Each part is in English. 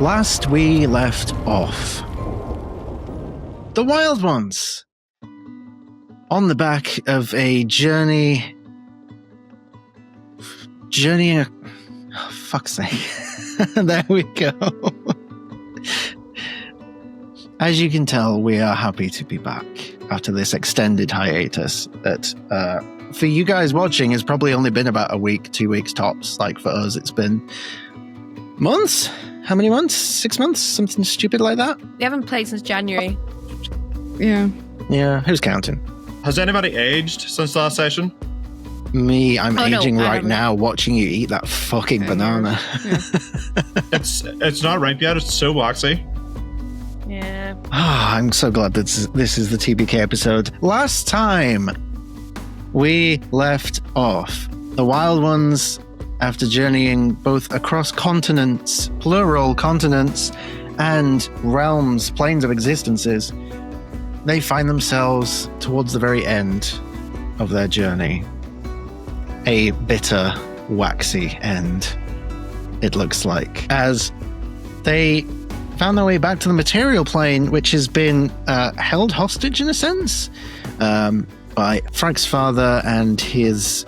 Last we left off, the Wyld Ones, on the back of a journey. Oh, fuck's sake. There we go. As you can tell, we are happy to be back after this extended hiatus that, for you guys watching, has probably only been about a week, 2 weeks tops. Like for us, it's been months. How many months? 6 months? Something stupid like that? We haven't played since January. Yeah. Yeah, who's counting? Has anybody aged since last session? Me, I'm aging no, right now watching you eat that fucking banana. Yeah. It's not ripe yet. It's so waxy. Yeah. I'm so glad that this is the TBK episode. Last time we left off, the Wyld Ones, after journeying both across continents, plural continents, and realms, planes of existences, they find themselves towards the very end of their journey. A bitter, waxy end, it looks like, as they found their way back to the material plane, which has been held hostage in a sense by Frank's father and his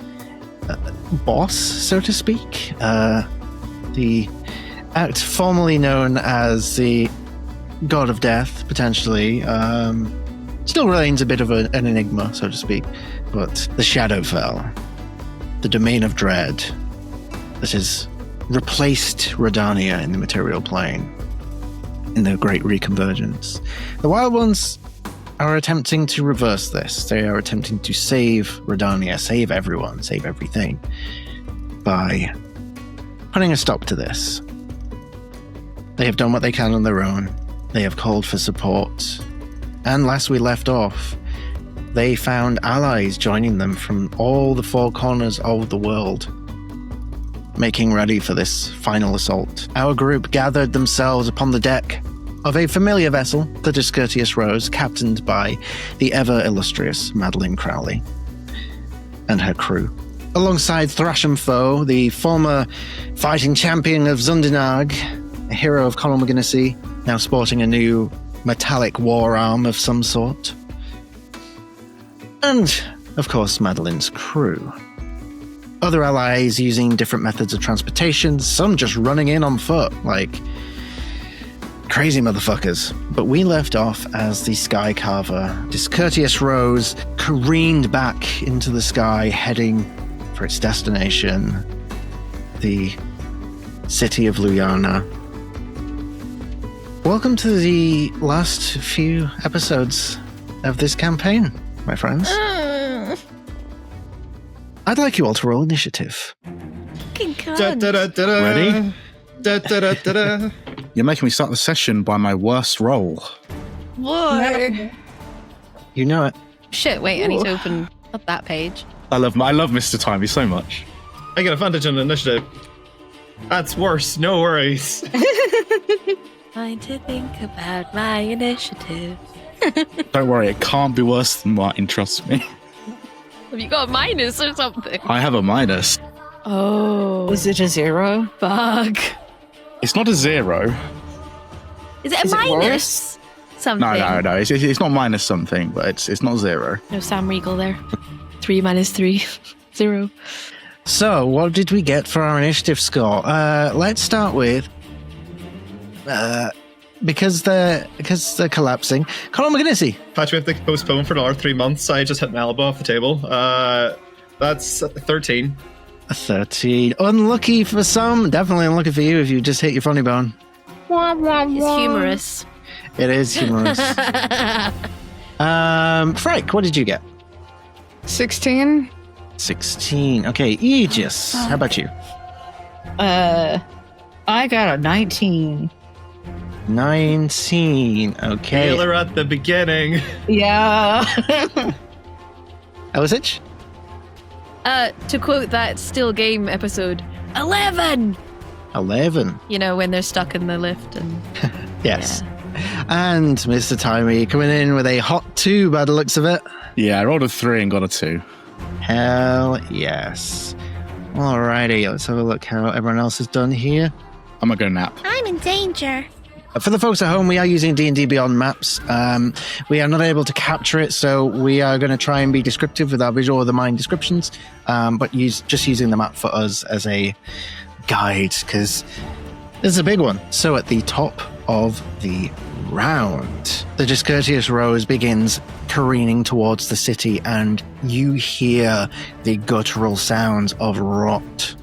boss, so to speak. The act formerly known as the God of Death, potentially, still remains a bit of an enigma, so to speak. But the Shadowfell, the domain of dread that has replaced Rhódania in the material plane in the Great Reconvergence. The Wyld Ones are attempting to reverse this. They are attempting to save Rhódania, save everyone, save everything, by putting a stop to this. They have done what they can on their own. They have called for support. And last we left off, they found allies joining them from all the four corners of the world, making ready for this final assault. Our group gathered themselves upon the deck of a familiar vessel, the Discourteous Rose, captained by the ever-illustrious Madeline Crowley and her crew. Alongside Thrasham Foe, the former fighting champion of Zundinarg, a hero of Conal McGinnisy, now sporting a new metallic war arm of some sort. And, of course, Madeline's crew. Other allies using different methods of transportation, some just running in on foot, like crazy motherfuckers. But we left off as the Sky Carver, Discourteous Rose, careened back into the sky, heading for its destination, the city of Luyana. Welcome to the last few episodes of this campaign, my friends. I'd like you all to roll initiative. Ready? You're making me start the session by my worst roll. Whoa. You know it. Shit, wait, I need to open up that page. I love Mr. Timey so much. I get advantage on initiative. That's worse. No worries. Trying to think about my initiative. Don't worry, it can't be worse than mine, trust me. Have you got a minus or something? I have a minus. Oh. Is it a 0? Fuck. It's not a 0. Is it a Is it minus? Something. No. It's not minus something, but it's not 0. No Sam Riegel there. 3 minus 3. 0. So, what did we get for our initiative score? Let's start with because they're collapsing. Conal McGinnisy. Patch, we have to postpone for another 3 months. I just hit an elbow off the table. That's 13. A 13. Unlucky for some. Definitely unlucky for you if you just hit your funny bone. It's humorous. It is humorous. Frank, what did you get? 16? 16. Okay, Aegis. How about you? I got a 19. 19. Okay. Taylor at the beginning. Yeah. Osage? To quote that Still Game episode, 11! 11. You know, when they're stuck in the lift and... Yes. And Mr. Timey coming in with a hot 2 by the looks of it. Yeah, I rolled a 3 and got a 2. Hell yes. Alrighty, let's have a look how everyone else has done here. I'm gonna go nap. I'm in danger. For the folks at home, we are using D&D Beyond maps. We are not able to capture it, so we are going to try and be descriptive with our visual of the mind descriptions, but just using the map for us as a guide, because this is a big one. So at the top of the round, the Discourteous Rose begins careening towards the city, and you hear the guttural sounds of rot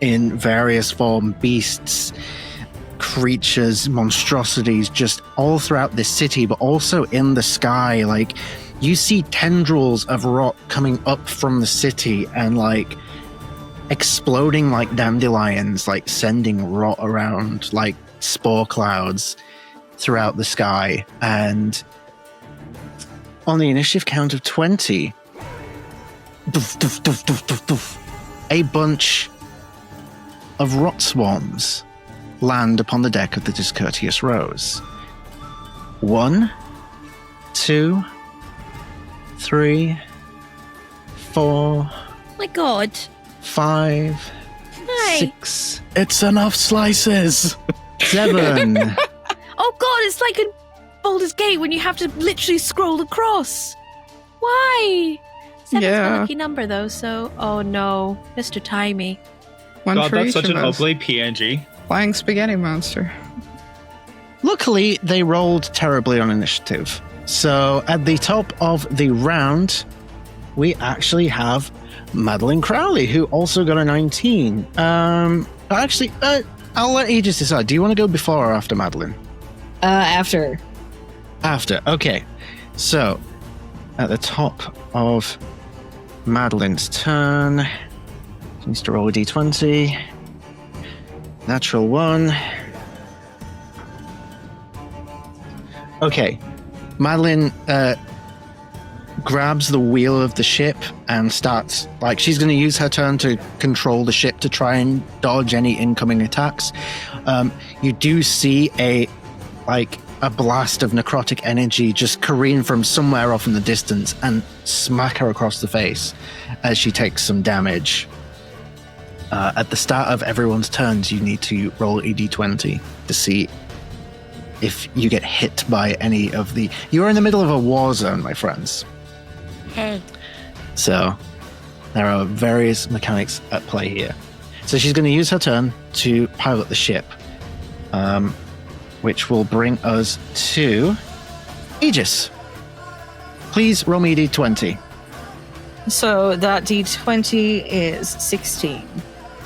in various form, beasts, creatures, monstrosities, just all throughout this city, but also in the sky. Like, you see tendrils of rot coming up from the city and like exploding like dandelions, like sending rot around like spore clouds throughout the sky. And on the initiative count of 20, doof, doof, doof, doof, doof, doof, a bunch of rot swarms land upon the deck of the Discourteous Rose. 1, 2, 3, 4, My God. 5, Hi. 6, It's enough slices. 7. Oh god, it's like in Baldur's Gate when you have to literally scroll across. Why? Seven's Yeah. my lucky number though, so oh no, Mr. Timey. One God, for that's each such of an us. ugly PNG. Flying spaghetti monster. Luckily, they rolled terribly on initiative. So at the top of the round, we actually have Madeline Crowley, who also got a 19. Actually, I'll let Aegis decide. Do you want to go before or after Madeline? After. After. Okay. So, at the top of Madeline's turn, she needs to roll a d20. Natural 1. Okay. Madeline grabs the wheel of the ship and starts, like, she's going to use her turn to control the ship to try and dodge any incoming attacks. You do see a blast of necrotic energy just careen from somewhere off in the distance and smack her across the face as she takes some damage. At the start of everyone's turns, you need to roll a d20 to see if you get hit by any of the... You're in the middle of a war zone, my friends. Hey. So there are various mechanics at play here. So she's going to use her turn to pilot the ship, which will bring us to Aegis. Please roll me a d20. So that d20 is 16.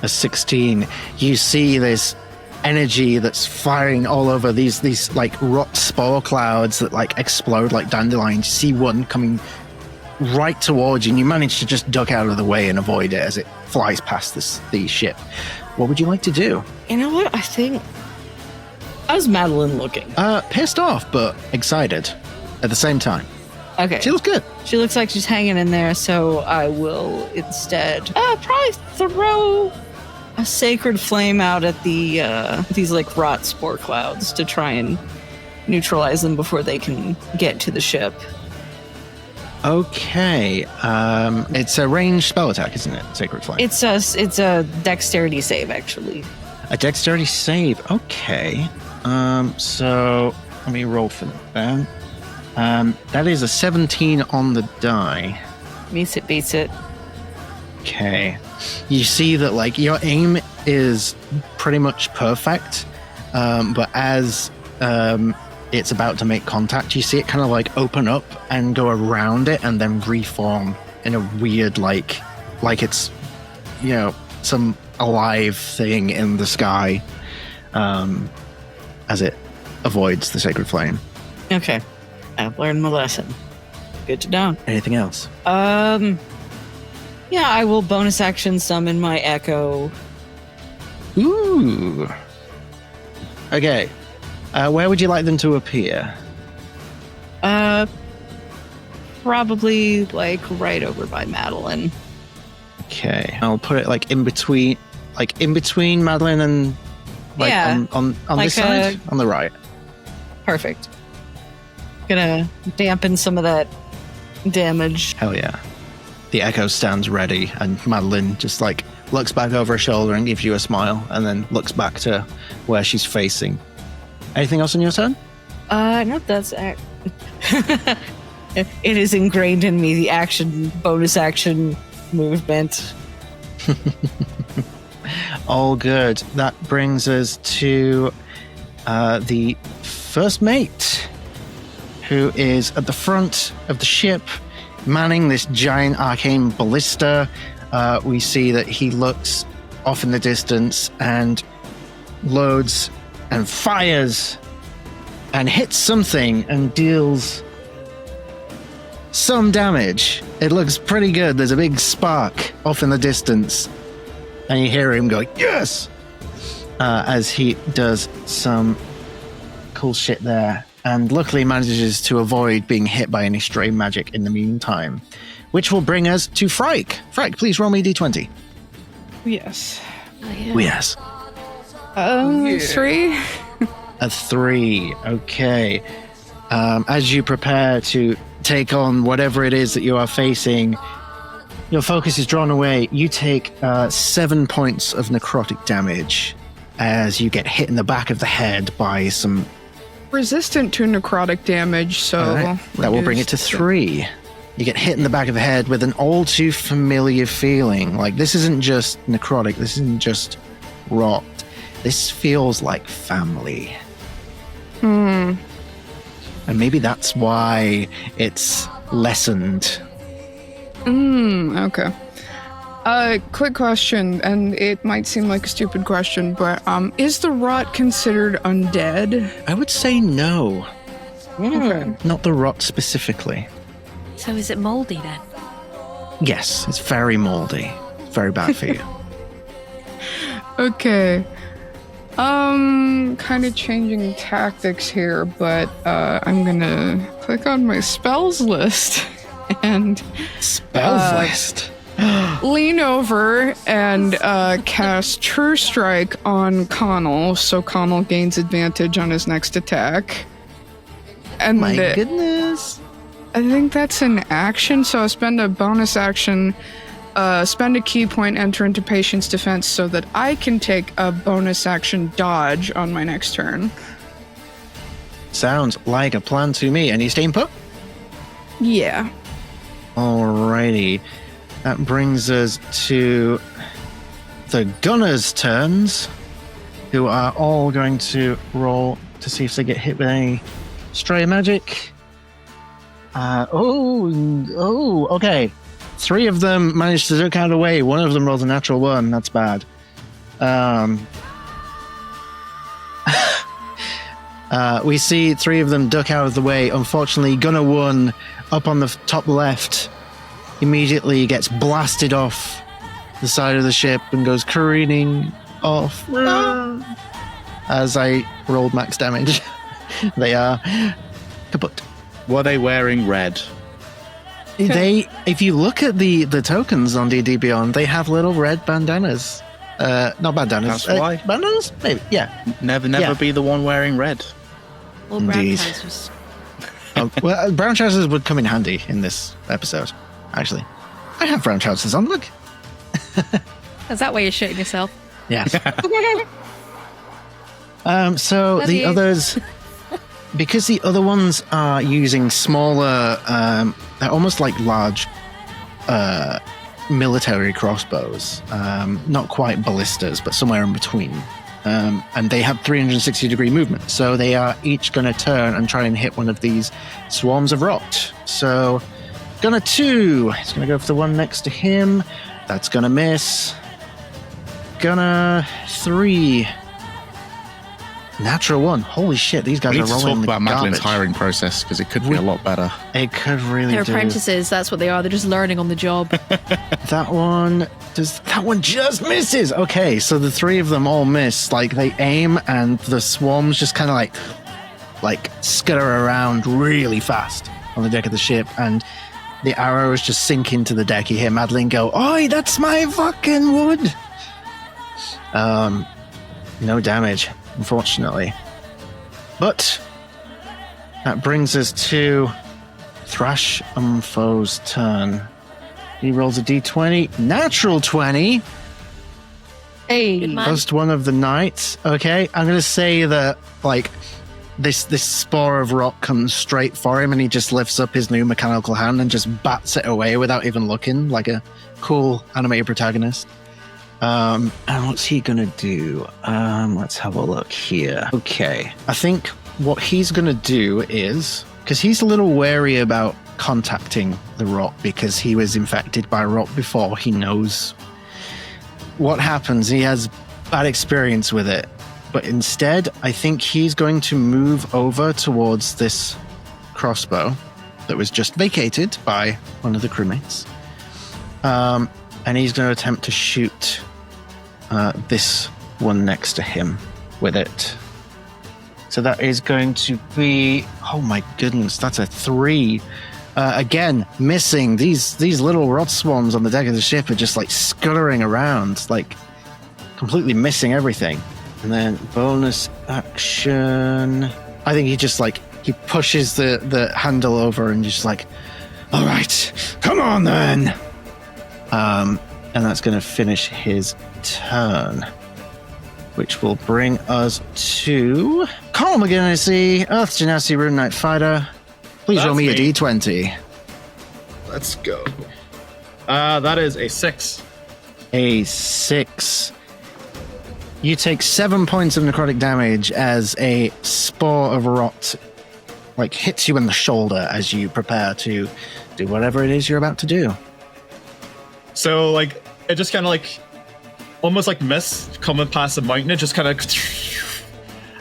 A 16. You see this energy that's firing all over these like rot spore clouds that like explode like dandelions. You see one coming right towards you, and you manage to just duck out of the way and avoid it as it flies past the ship. What would you like to do? You know what? I think... How's Madeline looking? Pissed off, but excited at the same time. Okay. She looks good. She looks like she's hanging in there, so I will instead probably throw a sacred flame out at these like rot spore clouds to try and neutralize them before they can get to the ship. Okay. It's a ranged spell attack, isn't it? Sacred Flame. It's a dexterity save, actually. A dexterity save. Okay. So let me roll for that. That is a 17 on the die. Meets it, beats it. Okay. You see that like your aim is pretty much perfect, but as it's about to make contact, you see it kind of like open up and go around it and then reform in a weird like it's, you know, some alive thing in the sky, as it avoids the sacred flame. Okay. I've learned my lesson. Good to know. Anything else? Yeah, I will bonus action summon my echo. Ooh. Okay. Where would you like them to appear? Probably like right over by Madeline. Okay. I'll put it like in between Madeline and like Yeah, on like this side? On the right. Perfect. Gonna dampen some of that damage. Hell yeah. The echo stands ready and Madeline just like looks back over her shoulder and gives you a smile, and then looks back to where she's facing. Anything else on your turn? No, that's it is ingrained in me, the bonus action movement. All good. That brings us to the first mate, who is at the front of the ship, manning this giant arcane ballista. We see that he looks off in the distance and loads and fires and hits something and deals some damage. It looks pretty good. There's a big spark off in the distance, and you hear him go, yes! As he does some cool shit there, and luckily manages to avoid being hit by any stray magic in the meantime, which will bring us to Frike. Frike, please roll me a d20. Yes. Yes. 3. A 3. Okay. As you prepare to take on whatever it is that you are facing, your focus is drawn away. You take 7 points of necrotic damage as you get hit in the back of the head by some... Resistant to necrotic damage, so... Right. That will bring it to 3. You get hit in the back of the head with an all too familiar feeling. Like, this isn't just necrotic, this isn't just rot. This feels like family. And maybe that's why it's lessened. Okay. Quick question, and it might seem like a stupid question, but is the rot considered undead? I would say no. Okay. Not the rot specifically. So is it moldy then? Yes, it's very moldy. Very bad for you. Okay. Kind of changing tactics here, but I'm gonna click on my spells list and Spells list. lean over and cast True Strike on Connell, so Connell gains advantage on his next attack. And My goodness. I think that's an action, so I'll spend a bonus action, spend a key point, enter into Patient's Defense so that I can take a bonus action dodge on my next turn. Sounds like a plan to me. And you staying put? Yeah. Alrighty. That brings us to the gunners' turns, who are all going to roll to see if they get hit with any stray magic. Okay. 3 of them managed to duck out of the way. 1 of them rolled a natural 1. That's bad. We see 3 of them duck out of the way. Unfortunately, Gunner 1 up on the top left immediately gets blasted off the side of the ship and goes careening off. As I rolled max damage. They are kaput. Were they wearing red? If you look at the tokens on D&D Beyond, they have little red bandanas. Not bandanas. That's why. Bandanas? Maybe, yeah. Never Yeah. be the one wearing red. Well, brown Indeed. trousers. Well, brown trousers would come in handy in this episode, actually. I have brown trousers on, look. Is that why you're shooting yourself? Yes. So Love the you. others, because the other ones are using smaller, they're almost like large military crossbows, not quite ballistas, but somewhere in between. And they have 360-degree movement, so they are each going to turn and try and hit one of these swarms of rot. So, Gunner 2 is going to go for the one next to him. That's going to miss. Gunner 3. Natural 1. Holy shit, these guys We are need to rolling talk about Madeline's garbage. hiring process because it could be a lot better. It could really They're do. apprentices. That's what they are. They're just learning on the job. That one just misses. Okay, so the 3 of them all miss. Like, they aim and the swarms just kind of like skitter around really fast on the deck of the ship, and the arrows just sink into the deck. You hear Madeline go, "Oi, that's my fucking wood." No damage, unfortunately. But that brings us to Thrash Umfo's turn. He rolls a d20, natural 20. Hey. Good man. First one of the night. Okay, I'm gonna say that like this spore of rock comes straight for him, and he just lifts up his new mechanical hand and just bats it away without even looking, like a cool animated protagonist. And what's he gonna do? Let's have a look here. Okay, I think what he's gonna do is, because he's a little wary about contacting the rot because he was infected by rot before, he knows what happens. He has bad experience with it. But instead, I think he's going to move over towards this crossbow that was just vacated by one of the crewmates. And he's going to attempt to shoot this one next to him with it. So that is going to be... Oh my goodness, that's a 3. Again, missing. These little rot swarms on the deck of the ship are just like scuttering around, like completely missing everything. And then bonus action. I think he just like, he pushes the handle over and just like, all right, come on then. And that's going to finish his turn, which will bring us to Carl McGinnis, Earth Genasi Rune Knight Fighter. Please roll me a d20. Let's go. That is a 6. A 6. You take 7 points of necrotic damage as a spore of rot like hits you in the shoulder as you prepare to do whatever it is you're about to do. So, like, it just kind of like, almost like mist coming past the mountain. It just kind of,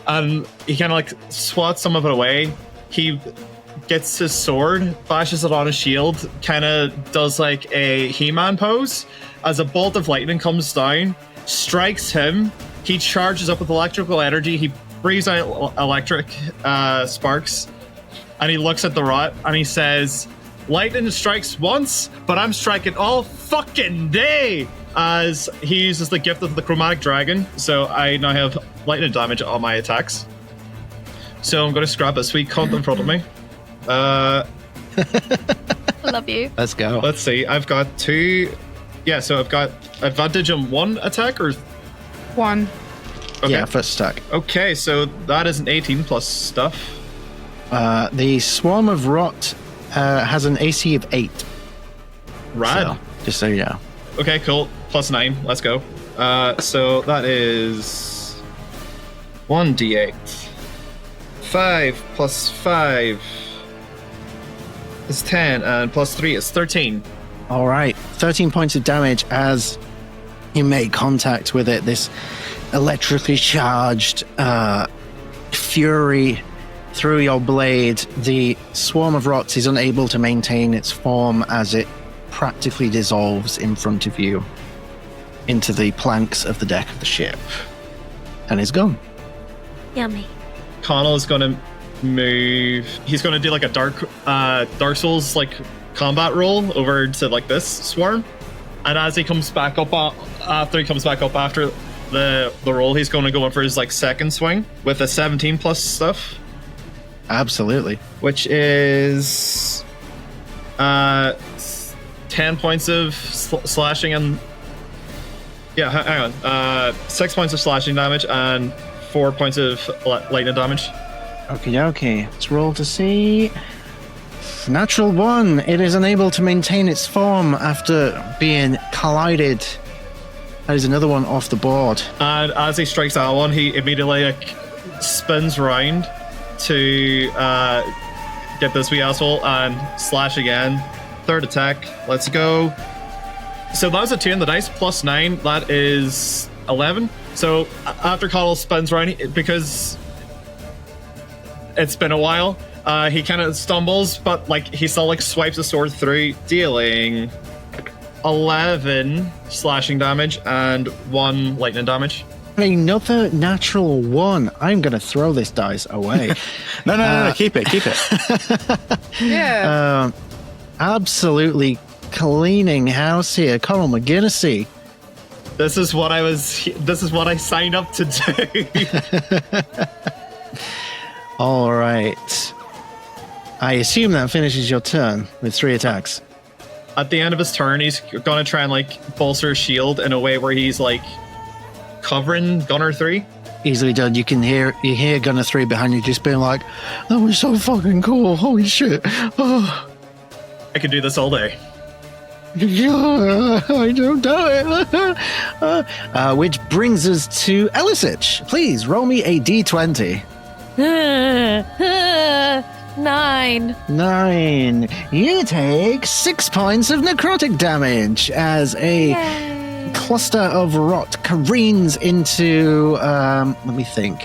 and he kind of like swats some of it away. He gets his sword, bashes it on his shield, kind of does like a He-Man pose as a bolt of lightning comes down, strikes him. He charges up with electrical energy. He breathes out electric sparks, and he looks at the rot and he says, lightning strikes once, but I'm striking all fucking day, as he uses the gift of the chromatic dragon. So I now have lightning damage on my attacks. So I'm going to scrap a sweet cunt in front of me. I love you. Let's go. Let's see. I've got 2. Yeah, so I've got advantage on 1 attack, or 1. okay. Yeah, first attack. Okay, so that is an 18 plus stuff. The swarm of rot has an AC of 8. Rad. So, just so you know. Okay, cool. Plus 9. Let's go. So that is 1d8. 5 plus 5 is 10, and plus 3 is 13. All right, 13 points of damage as you make contact with it. This electrically charged fury through your blade. The swarm of rots is unable to maintain its form as it practically dissolves in front of you into the planks of the deck of the ship and is gone. Yummy. Connell is going to move. He's going to do like a Dark Souls like combat roll over to like this swarm, and as he comes back up after the roll, he's going to go in for his like second swing with a 17 plus stuff. Absolutely. Which is 10 points of slashing and hang on, 6 points of slashing damage and 4 points of lightning damage. Okay. Let's roll to see. Natural 1. It is unable to maintain its form after being collided. That is another one off the board. And as he strikes that one, he immediately like spins around to get this wee asshole and slash again. Third attack. Let's go. So that was a 2 in the dice plus 9. That is 11. So after Connell spins around, because it's been a while, he kind of stumbles, but like he still like swipes the sword through, dealing 11 slashing damage and 1 lightning damage. Another natural 1. I'm going to throw this dice away. No, keep it. Yeah. Absolutely cleaning house here. Conal McGinnis. This is what I signed up to do. All right. I assume that finishes your turn with 3 attacks. At the end of his turn, he's gonna try and like bolster his shield in a way where he's like covering Gunner 3? Easily done. You hear Gunner 3 behind you just being like, that was so fucking cool. Holy shit. Oh. I could do this all day. I don't know it. Which brings us to Elisich. Please roll me a d20. 9. 9. You take 6 points of necrotic damage as a cluster of rot careens into. Let me think.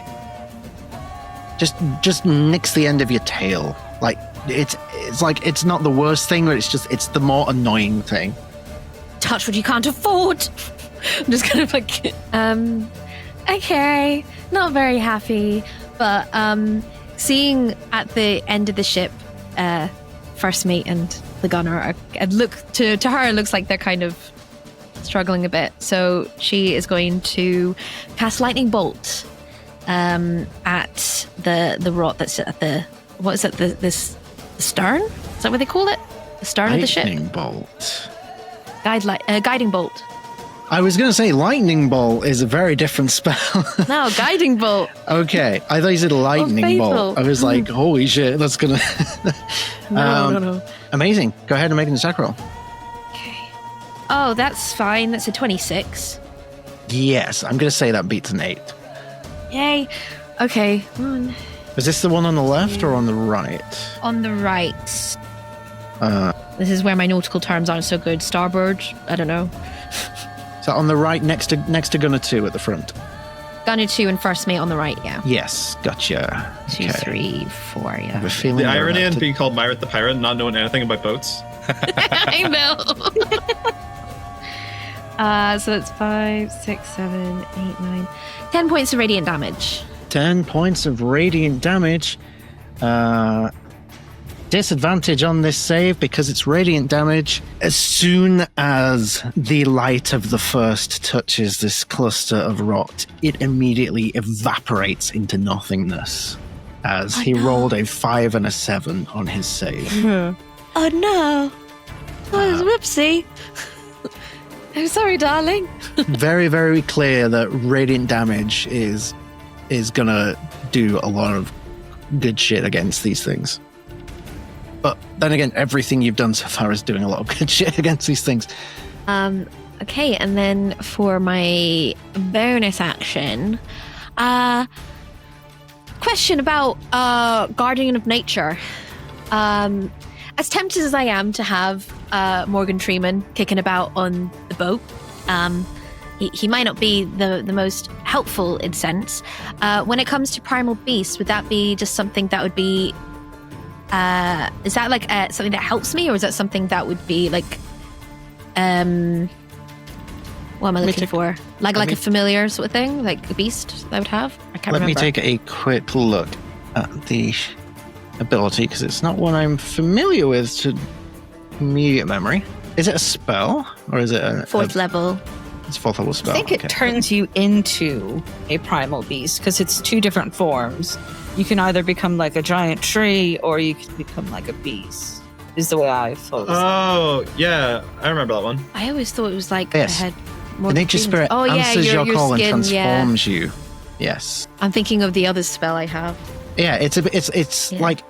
Just nicks the end of your tail. Like it's like it's not the worst thing, but it's the more annoying thing. Touch what you can't afford. I'm just kind of like, okay, not very happy, but seeing at the end of the ship, first mate and the gunner, to her it looks like they're kind of struggling a bit. So she is going to cast lightning bolt at the rot that's at the the stern? Is that what they call it? The stern of the ship? Lightning bolt. Guiding bolt. I was going to say lightning bolt is a very different spell. No, guiding bolt. Okay, I thought you said lightning bolt. faithful. I was like, holy shit, that's going to... No. Amazing. Go ahead and make an attack roll. Oh, that's fine. That's a 26. Yes, I'm going to say that beats an 8. Yay. Okay. Is this the one on the left or on the right? On the right. This is where my nautical terms aren't so good. Starboard? I don't know. So on the right, next to Gunner 2 at the front. Gunner 2 and first mate on the right, yeah. Yes, gotcha. 2, 3, 4, I have yeah. a feeling The we're irony about in to- being called Myrit the Pirate and not knowing anything about boats. I know. So that's 5, 6, 7, 8, 9. 10 points of radiant damage. 10 points of radiant damage. Disadvantage on this save because it's radiant damage. As soon as the light of the first touches this cluster of rot, it immediately evaporates into nothingness as he rolled a 5 and a 7 on his save. Oh no. Oh, whoopsie. I'm sorry, darling. Very, very clear that radiant damage is gonna do a lot of good shit against these things. But then again, everything you've done so far is doing a lot of good shit against these things. Okay, and then for my bonus action, question about Guardian of Nature. As tempted as I am to have Morgan Freeman kicking about on the boat, he might not be the most helpful in sense. When it comes to primal beasts, would that be just something that would be is that like something that helps me, or is that something that would be like what am I looking for? Like a familiar sort of thing, like a beast that I would have? I can't remember. Let me take a quick look at the ability because it's not one I'm familiar with to immediate memory. Is it a spell or is it a Fourth level? It's a 4th level spell. I think it turns you into a primal beast because it's 2 different forms. You can either become like a giant tree or you can become like a beast, is the way I thought. Oh, yeah. I remember that one. I always thought it was like Yes. I had more The nature spirit Oh yeah, answers your call skin, and yeah. transforms you. Yes. I'm thinking of the other spell I have. Yeah, it's Yeah. like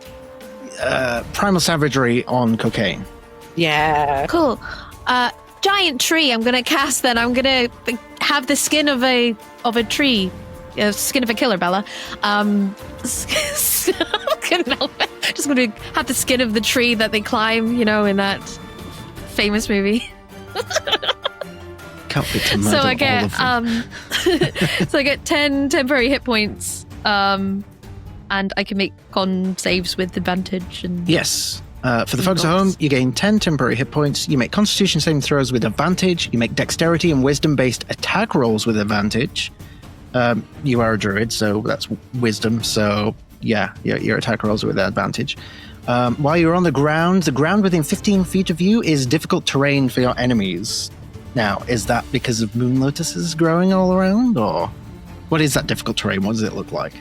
primal savagery on cocaine. Yeah. Cool. Giant tree. I'm gonna cast. Then I'm gonna have the skin of a tree. Skin of a killer, Bella. Couldn't help it. Just gonna have the skin of the tree that they climb. You know, in that famous movie. Can't be to murder So I all get of them. so I get 10 temporary hit points. And I can make con saves with advantage. And Yes. For the folks at home, you gain 10 temporary hit points. You make Constitution saving throws with advantage. You make Dexterity and Wisdom-based attack rolls with advantage. You are a druid, so that's Wisdom. So yeah, your attack rolls are with advantage. While you're on the ground within 15 feet of you is difficult terrain for your enemies. Now, is that because of moon lotuses growing all around, or what is that difficult terrain? What does it look like?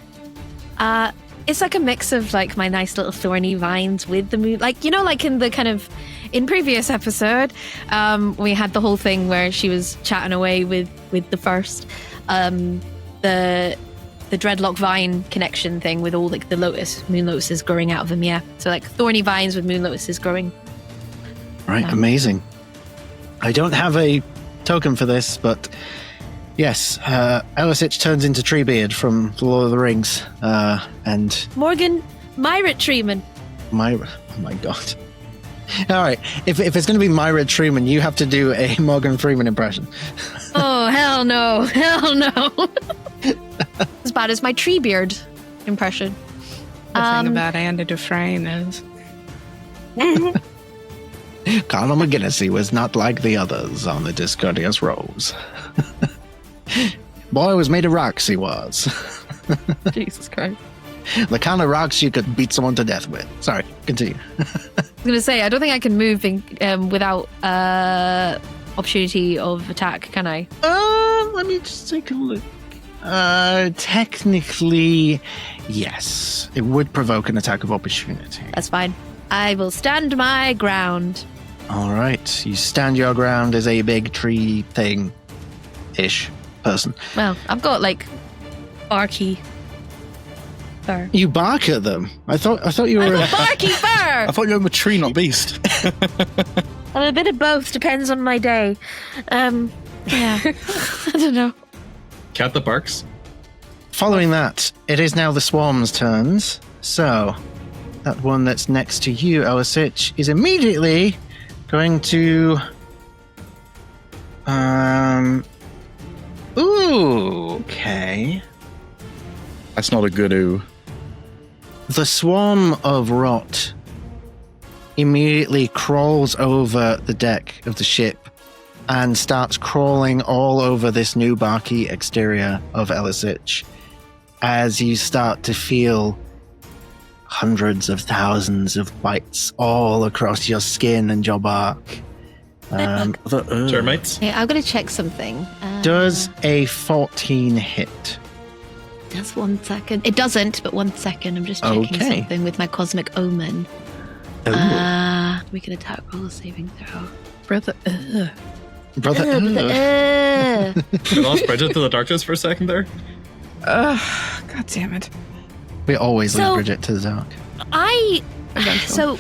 it's like a mix of like my nice little thorny vines with the moon, like, you know, like in the kind of in previous episode, we had the whole thing where she was chatting away with the first. the dreadlock vine connection thing with all like the moon lotuses growing out of them. Yeah, so like thorny vines with moon lotuses growing. Right, amazing. I don't have a token for this, but yes, Elisich turns into Treebeard from The Lord of the Rings, and Morgan Myra Treeman. oh my god. All right, if it's going to be Myra Treeman, you have to do a Morgan Freeman impression. Oh, hell no. As bad as my Treebeard impression. The thing about Andy Dufresne is Conor McGinnis was not like the others on the Discourteous Rose. Boy was made of rocks, he was. Jesus Christ. The kind of rocks you could beat someone to death with. Sorry, continue. I was going to say, I don't think I can move without opportunity of attack, can I? Let me just take a look. Technically, yes. It would provoke an attack of opportunity. That's fine. I will stand my ground. All right. You stand your ground as a big tree thing-ish person. Well, I've got like barky fur. You bark at them. I thought you were... I'm a barky fur! I thought you were a tree, not beast. I'm a bit of both, depends on my day. Yeah. I don't know. Cat that barks. Following that, it is now the swarm's turns. So, that one that's next to you, Elisich, is immediately going to... Ooh, okay. That's not a good ooh. The swarm of rot immediately crawls over the deck of the ship and starts crawling all over this new barky exterior of Elisich as you start to feel hundreds of thousands of bites all across your skin and your bark. Termites. Hey, I'm going to check something. Does a 14 hit? Just 1 second. It doesn't, but 1 second. I'm just checking Okay. something with my Cosmic Omen. Ooh. We can attack roll a saving throw. Brother. I lost Bridget to the darkness for a second there. God damn it. We always lose So- Bridget to the dark. So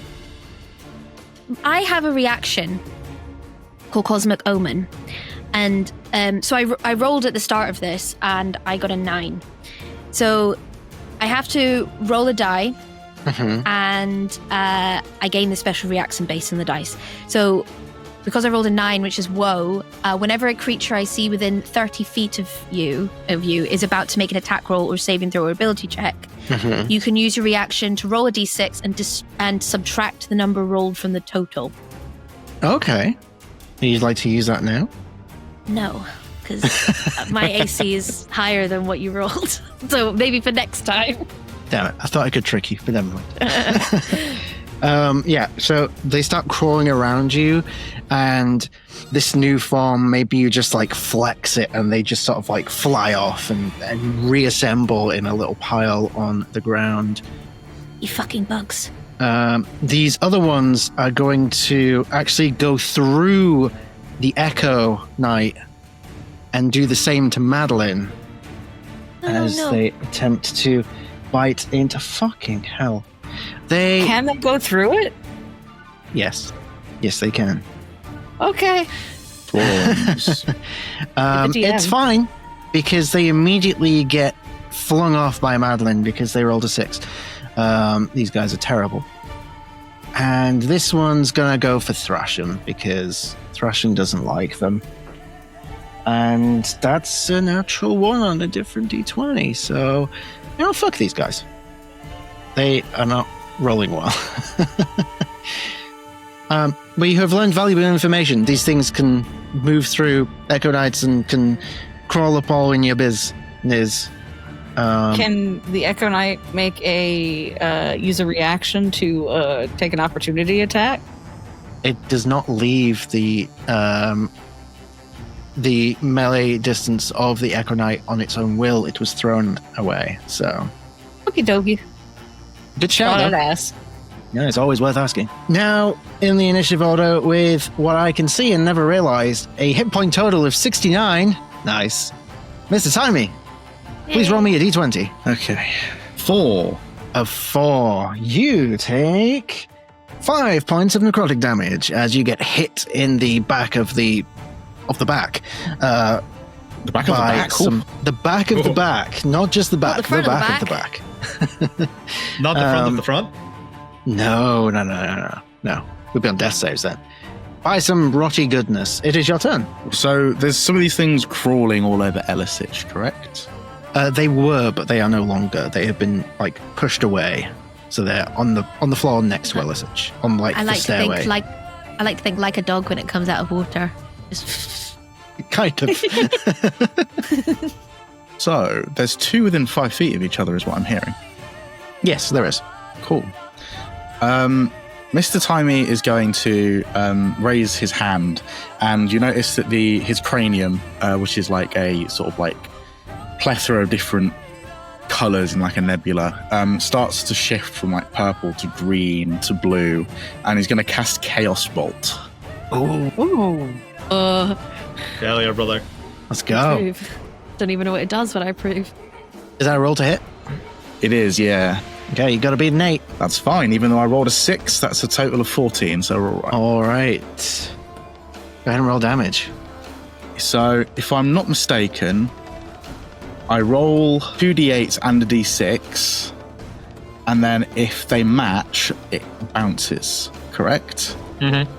I have a reaction called Cosmic Omen, and so I rolled at the start of this and I got a 9. So I have to roll a die, and I gain the special reaction based on the dice. So because I rolled a 9, which is woe, whenever a creature I see within 30 feet of you is about to make an attack roll or saving throw or ability check, you can use your reaction to roll a d6 and subtract the number rolled from the total. Okay. You'd like to use that now? No, because my AC is higher than what you rolled. So maybe for next time. Damn it. I thought I could trick you, but never mind. Yeah, so they start crawling around you, and this new form, maybe you just like flex it and they just sort of like fly off and reassemble in a little pile on the ground. You fucking bugs. These other ones are going to actually go through the Echo Knight and do the same to Madeline as they attempt to bite into fucking hell. Can they go through it? Yes, they can. Okay. It's fine because they immediately get flung off by Madeline because they rolled a 6. These guys are terrible. And this one's gonna go for Thrashing because Thrashing doesn't like them. And that's a natural 1 on a different d20. So, fuck these guys. They are not rolling well. But you have learned valuable information. These things can move through Echo Knights and can crawl up all in your business. Can the Echo Knight make use a reaction to take an opportunity attack? It does not leave the melee distance of the Echo Knight on its own will. It was thrown away. So, Okie dokie. good shout. Thought I'd though. ask. Yeah, it's always worth asking. Now, in the initiative order, with what I can see and never realized, a hit point total of 69. Nice. Mr. Timey, please roll me a d20. Okay. 4. A 4. You take 5 points of necrotic damage as you get hit in the back of the back. The back of the back? The back of the back, not just the back, Not the front of the back of the back. Not the front of the front? No. We'd be on death saves then. By some rotty goodness. It is your turn. So there's some of these things crawling all over Elisich, correct? They were, but they are no longer. They have been pushed away, so they're on the floor next to Elisich, on I the like to stairway. think I like to think like a dog when it comes out of water. Just Kind of. So there's 2 within 5 feet of each other, is what I'm hearing. Yes, there is. Cool. Mr. Timey is going to raise his hand, and you notice that his cranium, which is like a sort of like plethora of different colors in like a nebula, starts to shift from like purple to green to blue, and he's going to cast Chaos Bolt. Ooh. Hell yeah, brother. Let's go. approve. Don't even know what it does, but I approve. Is that a roll to hit? It is, yeah. Okay, you got to beat an 8. That's fine. Even though I rolled a 6, that's a total of 14, so we're all right. All right. Go ahead and roll damage. So, if I'm not mistaken, I roll 2d8s and a d6, and then if they match, it bounces, correct? Mm-hmm.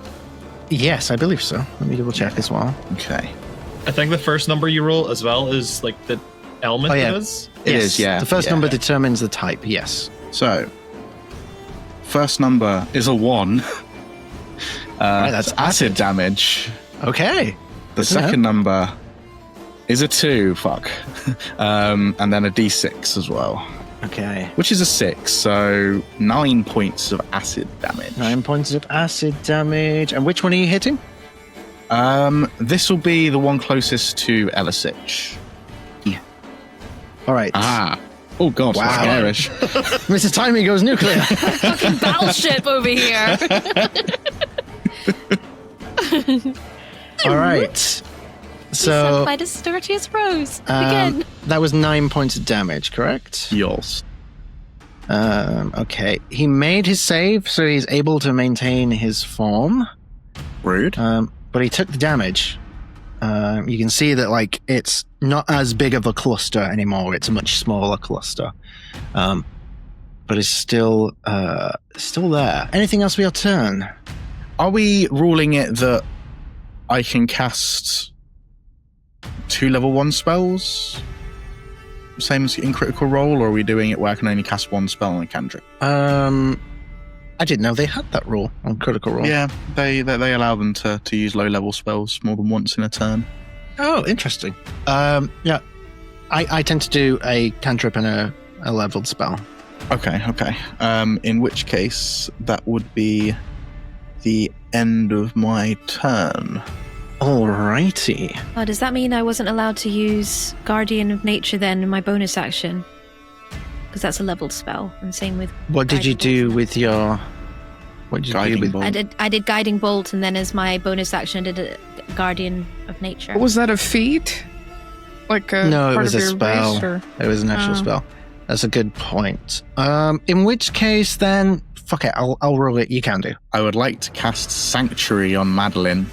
Yes, I believe so. Let me double check as well. Okay. I think the first number you roll as well is like the element Oh, yeah. it is. It is, yeah. The first yeah. number determines the type, yes. So, first number is a 1. Right, that's acid damage. Okay. The Good to know. second number is a 2, and then a d6 as well, Okay. which is a 6, so 9 points of acid damage. 9 points of acid damage. And which one are you hitting? This will be the one closest to Elisich. All right. Oh god, Wow. that's garish. Mrs. Timey goes nuclear. Fucking battleship over here. All right. So by the sturdiest rose. Again. that was 9 points of damage, correct? Yours. Okay. He made his save, so he's able to maintain his form. Rude. But he took the damage. You can see that it's not as big of a cluster anymore. It's a much smaller cluster. But it's still there. Anything else for your turn? Are we ruling it that I can cast 2 level 1 spells? Same as in Critical Role, or are we doing it where I can only cast 1 spell on a cantrip? I didn't know they had that rule on Critical Role. Yeah, they allow them to use low level spells more than once in a turn. Oh, interesting. Yeah. I tend to do a cantrip and a leveled spell. Okay. In which case, that would be the end of my turn. Alrighty. Oh, does that mean I wasn't allowed to use Guardian of Nature then in my bonus action? Because that's a leveled spell, and same with. What did you Guiding do Bolt. with your? What did you Guiding do with? Bolt. I did Guiding Bolt, and then as my bonus action, I did a Guardian of Nature. Was that a feat? Like a No, it part was of a your spell. race, or? It was an actual Oh. spell. That's a good point. In which case, then, fuck it. I'll roll it. You can do. I would like to cast Sanctuary on Madeline.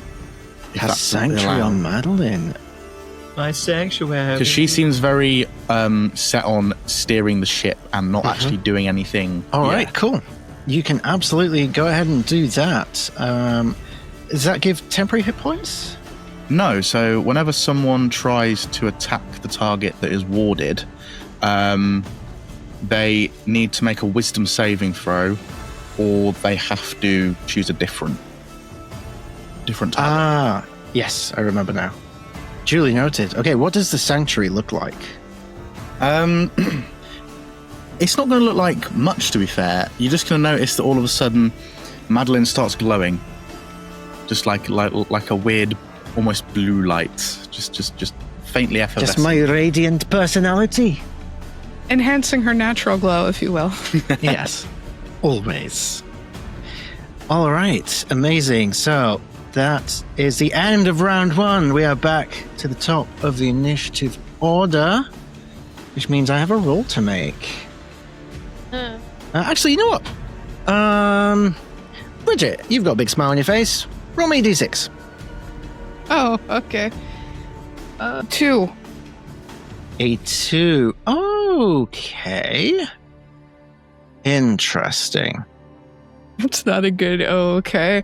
Cast Sanctuary on Madeline. My sanctuary. Because she seems very set on steering the ship and not actually doing anything. All right, yet. cool. You can absolutely go ahead and do that. Does that give temporary hit points? No, so whenever someone tries to attack the target that is warded, they need to make a wisdom saving throw, or they have to choose a different target. Ah, yes, I remember now. Duly noted. Okay, what does the sanctuary look like? It's not going to look like much, to be fair. You're just going to notice that all of a sudden, Madeline starts glowing, just like a weird, almost blue light, just faintly effervescent. Just my radiant personality. Enhancing her natural glow, if you will. Yes, always. All right, amazing. So that is the end of round one. We are back to the top of the initiative order, which means I have a roll to make. Actually, you know what? Bridget, you've got a big smile on your face. Roll me a d6. Oh, okay. 2. A 2. Okay. Interesting. That's not a good okay.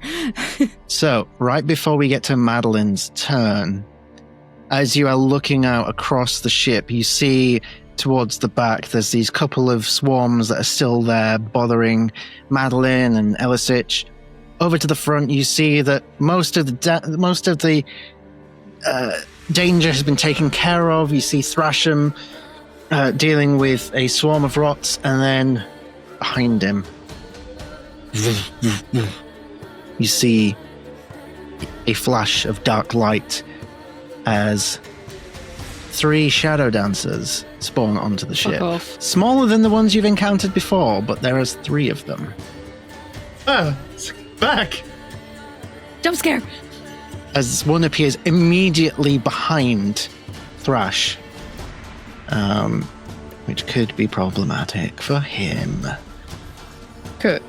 So, right before we get to Madeline's turn, as you are looking out across the ship, you see towards the back there's these couple of swarms that are still there bothering Madeline and Elisich. Over to the front, you see that most of the danger has been taken care of. You see Thrasham dealing with a swarm of rots, and then behind him, you see a flash of dark light as 3 shadow dancers spawn onto the ship. off. Smaller than the ones you've encountered before, but there is 3 of them. It's back. Jump scare. As one appears immediately behind Thrash, which could be problematic for him. Could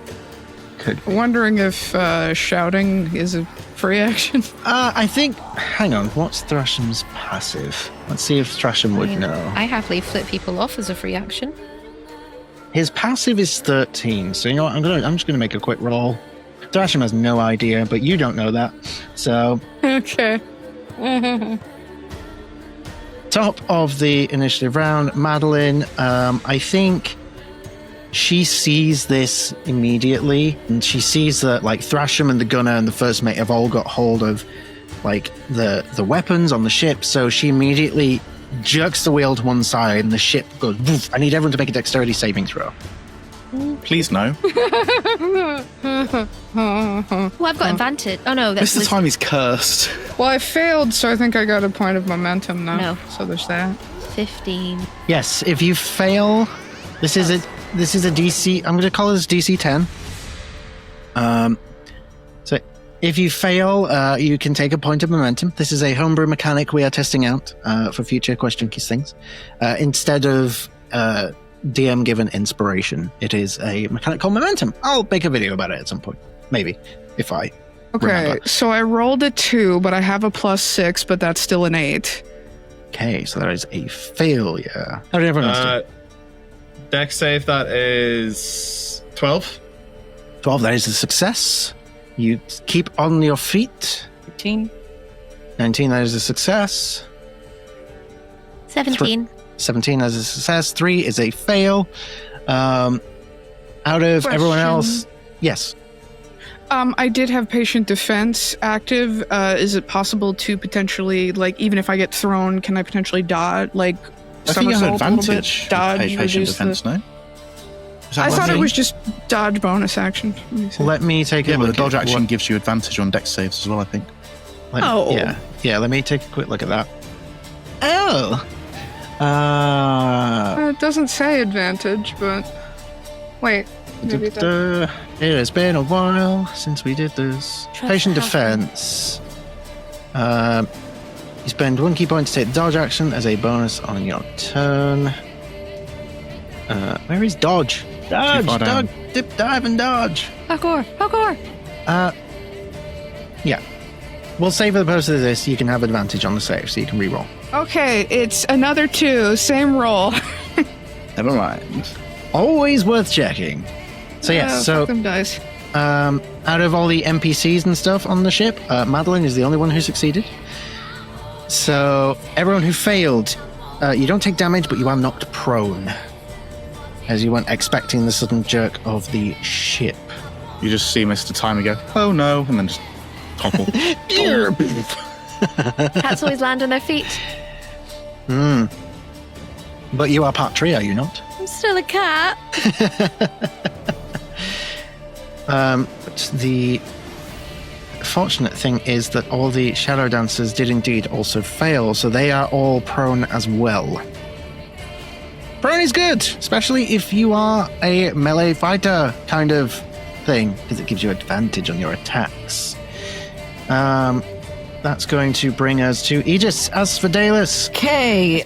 Be. wondering if shouting is a free action. I think. Hang on. What's Thrasham's passive? Let's see if Thrasham would know. I happily flip people off as a free action. His passive is 13. So you know what? I'm just gonna make a quick roll. Thrasham has no idea, but you don't know that. So Okay. top of the initiative round, Madeline. I think she sees this immediately, and she sees that like Thrasham and the gunner and the first mate have all got hold of like the weapons on the ship. So she immediately jerks the wheel to one side, and the ship goes. Woof. I need everyone to make a dexterity saving throw. Please no. Oh, I've got advantage. Oh no, This that's is the time he's cursed. Well, I failed, so I think I got a point of momentum now. No. So there's that. 15. Yes, if you fail, this is a DC. I'm going to call this DC 10. So if you fail, you can take a point of momentum. This is a homebrew mechanic we are testing out for future QuestJunkies things. Instead of DM given inspiration, it is a mechanic called momentum. I'll make a video about it at some point, maybe, if I Okay, remember. so I rolled a 2, but I have a +6, but that's still an 8. Okay, so that is a failure. How did everyone else do? Dex save, that is 12. 12, that is a success. You keep on your feet. 13. 19, that is a success. 17. 17 as a success. 3 is a fail. Out of everyone else, yes. I did have patient defense active. Is it possible to potentially, like, even if I get thrown, can I potentially dodge, like, I think you have somersault a little bit, advantage. dodge, Patient reduce defense, the... no? Is that I what thought I'm it was saying? just dodge bonus action. Let me see. Let me take a Yeah, but the look dodge at action what- gives you advantage on dex saves as well, I think. Oh. Yeah, let me take a quick look at that. Oh! It doesn't say advantage, but... Wait. Maybe it does. It has been a while since we did this. Patient defense. You spend 1 key point to take the dodge action as a bonus on your turn. Where is dodge? Dodge! far down. Dodge! Dip, dive, and dodge! Parkour. Yeah. We'll say for the purpose of this, you can have advantage on the save, so you can reroll. Okay, it's another 2, same roll. Never mind. Always worth checking. So yes, so Fuck them dice. out of all the NPCs and stuff on the ship, Madeline is the only one who succeeded. So everyone who failed, you don't take damage, but you are knocked prone, as you weren't expecting the sudden jerk of the ship. You just see Mr. Timer go, oh no, and then just topple. Cats always land on their feet. But you are part tree, are you not? I'm still a cat. But the fortunate thing is that all the shadow dancers did indeed also fail, so they are all prone as well. Prone is good, especially if you are a melee fighter kind of thing, because it gives you advantage on your attacks. that's going to bring us to Aegis Asphodelis. Okay,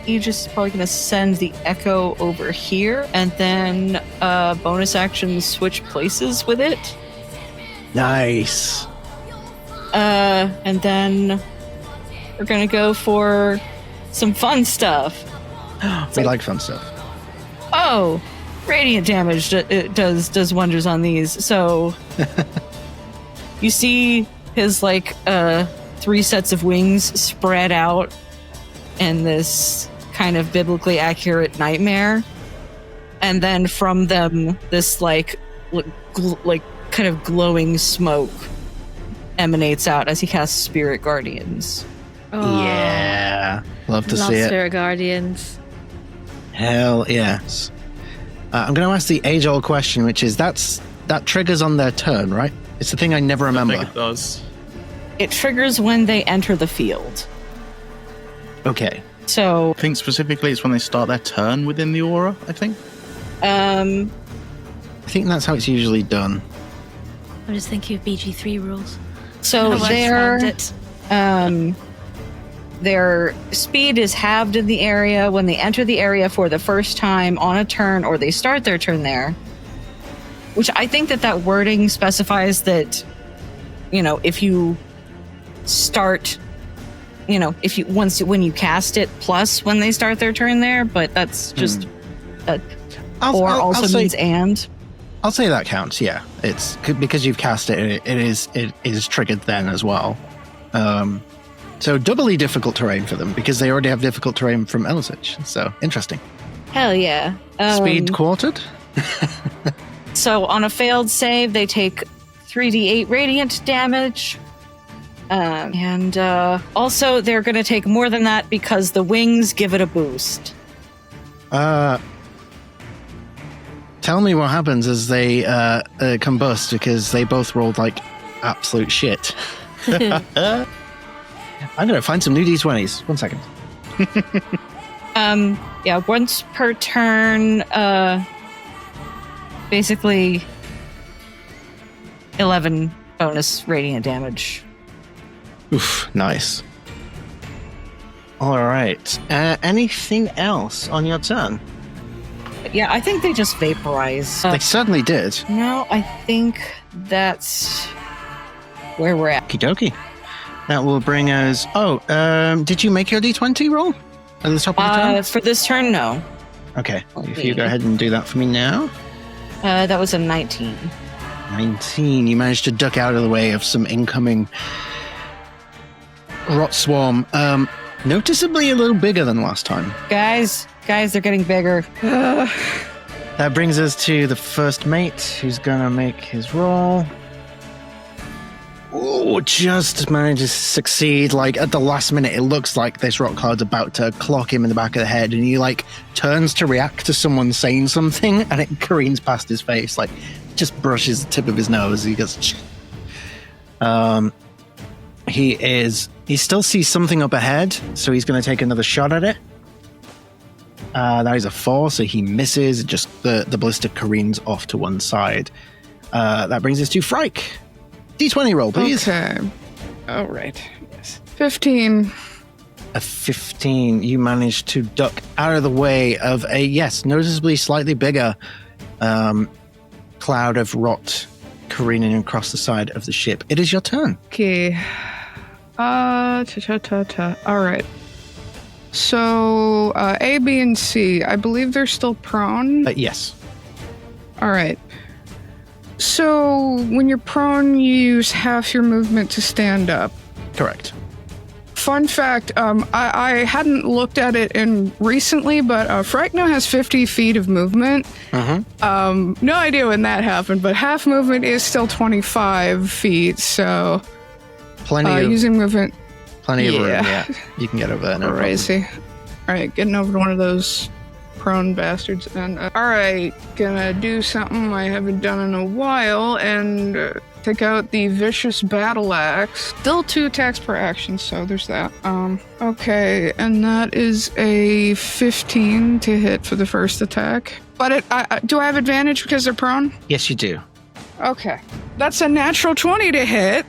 Aegis is probably going to send the Echo over here, and then bonus action switch places with it. Nice. And then we're going to go for some fun stuff. We like fun stuff. Oh, radiant damage it does wonders on these. So you see his like 3 sets of wings spread out in this kind of biblically accurate nightmare, and then from them this like kind of glowing smoke emanates out as he casts Spirit Guardians. Yeah. Love to see it. Spirit Guardians. Hell yes. I'm going to ask the age-old question, which is that triggers on their turn, right? It's the thing I never remember. I think it does. It triggers when they enter the field. Okay. So I think specifically it's when they start their turn within the aura, I think. I think that's how it's usually done. I'm just thinking of BG3 rules. so How I found it. their speed is halved in the area when they enter the area for the first time on a turn, or they start their turn there. Which I think that wording specifies that, if you start, when you cast it, plus when they start their turn there. But that's just, I'll say, means and. I'll say that counts. Yeah, it's because you've cast it. It is triggered then as well. So doubly difficult terrain for them because they already have difficult terrain from Elisich. So interesting. Hell yeah. Speed quartered. So on a failed save, they take 3d8 radiant damage. And also, they're going to take more than that because the wings give it a boost. Tell me what happens as they combust because they both rolled like absolute shit. I'm going to find some new D20s. 1 second. Once per turn, basically 11 bonus radiant damage. Oof, nice. All right. Anything else on your turn? Yeah, I think they just vaporize. They certainly did. No, I think that's where we're at. Okie dokie. That will bring us... did you make your D20 roll at the top of the turn? For this turn, no. Okay, if you go ahead and do that for me now. That was a 19. 19. You managed to duck out of the way of some incoming rot swarm. Noticeably a little bigger than last time. Guys, they're getting bigger. That brings us to the first mate, who's gonna make his roll. Oh, just manages to succeed. Like at the last minute, it looks like this rock cloud's about to clock him in the back of the head, and he like turns to react to someone saying something, and it careens past his face, like just brushes the tip of his nose. He goes. He still sees something up ahead, so he's going to take another shot at it. That is a 4, so he misses. Just the ballista careens off to one side. That brings us to Frike. D20 roll, please. Okay. All right. Yes. 15. A 15. You manage to duck out of the way of a, noticeably slightly bigger cloud of rot careening across the side of the ship. It is your turn. Okay. All right. So, A, B, and C, I believe they're still prone. Yes. All right. So, when you're prone, you use half your movement to stand up. Correct. Fun fact, I hadn't looked at it recently, but Frike now has 50 feet of movement. No idea when that happened, but half movement is still 25 feet, so... Plenty of using movement. Plenty of room, yeah. You can get over there, no problem. Crazy. Alright, getting over to one of those prone bastards. And alright, gonna do something I haven't done in a while and take out the Vicious Battle Axe. Still 2 attacks per action, so there's that. Okay, and that is a 15 to hit for the first attack. But do I have advantage because they're prone? Yes, you do. Okay. That's a natural 20 to hit.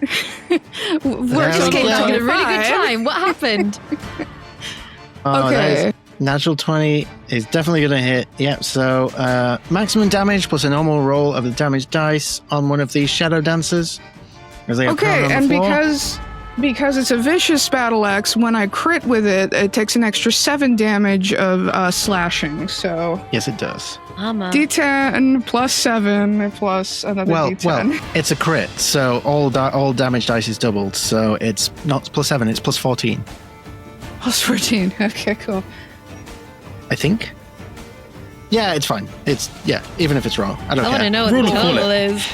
We're There just we getting go. Having a to really good 5. time. What happened? Oh, that Okay. is- natural 20 is definitely going to hit. Yep. So maximum damage plus a normal roll of the damage dice on one of these shadow dancers. As they are prone Okay, on the and floor. because it's a vicious battle axe, when I crit with it, it takes an extra 7 damage of slashing. So Yes, it does. Mama. D10 plus 7 plus another D10. It's a crit, so all damage dice is doubled. So it's not plus 7, it's plus 14. Plus 14. Okay, cool. I think. Yeah, it's fine. Even if it's wrong, I don't I want to care. know what the Brutal total bullet. is.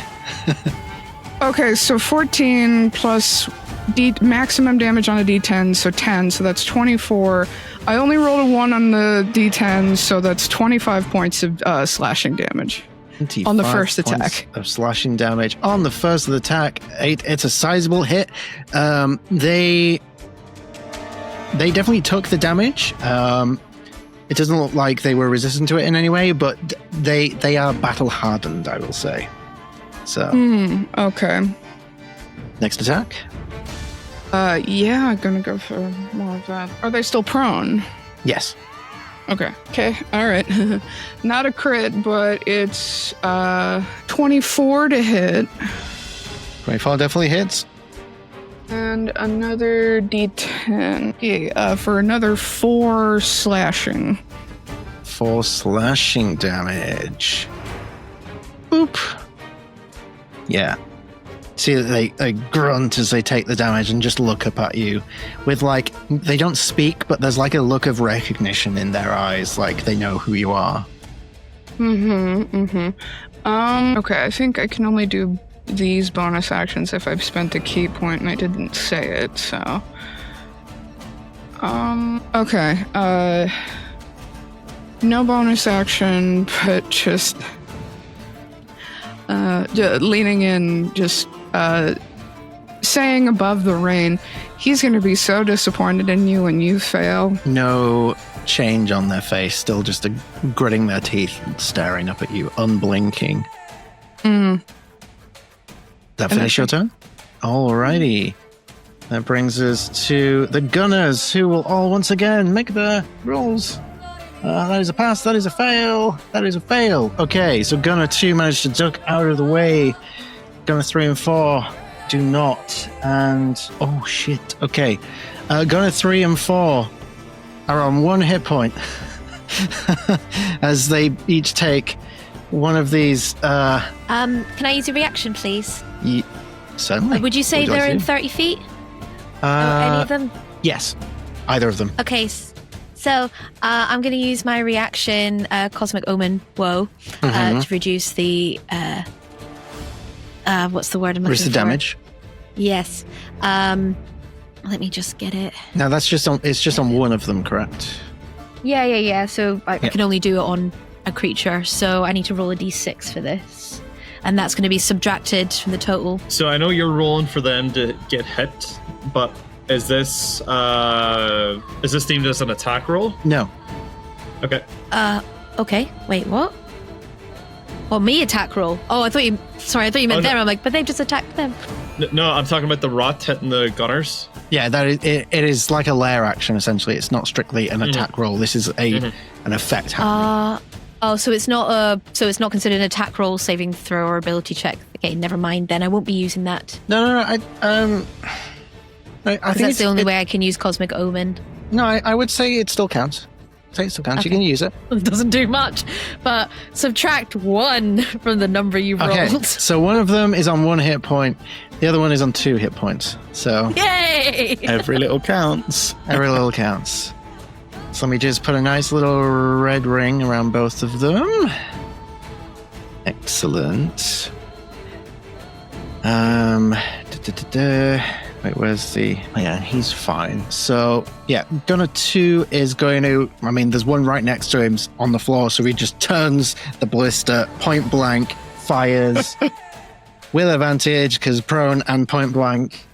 Okay, so 14 plus maximum damage on a D10, so 10, so that's 24. I only rolled a 1 on the D10, so that's 25 points of slashing damage. 25 on the first points attack. of slashing damage on the first of the attack. It's a sizable hit. They definitely took the damage. It doesn't look like they were resistant to it in any way, but they are battle hardened, I will say. So Okay. next attack. Yeah, I'm gonna go for more of that. Are they still prone? Yes. Okay. Okay. All right. Not a crit, but it's 24 to hit. 24 definitely hits. And another D10. Yeah, for another 4 slashing. 4 slashing damage. Boop. Yeah. See that they grunt as they take the damage and just look up at you with they don't speak, but there's a look of recognition in their eyes, like they know who you are. Okay, I think I can only do these bonus actions if I've spent a key point and I didn't say it, so. Okay, no bonus action, but just leaning in, just saying above the rain, he's going to be so disappointed in you when you fail. No change on their face, still just gritting their teeth and staring up at you, unblinking. Does that finish your turn? Alrighty. That brings us to the gunners, who will all once again make their rolls. That is a pass, that is a fail, that is a fail. Okay, so Gunner 2 managed to duck out of the way. Gunner 3 and 4 do not. And, oh shit, okay. Gunner 3 and 4 are on 1 hit point. As they each take one of these. Can I use a reaction, please? Certainly. Would you say What would they're like in to 30 feet? do? Any of them? Yes, either of them. Okay, so I'm going to use my reaction, Cosmic Omen, Woe, to reduce the, what's the word I'm looking Reduce the for? damage. Yes. Let me just get it. Now that's just on. It's just on one of them, correct? Yeah. So I Yeah. can only do it on a creature, so I need to roll a d6 for this. And that's going to be subtracted from the total. So I know you're rolling for them to get hit, but is this deemed as an attack roll? No. Okay. Okay. Wait, what? Well, me attack roll. Oh, I thought you meant no. them. I'm like, but they've just attacked them. No, I'm talking about the rot hitting the gunners. Yeah, that is, it is like a lair action essentially. It's not strictly an attack roll. This is an effect happening. So it's not considered an attack roll, saving throw, or ability check. Okay, never mind. Then I won't be using that. No. I Because think that's the only way I can use Cosmic Omen. No, I would say it still counts. Say it still counts. You Okay. can use it. It doesn't do much, but subtract 1 from the number you rolled. Okay, so one of them is on 1 hit point. The other one is on 2 hit points. So Yay! Every little counts. every little counts. So let me just put a nice little red ring around both of them. Excellent. Wait, where's the... Oh, yeah, he's fine. So, yeah, Gunner 2 is going to... I mean, there's one right next to him on the floor, so he just turns the ballista point blank, fires with advantage, because prone and point blank.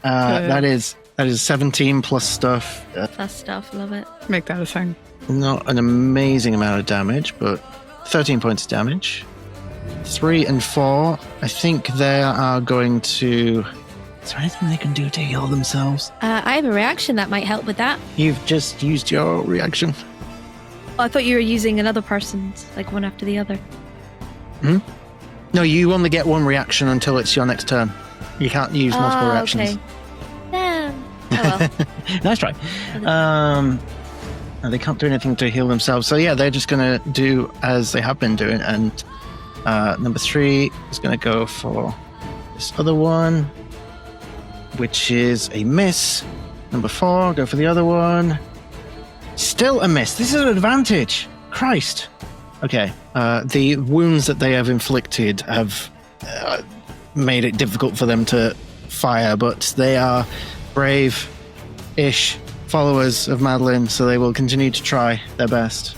That is 17 plus stuff. Plus stuff, love it. Make that a thing. Not an amazing amount of damage, but 13 points of damage. 3 and 4, I think they are going to... Is there anything they can do to heal themselves? I have a reaction that might help with that. You've just used your reaction. Oh, I thought you were using another person's, like one after the other. No, you only get one reaction until it's your next turn. You can't use multiple reactions. Okay. Damn. Oh well. Nice try. No, they can't do anything to heal themselves. So yeah, they're just going to do as they have been doing. And number 3 is going to go for this other one, which is a miss. Number 4, go for the other one. Still a miss. This is an advantage. Christ. Okay. The wounds that they have inflicted have made it difficult for them to fire, but they are brave-ish followers of Madeline, so they will continue to try their best.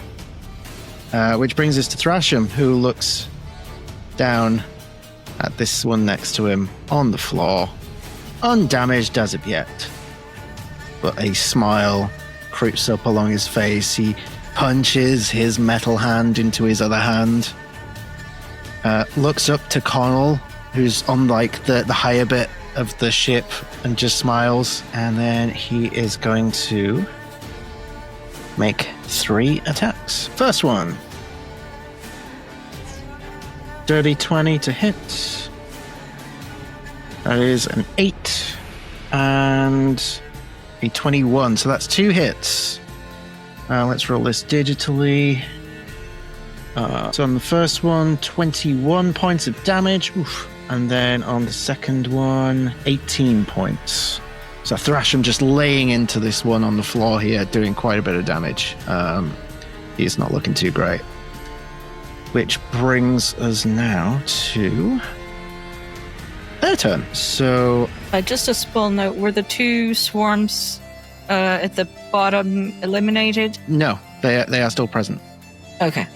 Which brings us to Thrasham, who looks down at this one next to him on the floor, undamaged as of yet. But a smile creeps up along his face. He punches his metal hand into his other hand. Looks up to Connell, who's on like the higher bit of the ship, and just smiles. And then he is going to make 3 attacks. First one. Dirty 20 to hit. That is an 8 and a 21. So that's 2 hits. Let's roll this digitally. So on the first one, 21 points of damage. Oof. And then on the second one, 18 points. So Thrasham just laying into this one on the floor here, doing quite a bit of damage. He's not looking too great. Which brings us now to their turn. So Just a small note, were the 2 swarms at the bottom eliminated? no, they are still present. Okay.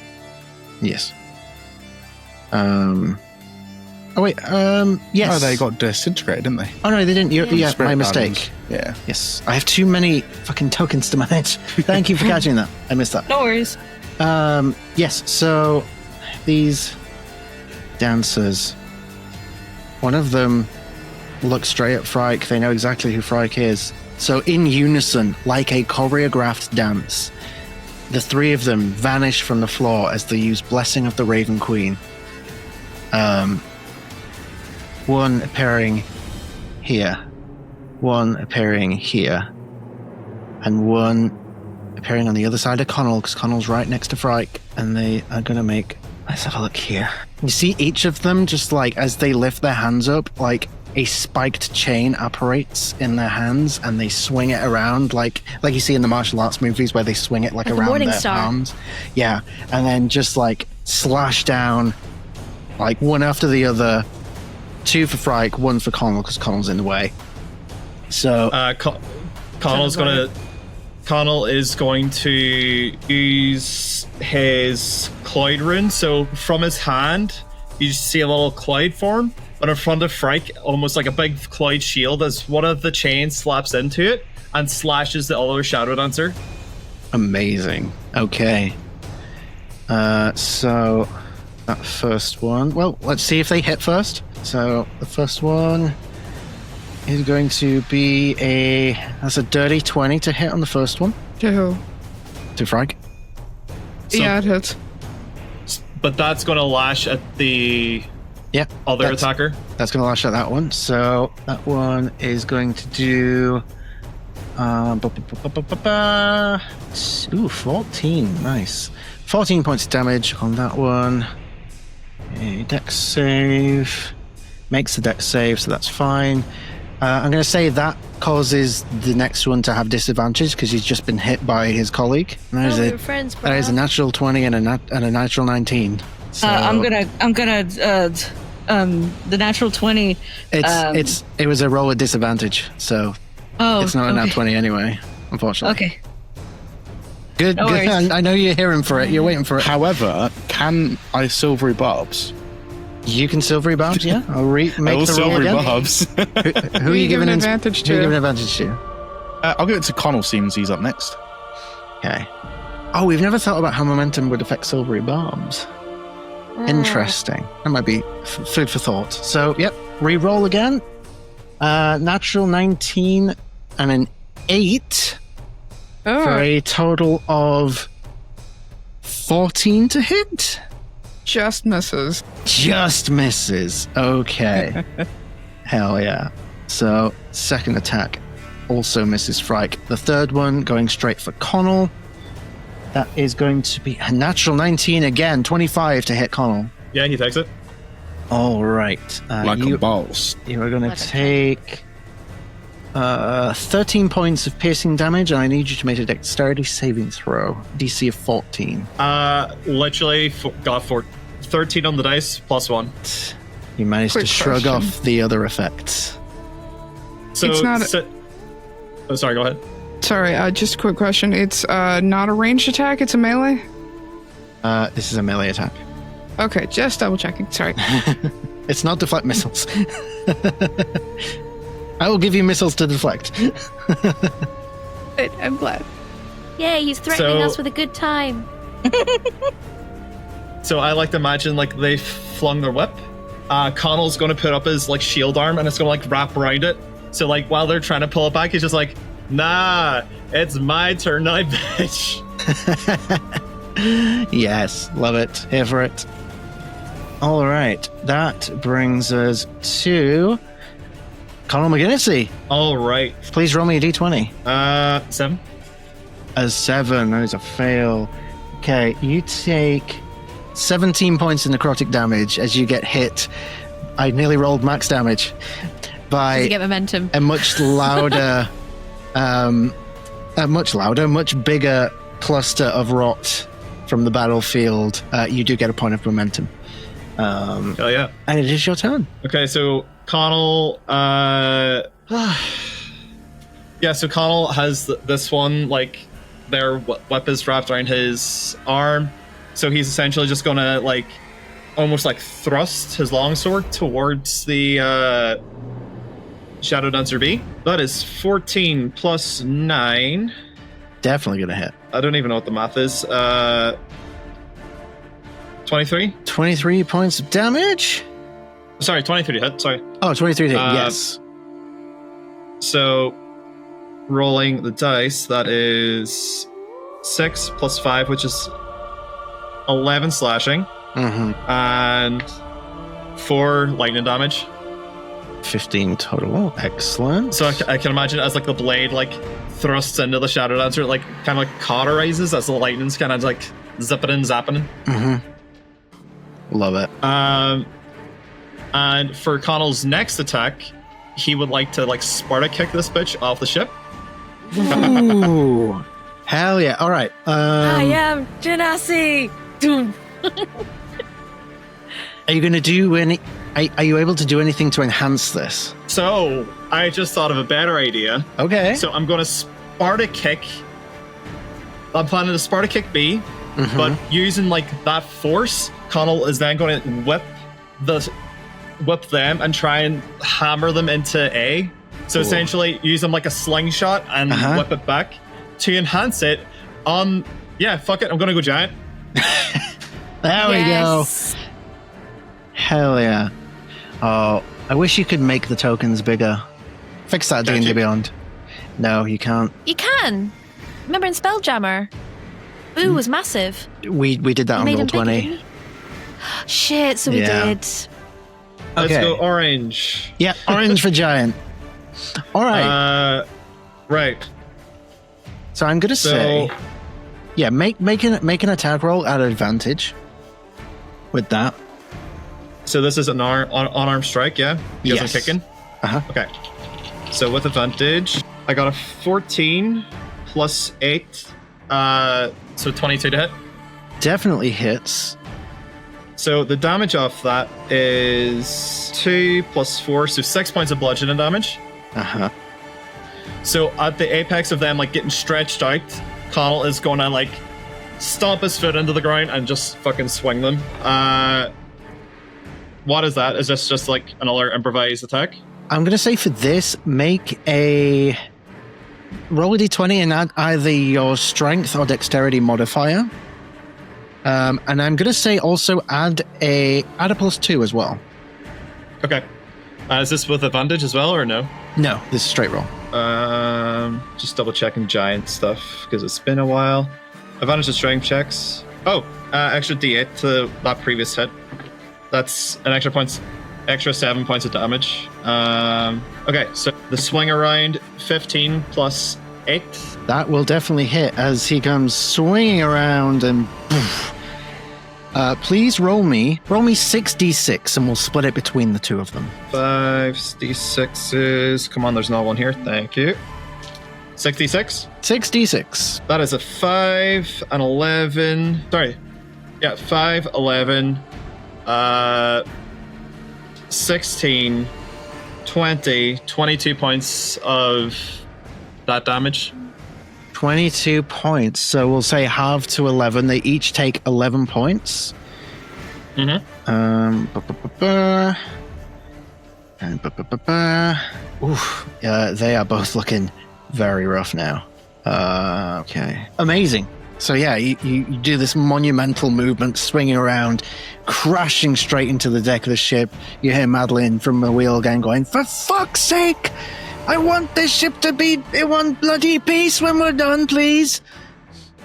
Yes. Oh wait. Yes. Oh, they got disintegrated, didn't they? Oh no, they didn't. Yeah, Spirit my mistake. Gardens. Yeah. Yes, I have too many fucking tokens to manage. Thank you for catching that. I missed that. No worries. Yes. So these dancers, one of them looks straight at Frike. They know exactly who Frike is. So in unison, like a choreographed dance, the 3 of them vanish from the floor as they use Blessing of the Raven Queen. One appearing here, one appearing here, and one appearing on the other side of Connell, because Connell's right next to Frike, and they are going to make... Let's have a look here. You see each of them, just like as they lift their hands up, like a spiked chain apparates in their hands, and they swing it around like you see in the martial arts movies where they swing it like around their palms. Yeah, and then just like slash down, like one after the other. 2 for Frike, 1 for Connell, because Connell's in the way. So Connell is going to use his Cloyd rune. So from his hand, you see a little Cloyd form, but in front of Frike, almost like a big Cloyd shield, as one of the chains slaps into it and slashes the other Shadow Dancer. Amazing. Okay. So that first one. Well, let's see if they hit first. So the first one is going to be that's a dirty 20 to hit on the first one. To who? To Frike. So, yeah, it hits. But that's going to lash at the other attacker. That's going to lash at that one. So that one is going to do... 14. Nice. 14 points of damage on that one. A dex save. Makes the dex save, so that's fine. I'm going to say that causes the next one to have disadvantage because he's just been hit by his colleague. And that is a natural 20 and a natural 19. So I'm gonna the natural 20. It was a roll with disadvantage, so it's not a nat 20 anyway, unfortunately. Okay. Good. No worries. I know you're hearing for it. You're waiting for it. However, can I silvery barbs? You can silvery barbs, yeah. I'll make I will the roll silvery again. barbs. Who are you giving advantage to? Who are you giving advantage to? I'll give it to Connell, seems he's up next. Okay. Oh, we've never thought about how momentum would affect silvery barbs. Interesting. That might be food for thought. So, yep, re-roll again. Natural 19 and an 8 for a total of 14 to hit. Just misses. Just misses. Okay. Hell yeah. So, second attack also misses Frike. The third one going straight for Connell. That is going to be a natural 19 again, 25 to hit Connell. Yeah, he takes it. All right. Like a boss. You are going to Like a take 13 points of piercing damage, and I need you to make a dexterity saving throw. DC of 14. Literally got 13 on the dice, +1. You managed Quick to shrug question. off the other effects. So, It's not oh, sorry, go ahead. Sorry, just a quick question. It's not a ranged attack, it's a melee? This is a melee attack. Okay, just double checking. Sorry. It's not deflect missiles. I will give you missiles to deflect. Good, I'm glad. Yay, he's threatening So- us with a good time. So I like to imagine like they flung their whip. Connell's going to put up his like shield arm and it's going to like wrap around it. So like while they're trying to pull it back, he's just like, nah, it's my turn now, bitch. Yes, love it. Here for it. All right, that brings us to Connell McGinnisy. All right. Please roll me a d20. 7. A 7. That is a fail. Okay, you take 17 points of necrotic damage as you get hit. I nearly rolled max damage Does he by get momentum? a much louder, much bigger cluster of rot from the battlefield. You do get a point of momentum. Hell yeah. And it is your turn. Okay, so Connell, yeah, so Connell has this one, like, their whip is wrapped around his arm, so he's essentially just gonna, like, almost, like, thrust his longsword towards the, Shadow Dancer B. That is 14 plus 9. Definitely gonna hit. I don't even know what the math is. 23? 23 points of damage. Sorry, 23 to hit, sorry. Oh, 23 to hit, Uh, yes. So, rolling the dice, that is 6 plus 5, which is 11 slashing, Mm-hmm. and 4 lightning damage. 15 total. Excellent. So I can imagine as like the blade like thrusts into the Shadow Dancer, it, like kind of like cauterizes as the lightning's kind of like zipping and zapping. Mm-hmm. Love it. And for Connell's next attack, he would like to like Sparta kick this bitch off the ship. Ooh. Hell yeah. All right. I am Genasi. Doom. Are you going to do any... Are you able to do anything to enhance this? So I just thought of a better idea. Okay. So I'm going to Sparta kick. I'm planning to Sparta kick B, Mhm. but using like that force, Connell is then going to whip them and try and hammer them into A. So Cool. essentially use them like a slingshot and Uh-huh. whip it back to enhance it. Yeah, fuck it. I'm going to go giant. There we go. Hell yeah. Oh, I wish you could make the tokens bigger. Fix that, Can't D&D you? Beyond. No, you can't. You can. Remember in Spelljammer? Boo was massive. We did that You on made him bigger, Roll20. didn't you? Shit, so we Yeah. did. Let's Okay. go orange. Yeah, orange for giant. All right. Right. So I'm gonna say, yeah, make an attack roll at advantage. With that, So this is an unarmed strike, yeah? Because I'm Yes. kicking? Uh-huh. Okay. So with advantage, I got a 14 plus 8, so 22 to hit. definitely hits. So the damage off that is 2 plus 4, so 6 points of bludgeoning damage. Uh huh. So at the apex of them like getting stretched out, Connell is going to like stomp his foot into the ground and just fucking swing them. What is that? Is this just like another improvised attack? I'm gonna say for this, make a roll a d20 and add either your strength or dexterity modifier. And I'm going to say also add a +2 as well. Okay. Is this with advantage as well, or no? No, this is straight roll. Just double checking giant stuff because it's been a while. Advantage to strength checks. Oh, extra D8 to that previous hit. That's an extra 7 points of damage. Okay, so the swing around 15 plus 8. That will definitely hit as he comes swinging around and poof. Please roll me 6d6 and we'll split it between the two of them. 5 d6s. Come on, there's not one here. Thank you. 66. 6d6. That is a 5, an 11. Sorry. Yeah, 5, 11, 16, 20, 22 points of that damage. 22 points. So we'll say half to 11. They each take 11 points. Mm-hmm. Oof. They are both looking very rough now. Okay. Amazing. So yeah, you do this monumental movement, swinging around, crashing straight into the deck of the ship. You hear Madeline from the wheel again going, "For fuck's sake! I want this ship to be in one bloody piece when we're done, please."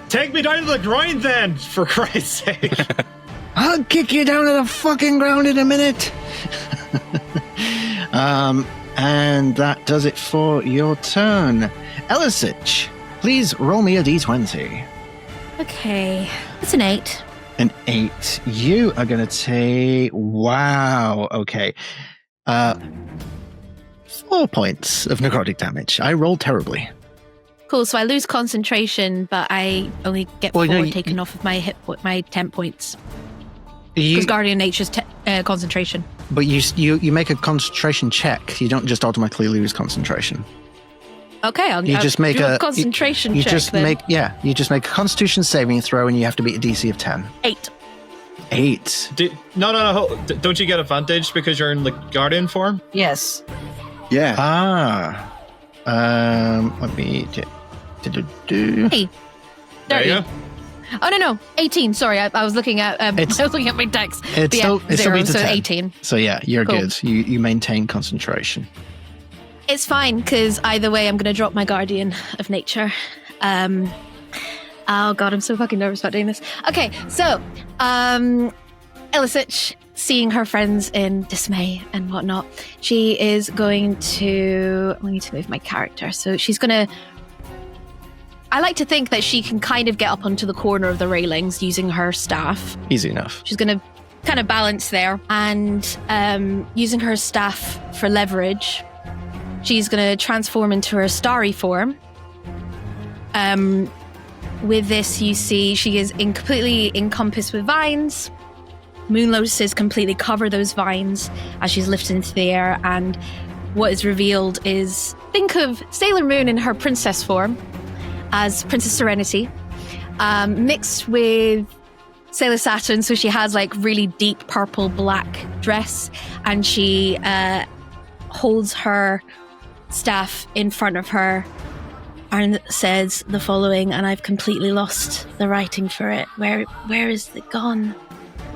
Take me down to the ground then, for Christ's sake. I'll kick you down to the fucking ground in a minute. And that does it for your turn. Elisich, please roll me a d20. Okay. It's an 8. An 8. You are going to take... Wow. Okay. 4 points of necrotic damage. I rolled terribly. Cool. So I lose concentration, but I only get 4 taken off of my my temp points. Because Guardian Nature's concentration. But you make a concentration check. You don't just automatically lose concentration. Okay, I'll just make do a concentration you check. You just make a Constitution saving throw, and you have to beat a DC of 10. 8. 8. No. Don't you get advantage because you're in the Guardian form? Yes. Yeah. Let me. Hey. There you go. Oh no, 18. Sorry, I was looking at I was looking at my text. It's yeah, still 0, beats a so 10. 18. So yeah, you're Cool. good. You maintain concentration. It's fine because either way, I'm going to drop my Guardian of Nature. Oh god, I'm so fucking nervous about doing this. Okay, so Elisich, seeing her friends in dismay and whatnot, she is going to. I need to move my character, so she's going to. I like to think that she can kind of get up onto the corner of the railings using her staff. Easy enough. She's going to kind of balance there, and using her staff for leverage, she's going to transform into her starry form. With this, you see she is completely encompassed with vines. Moon lotuses completely cover those vines as she's lifted into the air, and what is revealed is, think of Sailor Moon in her princess form as Princess Serenity, mixed with Sailor Saturn, so she has like really deep purple black dress, and she holds her staff in front of her and says the following, and I've completely lost the writing for it. Where is it gone?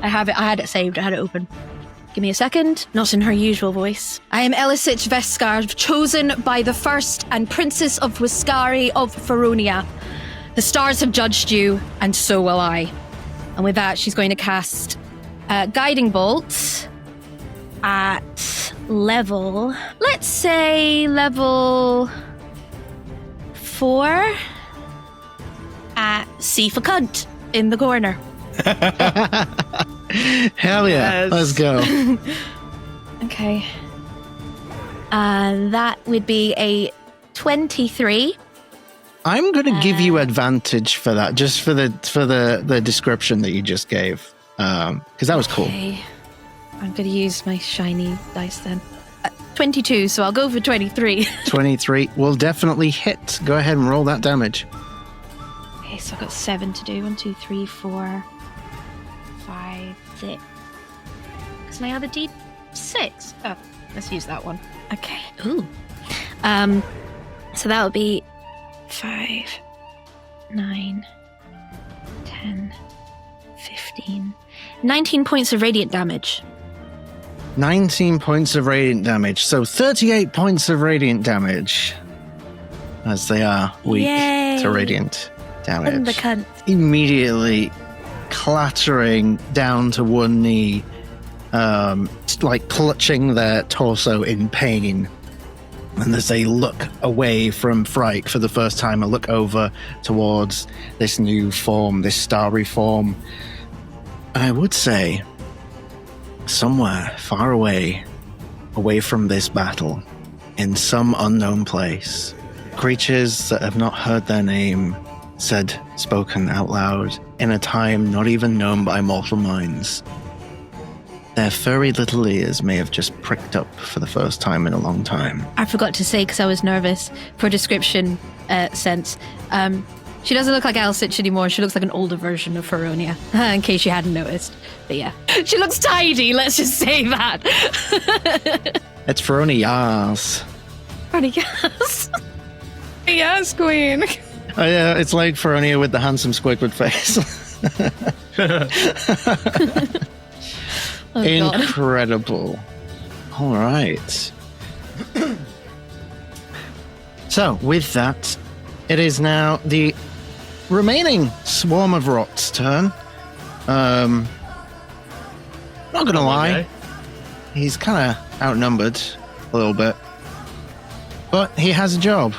I have it. I had it saved. I had it open. Give me a second. Not in her usual voice. I am Elisich Vescar, chosen by the first and Princess of Wiskari of Rhódania. The stars have judged you, and so will I. And with that, she's going to cast Guiding Bolt at level, let's say level 4 at C for cunt in the corner. Hell yeah. Yes. Let's go. Okay. That would be a 23. I'm going to give you advantage for that, just for the description that you just gave, because that was cool. Okay. I'm going to use my shiny dice then. 22, so I'll go for 23. 23 will definitely hit. Go ahead and roll that damage. Okay, so I've got 7 to do. 1, 2, 3, 4, 5, 6. Is my other D6? Oh, let's use that one. Okay. Ooh. So that'll be 5, 9, 10, 16. 19 points of radiant damage. 19 points of radiant damage. So 38 points of radiant damage. As they are weak Yay. to radiant damage. And the cunt. Immediately clattering down to one knee, like clutching their torso in pain. And as they look away from Frike for the first time, I look over towards this new form, this starry form. I would say somewhere far away from this battle, in some unknown place, creatures that have not heard their name spoken out loud in a time not even known by mortal minds. Their furry little ears may have just pricked up for the first time in a long time. I forgot to say, because I was nervous, for description sense, she doesn't look like Elsitch anymore. She looks like an older version of Rhódania, in case you hadn't noticed. But yeah, she looks tidy, let's just say that. It's Rhódania's. Rhódania's. Yes, queen. Oh yeah, it's like Feronia with the handsome Squidward face. Oh, God. Incredible. All right. So, with that, it is now the remaining swarm of rots' turn. Not gonna lie, Okay. he's kind of outnumbered a little bit, but he has a job,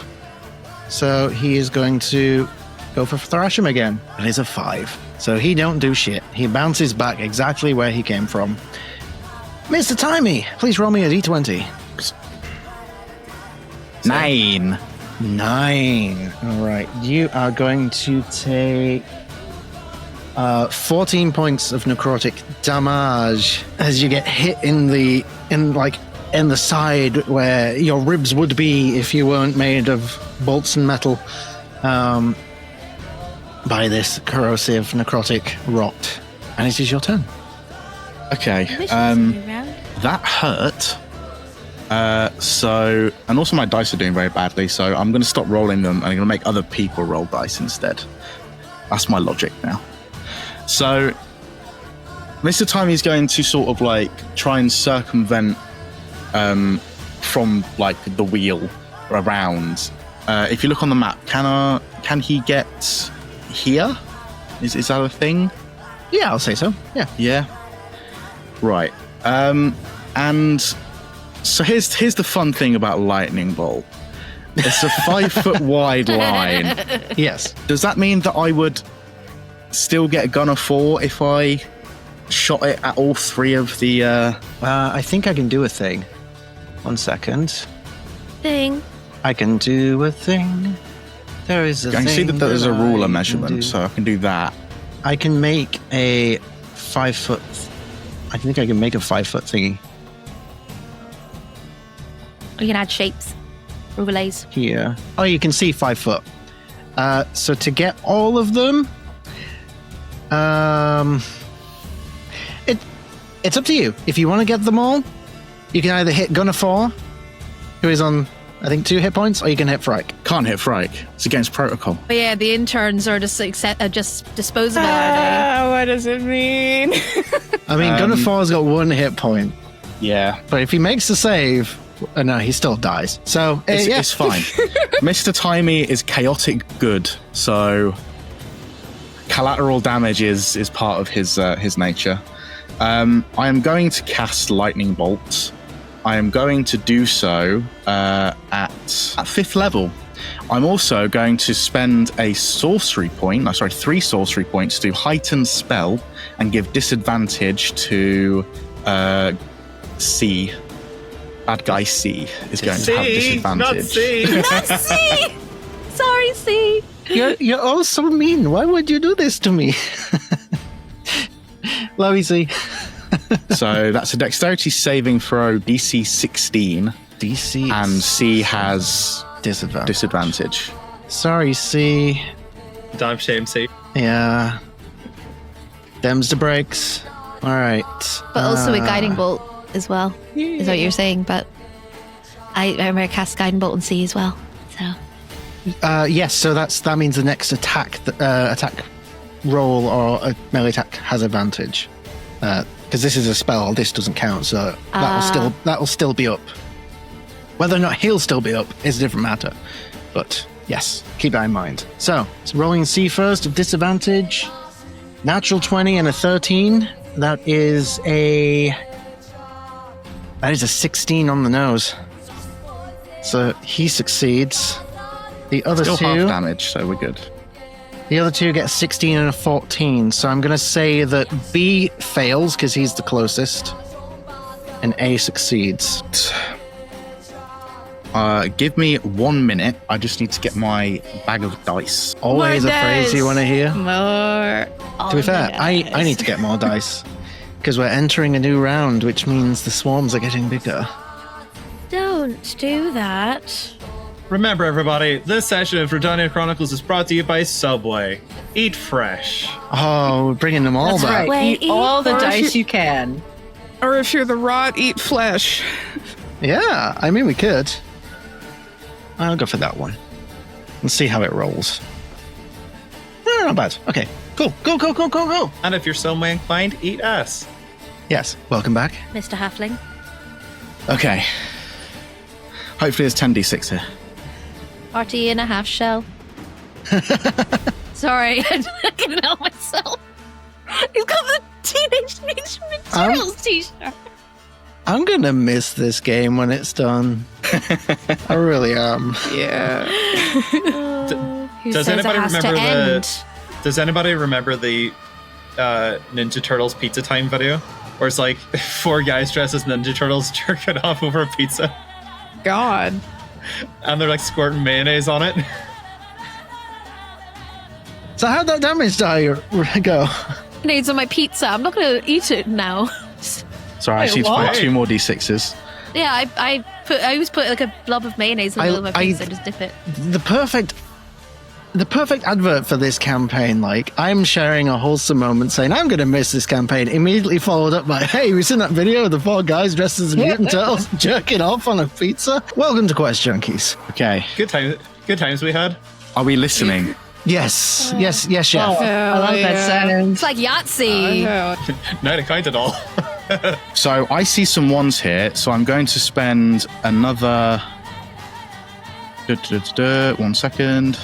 so he is going to go for Thrasham again. It is a 5, so he don't do shit. He bounces back exactly where he came from. Mr. Timey, please roll me a d20. 9. 9. All right, you are going to take 14 points of necrotic damage as you get hit in the side where your ribs would be if you weren't made of bolts and metal, by this corrosive necrotic rot. And it is your turn. Okay. That hurt. So, and also my dice are doing very badly, so I'm going to stop rolling them and I'm going to make other people roll dice instead. That's my logic now. So, Mr. Timey's going to sort of like try and circumvent from like the wheel around. If you look on the map, can he get here? Is that a thing? Yeah, I'll say so. Yeah. Yeah. Right. And so here's the fun thing about lightning bolt. It's a 5 foot wide line. Yes. Does that mean that I would still get a gun of 4 if I shot it at all 3 of the? I think I can do a thing. 1 second. Thing. I can do a thing. There is a I can thing see that there's a I ruler can measurement, do. so I can do that. I can make a 5 foot. I think I can make a 5 foot thingy You can add shapes. Overlays. here. Oh, you can see 5 foot. So to get all of them, it's up to you. If you want to get them all, you can either hit Gunner 4, who is on, I think, 2 hit points, or you can hit Frike. Can't hit Frike. It's against protocol. But yeah, the interns are just disposable, are What does it mean? I mean, Gunner 4's got 1 hit point, Yeah. but if he makes the save, no, he still dies. So It's fine. Mr. Timey is chaotic good, so collateral damage is part of his nature. I am going to cast lightning bolts. I am going to do so at 5th level. I'm also going to spend a sorcery point, 3 sorcery points to heighten spell and give disadvantage to C. Bad guy C is going to have disadvantage. Not C. Not C! Sorry, C. You're all so mean. Why would you do this to me? Love you, C. So that's a dexterity saving throw, DC 16, DC and C has disadvantage. disadvantage. Sorry, C. Damn shame, C. Yeah. Them's the breaks. All right. But also a guiding bolt as well, is what you're saying. But I remember cast guiding bolt on C as well. So Yes, so that means the next attack roll or a melee attack has advantage. Because this is a spell, this doesn't count, so that'll still be up. Whether or not he'll still be up is a different matter. But yes, keep that in mind. So, it's rolling C first of disadvantage. Natural 20 and a 13. That is a 16 on the nose. So he succeeds. The other Still two, half damage, so we're good. the other two get a 16 and a 14. So I'm going to say that B fails because he's the closest, and A succeeds. Give me 1 minute. I just need to get my bag of dice. Always a phrase you want to hear. More. To be fair, I need to get more dice because we're entering a new round, which means the swarms are getting bigger. Don't do that. Remember, everybody, this session of Rhódania Chronicles is brought to you by Subway. Eat fresh. Oh, we're bringing them all That's back. right. Eat all the Or if dice you can. Or if you're the rot, eat flesh. Yeah, I mean, we could. I'll go for that one. Let's see how it rolls. No, not bad. Okay, cool. Go. And if you're so inclined, eat ass. Yes, welcome back. Mr. Halfling. Okay. Hopefully there's 10d6 here. Party in a half shell. Sorry, I couldn't help myself. He's got the Teenage Mutant Ninja Turtles t-shirt. I'm gonna miss this game when it's done. I really am. Yeah. Who Does says anybody it has to remember end? Does anybody remember the Ninja Turtles pizza time video? Where it's like 4 guys dressed as Ninja Turtles jerking off over a pizza. God. And they're like squirting mayonnaise on it. So how'd that damage die go? Grenades on my pizza. I'm not going to eat it now. Sorry, I Wait, just need to what? put 2 more d6s. Yeah, I always put like a blob of mayonnaise in the middle of my pizza and just dip it. The perfect advert for this campaign, like, I'm sharing a wholesome moment saying, I'm going to miss this campaign, immediately followed up by, hey, we seen that video of the 4 guys dressed as mutant turtles jerking off on a pizza? Welcome to QuestJunkies. Okay. Good times we had. Are we listening? Yes, chef. I love that sound. It's like Yahtzee. Not accounted all. So I see some ones here, so I'm going to spend another... 1 second.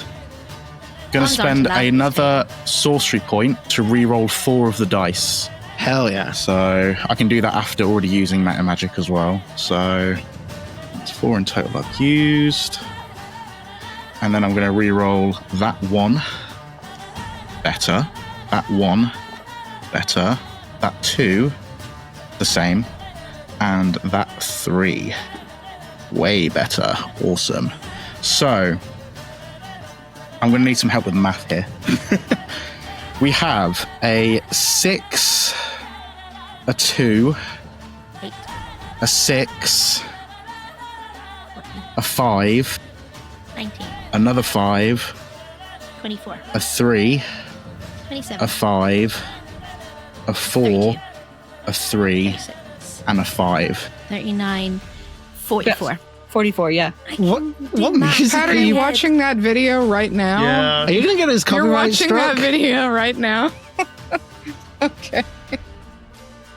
Going to One's spend onto that. another sorcery point to re-roll 4 of the dice. Hell yeah. So I can do that after already using meta magic as well. So that's 4 in total I've used. And then I'm going to re-roll that 1. Better. That 1. Better. That 2. The same. And that 3. Way better. Awesome. So I'm going to need some help with math here. We have a 6, a 2, 8, a 6, a 5, 19, another 5, 24, a 3, 27, a 5, a 4, 32, a 3, 36, and a 5. 39, 44. 44, yeah. What music Pat, are you watching that video right now? Yeah. Are you going to get his You're copyright watching struck? that video right now. Okay.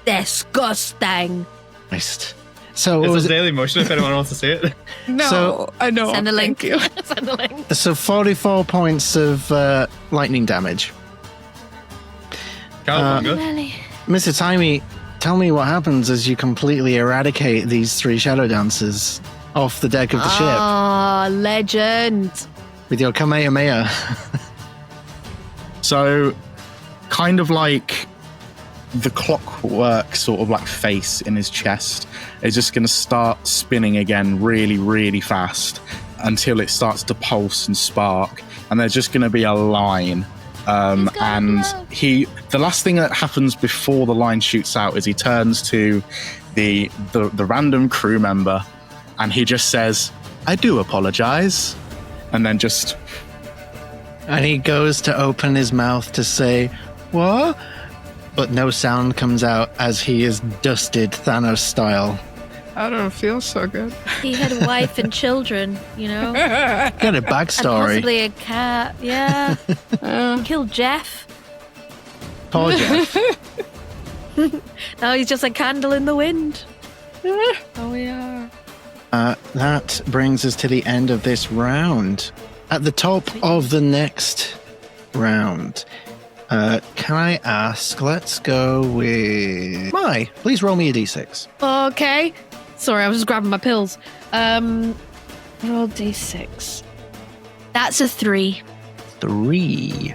Disgusting. Christ. So It's was a daily motion if anyone wants to see it. No, So- I know. Send the link. Thank you. Send the link. So 44 points of lightning damage. Cowabunga. Really? Mr. Timey, tell me what happens as you completely eradicate these 3 shadow dancers off the deck of the ship Ah, legend. with your Kamehameha. So, kind of like the clockwork sort of like face in his chest is just going to start spinning again really, really fast until it starts to pulse and spark. And there's just going to be a line. And the last thing that happens before the line shoots out is he turns to the random crew member and he just says, I do apologize. And then just... And he goes to open his mouth to say, what? But no sound comes out as he is dusted Thanos style. I don't feel so good. He had a wife and children, you know? Got a And backstory. possibly a cat. Yeah. Killed Jeff. Poor Jeff. Oh, he's just a candle in the wind. Oh, we are. That brings us to the end of this round. At the top of the next round, can I ask, let's go with Mai. Please roll me a d6. Okay. Sorry, I was just grabbing my pills. Roll d6. That's a 3. 3.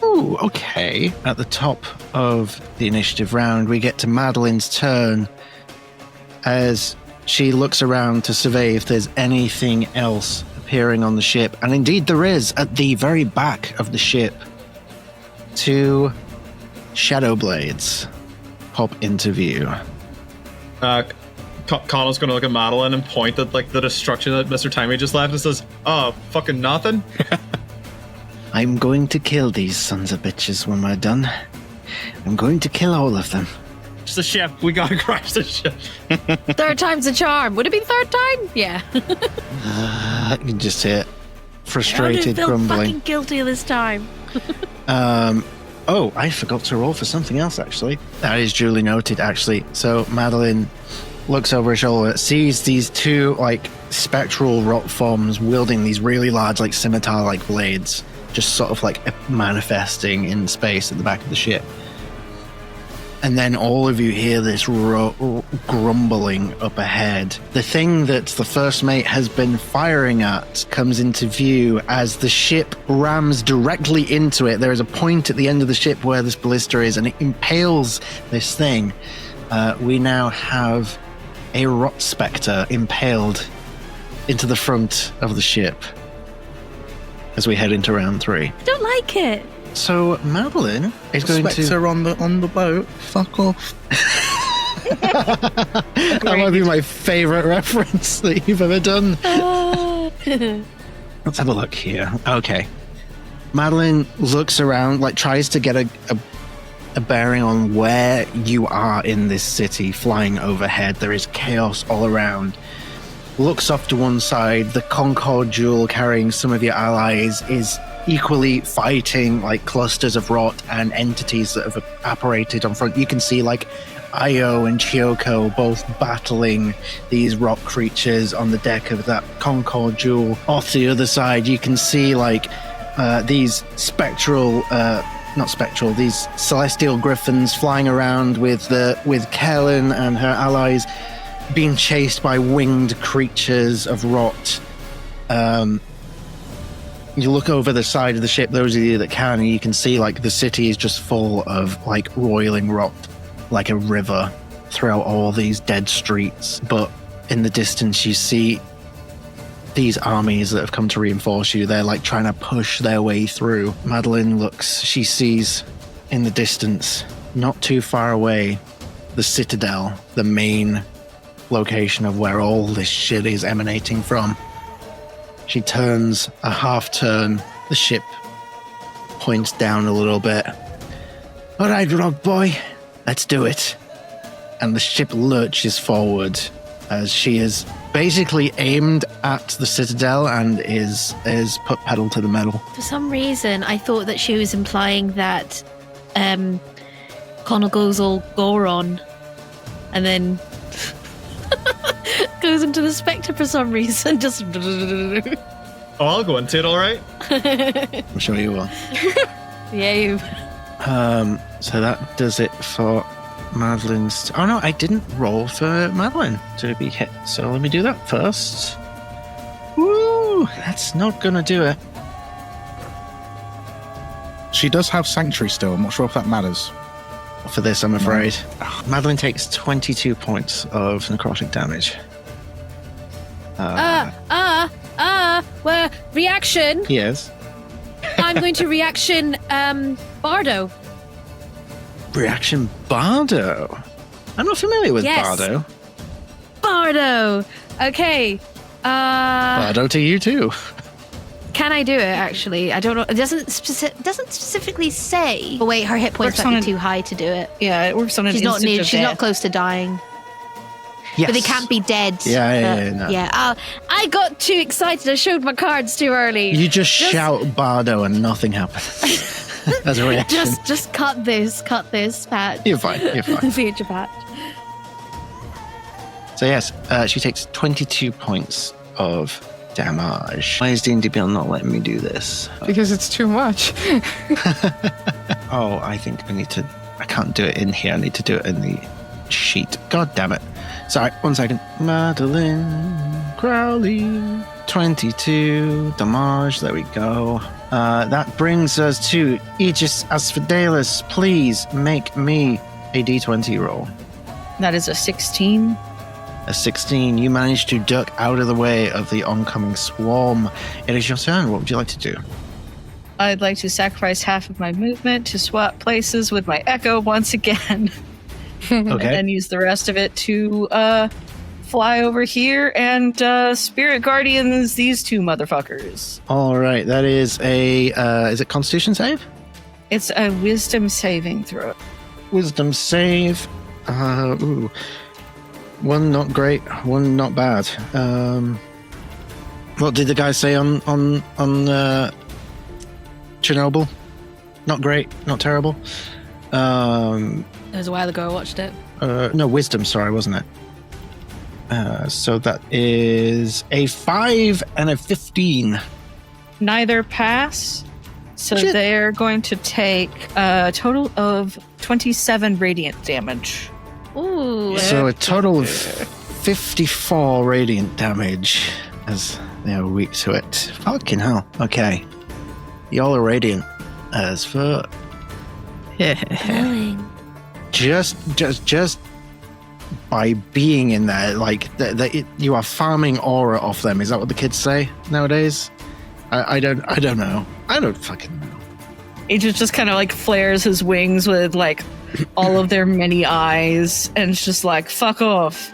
Ooh, okay. At the top of the initiative round, we get to Madeline's turn as she looks around to survey if there's anything else appearing on the ship. And indeed there is. At the very back of the ship, 2 shadow blades pop into view. Connell's gonna look at Madeline and point at like the destruction that Mr. Timey just left and says, "Oh, fucking nothing." I'm going to kill these sons of bitches when we're done. I'm going to kill all of them. Just a ship. We gotta crash the ship. Third time's a charm. Would it be third time? Yeah. I can just hear I frustrated feel grumbling. fucking guilty this time. Oh, I forgot to roll for something else, actually. That is duly noted, actually. So Madeline looks over her shoulder, sees these 2, like, spectral rot forms wielding these really large, like, scimitar-like blades, just sort of, like, manifesting in space at the back of the ship. And then all of you hear this grumbling up ahead. The thing that the first mate has been firing at comes into view as the ship rams directly into it. There is a point at the end of the ship where this ballista is, and it impales this thing. We now have a rot spectre impaled into the front of the ship as we head into round 3. I don't like it. So Madeline is going to... Spectre on the boat. Fuck off. That might be my favourite reference that you've ever done. Let's have a look here. Okay. Madeline looks around, like tries to get a bearing on where you are in this city, flying overhead. There is chaos all around. Looks off to one side. The Concord Jewel, carrying some of your allies, is equally fighting like clusters of rot and entities that have apparated on front. You can see like Io and Chioko both battling these rock creatures on the deck of that Concord Jewel. Off the other side, you can see like these these celestial griffins flying around with Kellen and her allies being chased by winged creatures of rot. You look over the side of the ship, those of you that can, and you can see like the city is just full of like roiling rot, like a river throughout all these dead streets. But in the distance you see these armies that have come to reinforce you. They're like trying to push their way through. Madeline looks, she sees in the distance, not too far away, the Citadel, the main location of where all this shit is emanating from. She turns a half turn. The ship points down a little bit. All right, Rock Boy, let's do it. And the ship lurches forward as she is basically aimed at the Citadel and is put pedal to the metal. For some reason, I thought that she was implying that Connell goes all Goron and then goes into the Spectre for some reason. Just Oh, I'll go into it, all right. I'm sure you will. yeah, you. So that does it for Madeline's... Oh no, I didn't roll for Madeline to be hit. So let me do that first. Woo! That's not gonna do it. She does have Sanctuary still. I'm not sure if that matters. For this, I'm afraid. Madeline takes 22 points of necrotic damage. Well, reaction. Yes. I'm going to reaction, Bardo. Reaction Bardo. I'm not familiar with Yes. Bardo. Bardo. Okay. Bardo to you too. Can I do it? Actually, I don't know. It doesn't specifically say. Oh wait, her hit points Works might on be too high to do it. Yeah, it works on an She's not instant near. of She's not death. close to dying. Yes. But they can't be dead. Yeah. Yeah. I got too excited. I showed my cards too early. You just shout Bardo and nothing happens. as a reaction. Just cut this patch. You're fine. Future patch. So yes, she takes 22 points of damage. Why is D&D Beyond not letting me do this? Because it's too much. Oh, I think I can't do it in here. I need to do it in the sheet. God damn it. Sorry, 1 second. Madeline Crowley. 22 damage. There we go. That brings us to Aegis Asphodelis. Please make me a d20 roll. That is a 16. A 16. You managed to duck out of the way of the oncoming swarm. It is your turn. What would you like to do? I'd like to sacrifice half of my movement to swap places with my Echo once again. And Okay. then use the rest of it to fly over here and Spirit Guardians these two motherfuckers. All right. That is a. Is it Constitution save? It's a wisdom saving throw. Wisdom save. Ooh. One not great. One not bad. What did the guy say on Chernobyl? Not great. Not terrible. It was a while ago I watched it. No, wisdom, sorry, wasn't it? So that is a 5 and a 15. Neither pass. So Shit. they're going to take a total of 27 radiant damage. Ooh. So a total of 54 radiant damage as they are weak to it. Fucking hell. Okay. Y'all are radiant as fuck. Glowing. Just by being in there, like you are farming aura off them. Is that what the kids say nowadays? I don't know. I don't fucking know. Agent just kind of like flares his wings with like all of their many eyes, and it's just like, fuck off.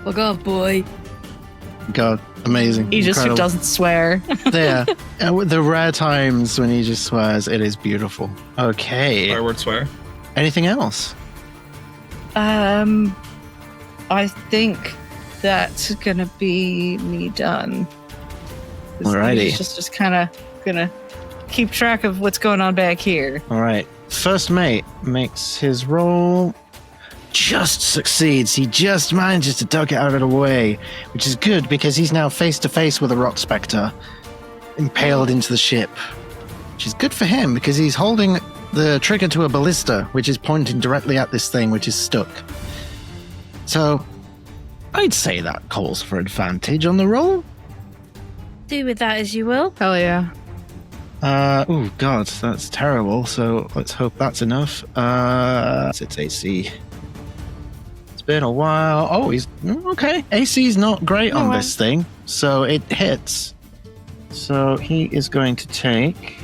Fuck off, boy. God, amazing. Aegis who Incredible. doesn't swear. There. The rare times when he just swears, it is beautiful. Okay. Forward swear. Anything else? I think that's gonna be me done. Alrighty. It's just kind of gonna keep track of what's going on back here. All right. First mate makes his roll. Just succeeds. He just manages to duck it out of the way, which is good because he's now face to face with a rot spectre impaled into the ship, which is good for him because he's holding the trigger to a ballista, which is pointing directly at this thing, which is stuck. So I'd say that calls for advantage on the roll. Do with that as you will. Hell yeah. Oh god, that's terrible. So let's hope that's enough. It's AC. It's been a while. Oh, he's okay. AC's not great on this thing, so it hits. So he is going to take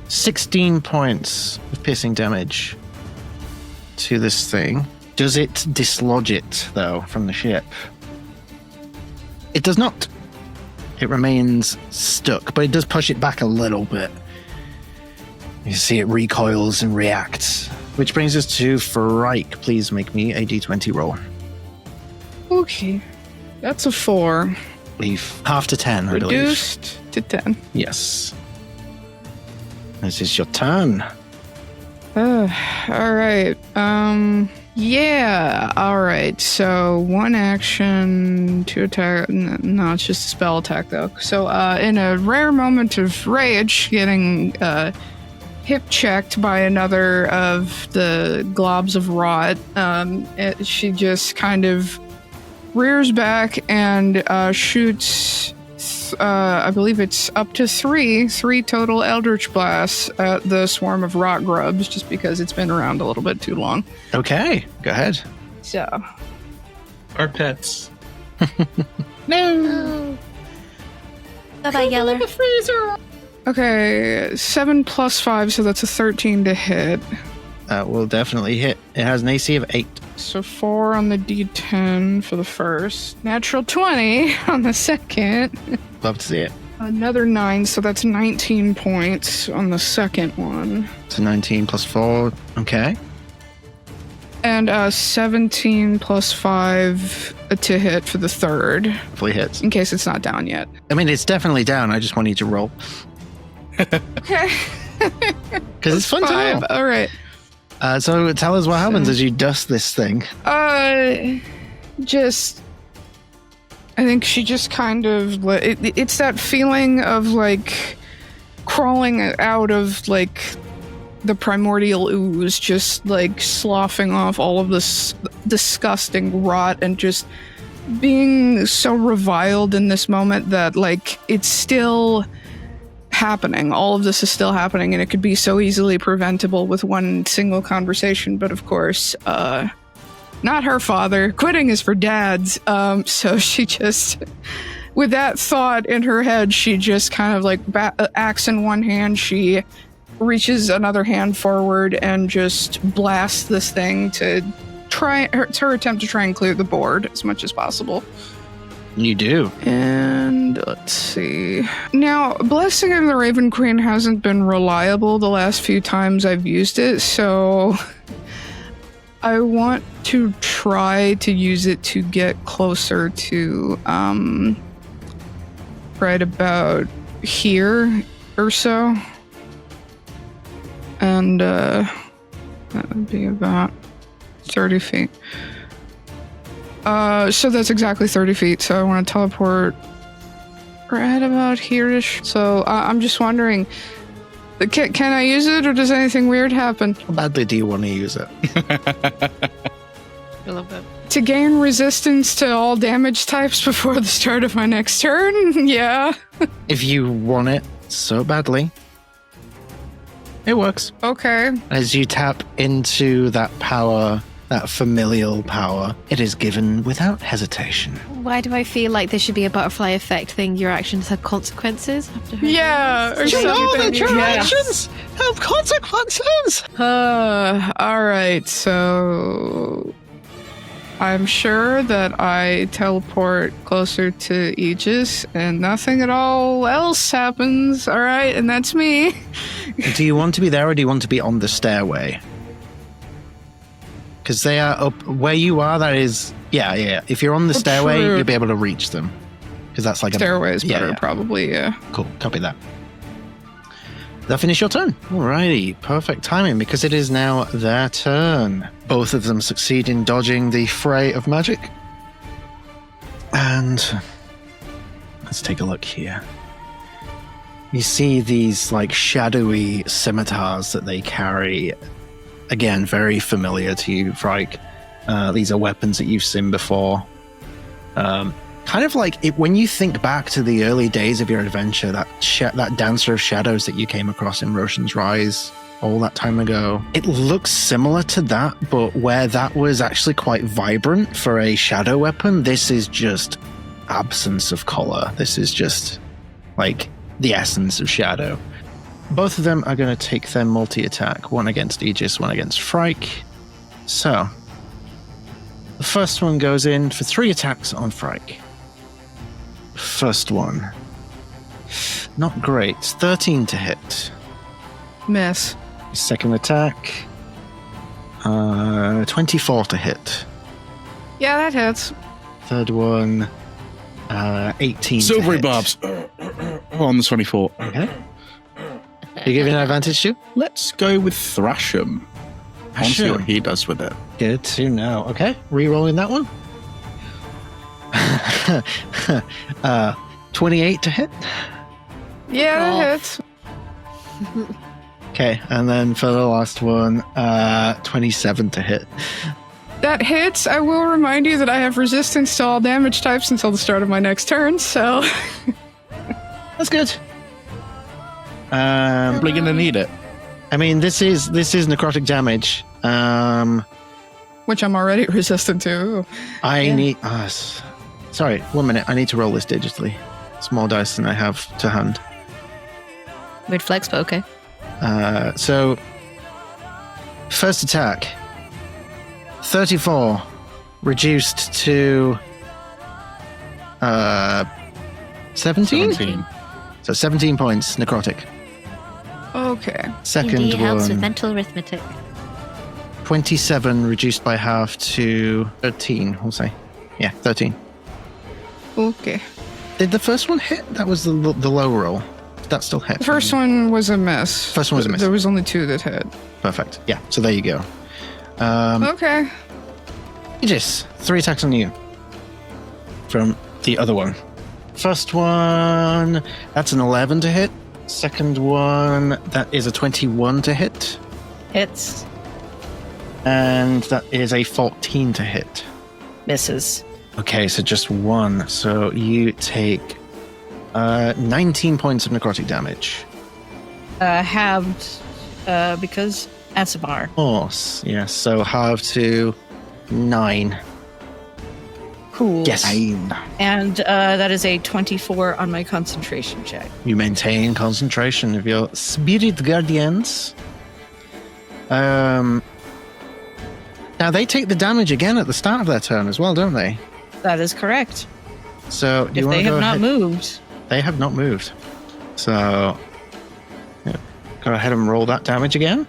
16 points of piercing damage to this thing. Does it dislodge it though from the ship? It does not. It remains stuck, but it does push it back a little bit. You see it recoils and reacts. Which brings us to Frike. Please make me a d20 roll. Okay. That's a 4. Leave half to 10, I believe. Reduced to 10. Yes. This is your turn. Alright. Yeah. Alright. So, one action, 2 attack. No, it's just a spell attack, though. So, in a rare moment of rage, getting hip checked by another of the globs of rot, she just kind of rears back and shoots, I believe it's up to three total Eldritch Blasts at the swarm of rot grubs, just because it's been around a little bit too long. Okay, go ahead. So, Our pets. No! Bye-bye, Yeller. okay, 7 plus 5, so that's a 13 to hit. That will definitely hit. It has an AC of 8. So 4 on the d10 for the first. Natural 20 on the second. Love to see it. Another 9, so that's 19 points on the second one. So 19 plus 4. Okay. And 17 plus 5 to hit for the third, Hopefully hits. in case it's not down yet. I mean, it's definitely down. I just want you to roll. Okay. Because it's fun to roll. 5. All right. So tell us what happens as you dust this thing. I think she just kind of, it's that feeling of like crawling out of like the primordial ooze, just like sloughing off all of this disgusting rot and just being so reviled in this moment that like it's still happening. All of this is still happening, and it could be so easily preventable with one single conversation. But of course, not her father. Quitting is for dads. So she just, with that thought in her head, she just kind of like axe in one hand. She reaches another hand forward and just blasts this thing to it's her attempt to try and clear the board as much as possible. You do. And let's see. Now, Blessing of the Raven Queen hasn't been reliable the last few times I've used it, so I want to try to use it to get closer to, right about here or so. And, that would be about 30 feet. So that's exactly 30 feet, so I want to teleport right about here-ish. So I'm just wondering, can I use it, or does anything weird happen? How badly do you want to use it? A little bit. To gain resistance to all damage types before the start of my next turn? Yeah. If you want it so badly, it works. Okay. As you tap into that power, that familial power, it is given without hesitation. Why do I feel like there should be a butterfly effect thing? Your actions have consequences? Yeah. Or something. actions have consequences! All right, so I'm sure that I teleport closer to Aegis and nothing at all else happens. All right, and that's me. Do you want to be there, or do you want to be on the stairway? Because they are up where you are. That is, yeah. If you're on the stairway, true. you'll be able to reach them. Because that's like Stairway is yeah, better, yeah. probably, yeah. Cool, copy that. That finish your turn. Alrighty, perfect timing, because it is now their turn. Both of them succeed in dodging the fray of magic. And let's take a look here. You see these like shadowy scimitars that they carry. Again, very familiar to you, Frike. These are weapons that you've seen before. Kind of like when you think back to the early days of your adventure, that dancer of shadows that you came across in Roshan's Rise all that time ago. It looks similar to that, but where that was actually quite vibrant for a shadow weapon, this is just absence of color. This is just like the essence of shadow. Both of them are going to take their multi-attack, one against Aegis, one against Frike. So, the first one goes in for 3 attacks on Frike. First one. Not great. 13 to hit. Miss. Second attack. 24 to hit. Yeah, that hits. Third one. 18 Silvery to hit. barbs. On the 24. Okay. You giving an advantage to? Let's go with Thrasham. I want to see Thrasham. what he does with it. Good to know. Okay, re-rolling that one. 28 to hit. Yeah, that hits. Okay, and then for the last one, 27 to hit. That hits. I will remind you that I have resistance to all damage types until the start of my next turn, so... That's good. Probably going to need it. I mean, this is necrotic damage. Which I'm already resistant to. I need... sorry, 1 minute. I need to roll this digitally. It's more dice than I have to hand. Weird flex, but okay. So, first attack. 34. Reduced to... 17? 17. So 17 points, necrotic. Okay. Second Indeed helps with one, mental arithmetic. 27 reduced by half to 13, we'll say. Yeah, 13. Okay. Did the first one hit? That was the low roll. Did that still hit? The first one was a miss. First one was a miss. There was only 2 that hit. Perfect. Yeah, so there you go. Okay. Aegis, 3 attacks on you. From the other one. First one, that's an 11 to hit. Second one, that is a 21 to hit. Hits. And that is a 14 to hit. Misses. Okay, so just 1. So you take 19 points of necrotic damage. Halved, because Asimar. Of course, yes. So half to 9. Cool. Yes. And that is a 24 on my concentration check. You maintain concentration of your spirit guardians. Now they take the damage again at the start of their turn as well, don't they? That is correct. So do you If want they to go have not ahead? moved. They have not moved. So yeah, go ahead and roll that damage again.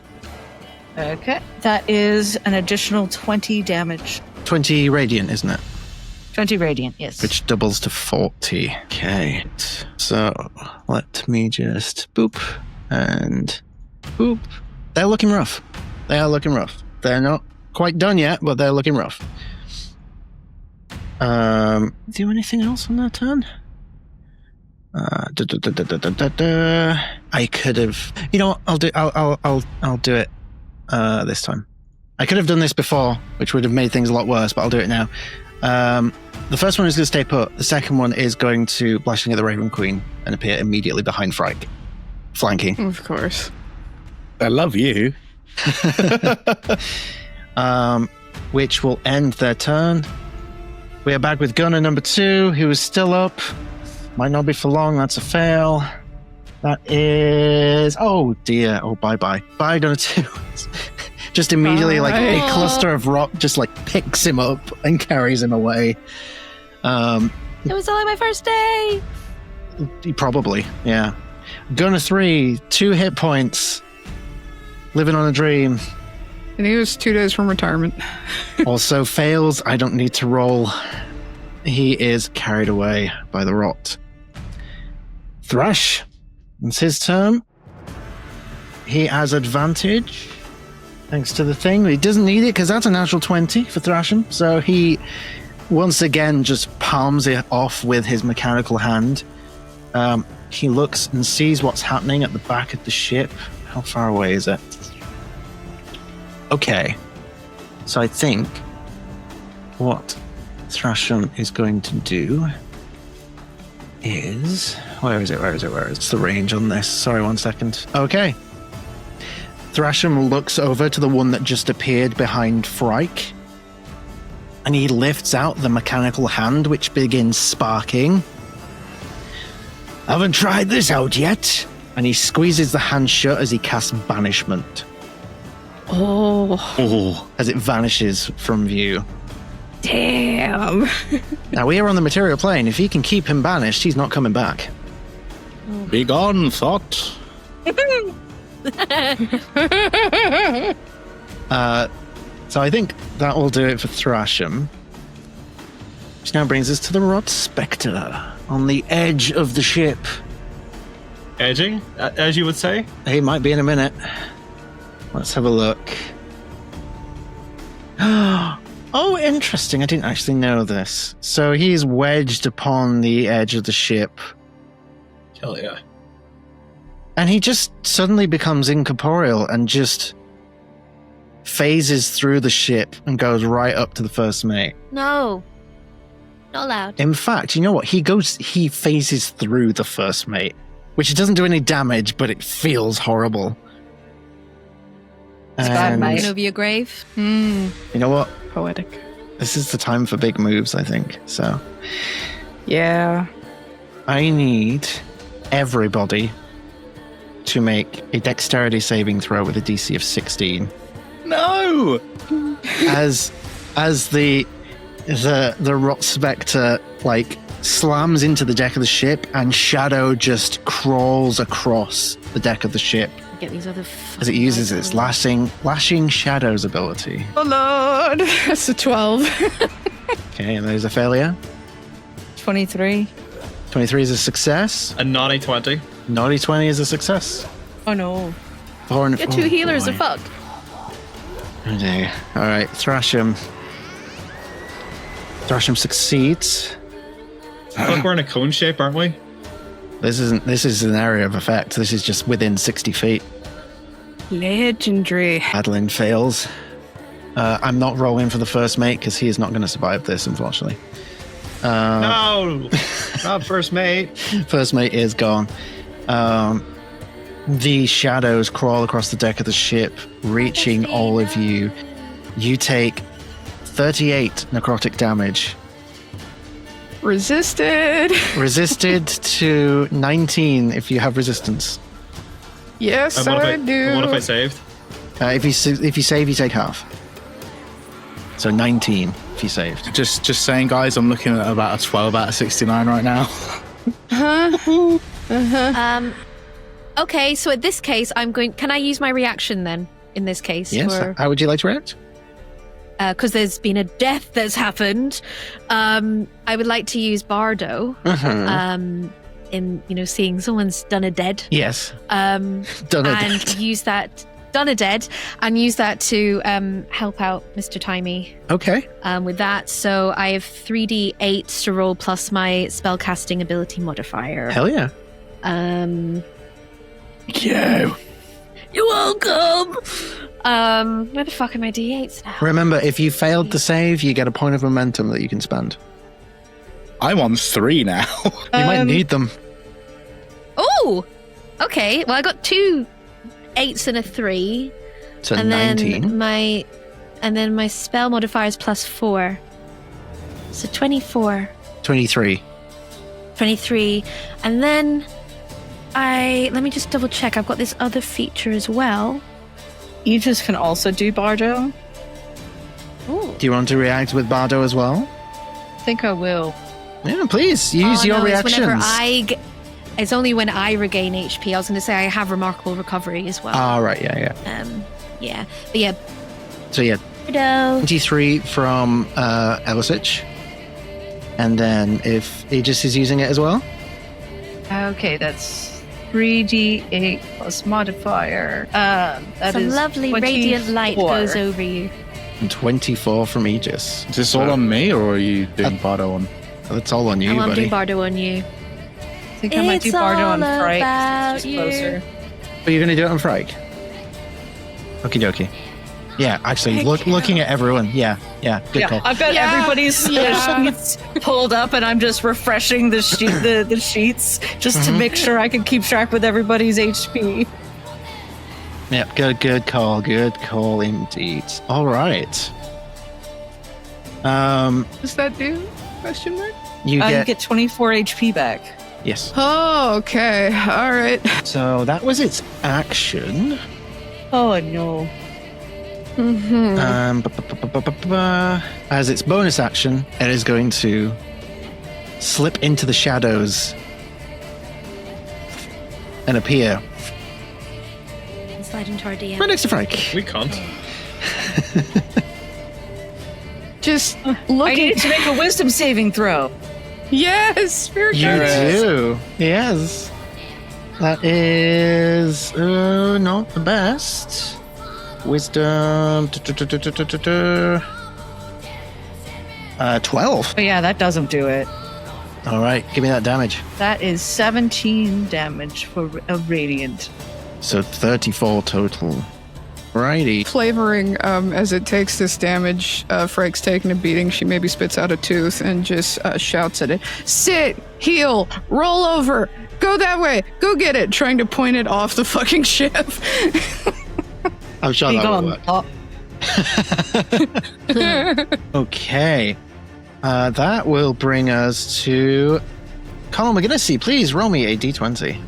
Okay. That is an additional 20 damage. 20 radiant, isn't it? 20 radiant, yes. Which doubles to 40. Okay. So let me just boop and boop. They're looking rough. They are looking rough. They're not quite done yet, but they're looking rough. Do anything else on their turn? I could have. You know what? I'll do it this time. I could have done this before, which would have made things a lot worse, but I'll do it now. The first one is going to stay put. The second one is going to Blashing at the Raven Queen and appear immediately behind Frike, flanking. Of course. I love you. Which will end their turn. We are back with Gunner number 2, who is still up. Might not be for long. That's a fail. That is... Oh, dear. Oh, bye-bye. Bye, Gunner 2. Just immediately, like, a cluster of rock just, like, picks him up and carries him away. It was only my first day. Probably, yeah. Gunner 3, 2 hit points. Living on a dream. And he was 2 days from retirement. Also fails. I don't need to roll. He is carried away by the rot. Thrash. It's his turn. He has advantage. Thanks to the thing. He doesn't need it because that's a natural 20 for Thrashing. So he once again just palms it off with his mechanical hand. He looks and sees what's happening at the back of the ship. How far away is it? Okay. So I think what Thrashing is going to do is... Where is it? It's the range on this. Sorry, 1 second. Okay. Thrashing looks over to the one that just appeared behind Frike, and he lifts out the mechanical hand, which begins sparking. Haven't tried this out yet. And he squeezes the hand shut as he casts Banishment. Oh, As it vanishes from view. damn. Now, we are on the material plane. If he can keep him banished, he's not coming back. Be gone, thought. So I think that will do it for Thrasham. Which now brings us to the Rot Spectre on the edge of the ship. Edging, as you would say. He might be in a minute. Let's have a look. Oh, interesting. I didn't actually know this. So he's wedged upon the edge of the ship. Hell yeah. And he just suddenly becomes incorporeal and just phases through the ship and goes right up to the first mate. No. Not allowed. In fact, you know what? He phases through the first mate, which doesn't do any damage, but it feels horrible. bad, mate. Over your grave. You know what? Poetic. This is the time for big moves, I think. So Yeah. I need everybody to make a dexterity saving throw with a DC of 16. No! As the Rot Spectre like slams into the deck of the ship and Shadow just crawls across the deck of the ship Get these other. as it uses its lashing Shadow's ability. Oh, Lord. That's a 12. Okay, and there's a failure. 23. 23 is a success. A naughty 20. Naughty 20 is a success. Oh no. Your two healers are fucked. Okay. All right, Thrasham. Thrasham succeeds. Look, we're in a cone shape, aren't we? This is an area of effect. This is just within 60 feet. Legendary. Adeline fails. I'm not rolling for the first mate because he is not going to survive this, unfortunately. No! Not first mate. First mate is gone. The shadows crawl across the deck of the ship, reaching all of you. You take 38 necrotic damage. Resisted. Resisted to 19 if you have resistance. Yes, And what I if I, do. what if I saved? If you save, you take half. So 19 if you saved. Just saying, guys, I'm looking at about a 12 out of 69 right now. Okay, so in this case, can I use my reaction then? In this case, Yes. How would you like to react? Because there's been a death that's happened. I would like to use Bardo. In seeing someone's done a dead. Yes. Done a and dead. use that to help out Mr. Timey. Okay. With that, so I have 3d8 to roll plus my spellcasting ability modifier. Hell yeah. Yo. You're welcome. Where the fuck are my d8s now? Remember, if you failed to save, you get a point of momentum that you can spend. I'm on 3 now. You might need them. Oh, okay. Well, I got 2 8s and a 3. So and 19. then my spell modifier is plus 4. So 24. 23. 23. And then let me just double check. I've got this other feature as well. Aegis can also do Bardo. Ooh. Do you want to react with Bardo as well? I think I will. Yeah, please. Use your no, reactions. It's only when I regain HP. I was going to say I have remarkable recovery as well. Ah, right. Yeah. Yeah. But yeah. So, yeah. Bardo. 23 from Elisich. And then if Aegis is using it as well? Okay, that's 3d8 plus modifier. That Some is lovely 24. radiant light goes over you. And 24 from Aegis. Is this all on me, or are you doing Bardo on? That's all on you, I'm buddy. doing Bardo on you. I think I might do It's Bardo on all Fright. about It's just you. closer. But you're going to do it on Frike? Okie dokie. Yeah, actually, looking at everyone. Yeah, good call. I've got everybody's sheets pulled up, and I'm just refreshing the sheets just to make sure I can keep track with everybody's HP. Yeah, good call indeed. All right. Does that do? Question mark? You You get 24 HP back. yes. Oh, okay. All right. So that was its action. Oh no. As its bonus action, it is going to slip into the shadows and appear And slide into our DM. right next to Frank. We can't. Just I looking. need to make a wisdom saving throw. Yes, spirit You guides. do. Yes. That is not the best. Wisdom. 12. But yeah, that doesn't do it. All right, give me that damage. That is 17 damage for a radiant. So 34 total. Righty. Flavoring, as it takes this damage, Frake's taking a beating. She maybe spits out a tooth and just shouts at it. Sit, heal, roll over, go that way, go get it, trying to point it off the fucking ship. I'm sure Be that will gone. work. Okay. That will bring us to Colin McGinnis. Please roll me a d20.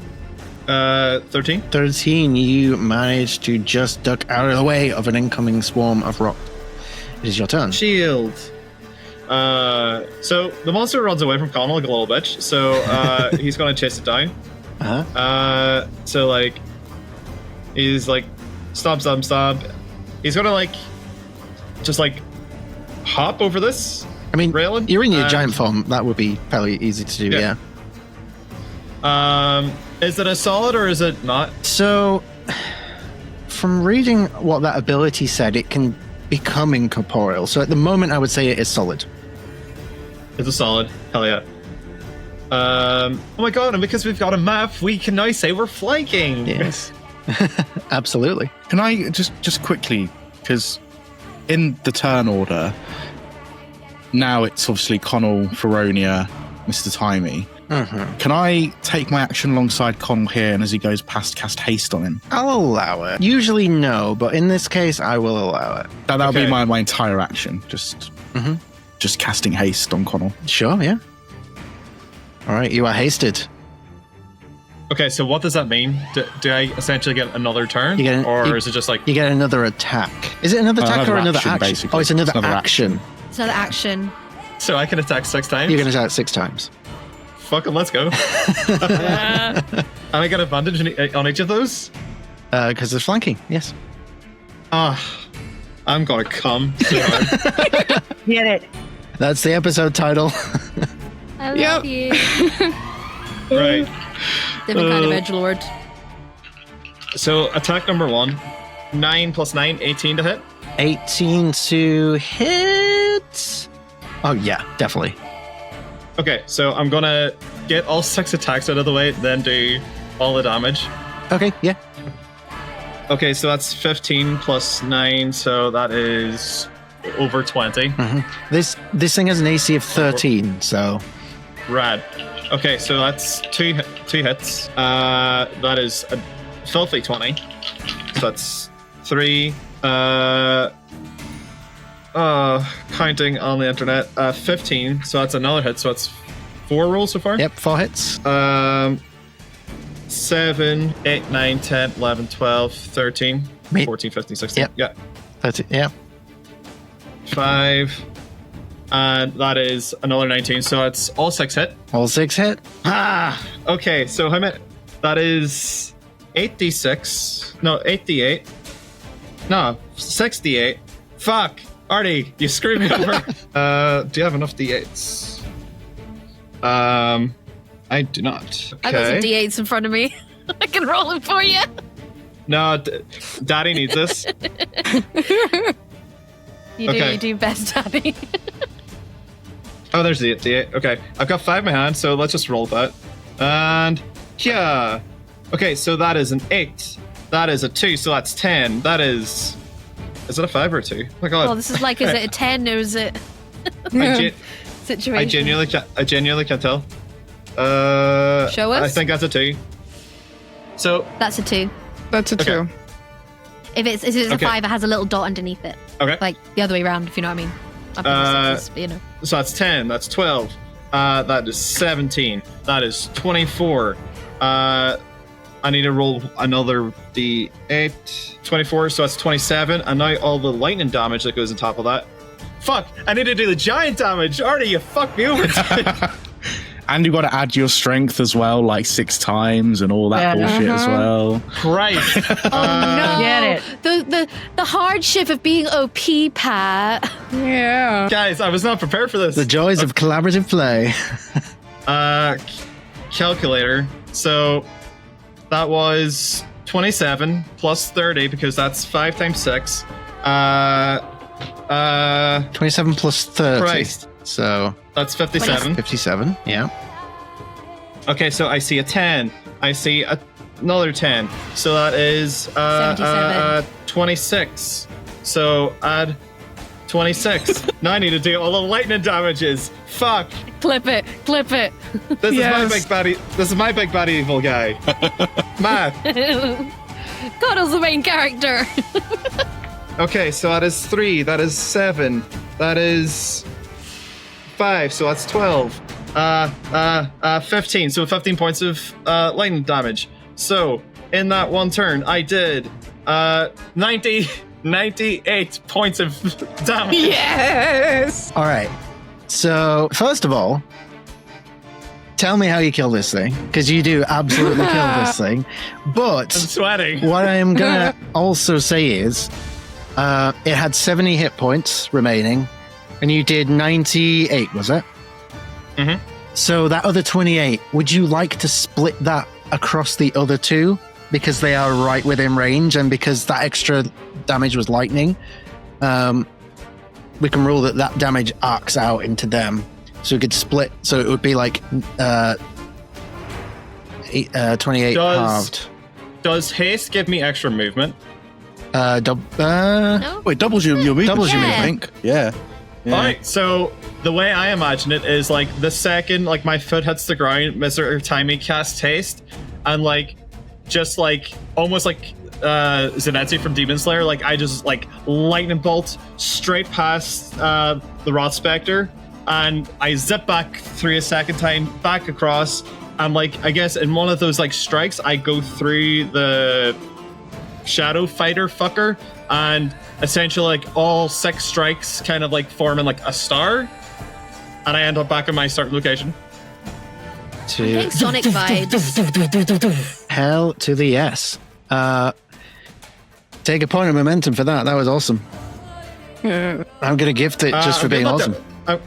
13. 13. You managed to just duck out of the way of an incoming swarm of rock. It is your turn. Shield. So the monster runs away from Connell like a little bitch. So he's gonna chase it down. Uh-huh. So like, he's like, stomp. He's gonna like, just like, hop over this I mean, Raylan, you're in your giant form. That would be fairly easy to do, Yeah. Is it a solid or is it not? So, from reading what that ability said, it can become incorporeal. So at the moment, I would say it is solid. It's a solid. Hell yeah. Oh my god, and because we've got a map, we can now say we're flanking. Yes. Absolutely. Can I just quickly, because in the turn order, now it's obviously Connell, Rhódania, Mr. Timey. Can I take my action alongside Connell here, and as he goes past, cast haste on him? I'll allow it. Usually no, but in this case, I will allow it. That'll Okay. be my entire action. Just casting haste on Connell. Sure, yeah. All right, you are hasted. Okay, so what does that mean? Do I essentially get another turn? You get an- or you- is it just like... You get another attack. Is it another attack or another action? basically. Oh, it's another It's another action. It's another action. So I can attack 6 times? You're going to attack 6 times. Fucking let's go. And I get advantage on each of those? Because there's flanking, yes. Ah, I'm gonna come so hard. Get it. That's the episode title. I love Yep. you. Right. Different kind of edgelord. So attack number 1. 9 plus 9, 18 to hit. 18 to hit. Oh, yeah, definitely. Okay, so I'm gonna get all 6 attacks out of the way, then do all the damage. Okay, yeah. Okay, so that's 15 plus 9, so that is over 20. This thing has an AC of 13, so Rad. Okay, so that's two hits. That is a filthy 20. So that's 3. Counting on the internet. 15. So that's another hit. So that's 4 rolls so far. yep, 4 hits. 7, 8, 9, 10, 11, 12, 13, Me- 14, 15, 16. Yep. Yeah. 13, yeah. 5. And that is another 19. So it's all 6 hit. All 6 hit. Okay, so how many? That is 8d6. No, 8d8. No, 6d8. Fuck! Artie, you screwed me over. Do you have enough d8s? I do not. I got some Okay. D8s in front of me. I can roll them for you. No, Daddy needs this. You Okay. do best, Daddy. Oh, there's the d8. Okay, I've got 5 in my hand, so let's just roll that. And yeah. Okay, so that is an 8. That is a 2, so that's 10. That is. Is it a 5 or a 2? Oh my god. Well, this is like, is it a 10 or is it I situation? genuinely can't tell. Show us? I think that's a 2. So, That's a 2. That's a Okay. 2. If it's a Okay. 5, it has a little dot underneath it. okay. Like the other way around, if you know what I mean. I've been sixes, but you know. So that's 10. That's 12. That is 17. That is 24. I need to roll another d8. 24, so that's 27. And now all the lightning damage that goes on top of that. Fuck! I need to do the giant damage! Artie, you fucked me over. And you've got to add your strength as well, like 6 times and all that Yeah. bullshit as well. Christ. No, Get it. The hardship of being OP, Pat. Yeah. Guys, I was not prepared for this. The joys of collaborative play. Calculator. So that was 27 plus 30 because that's 5 times 6. 27 plus 30. Christ. So That's 57. 57, yeah. Okay, so I see a 10. I see another 10. So that is 77. 26. So add 26. Now I need to do all the lightning damages. Fuck. Clip it. This Yes. is my big baddie. This is my big bad evil guy. Math. Cuddle's the main character. Okay, so that is 3. That is 7. That is 5. So that's 12. 15. So 15 points of lightning damage. So in that one turn, I did 98 points of damage. Yes. All right. So, first of all, tell me how you kill this thing, because you do absolutely kill this thing. But I'm sweating. what I am going to also say is it had 70 hit points remaining, And you did 98, was it? Mhm. So that other 28, would you like to split that across the other two? Because they are right within range, and because that extra damage was lightning, we can rule that damage arcs out into them. So we could split, so it would be like 28 halved. Does haste give me extra movement? No? Wait, doubles your movement. Doubles your I think. Yeah. Yeah. Alright, so the way I imagine it is like the second like my foot hits the ground, Mr. Timey casts haste, and like just like almost like Zenetsu from Demon Slayer, like I just like lightning bolt straight past the Rot Spectre, and I zip back through a second time, back across, and like I guess in one of those like strikes I go through the Shadow Fighter fucker, and essentially like all 6 strikes kind of like form in like a star, and I end up back in my starting location. Getting Sonic vibes. Hell to the yes. Take a point of momentum for that. That was awesome. I'm going to gift it just for being awesome. I'm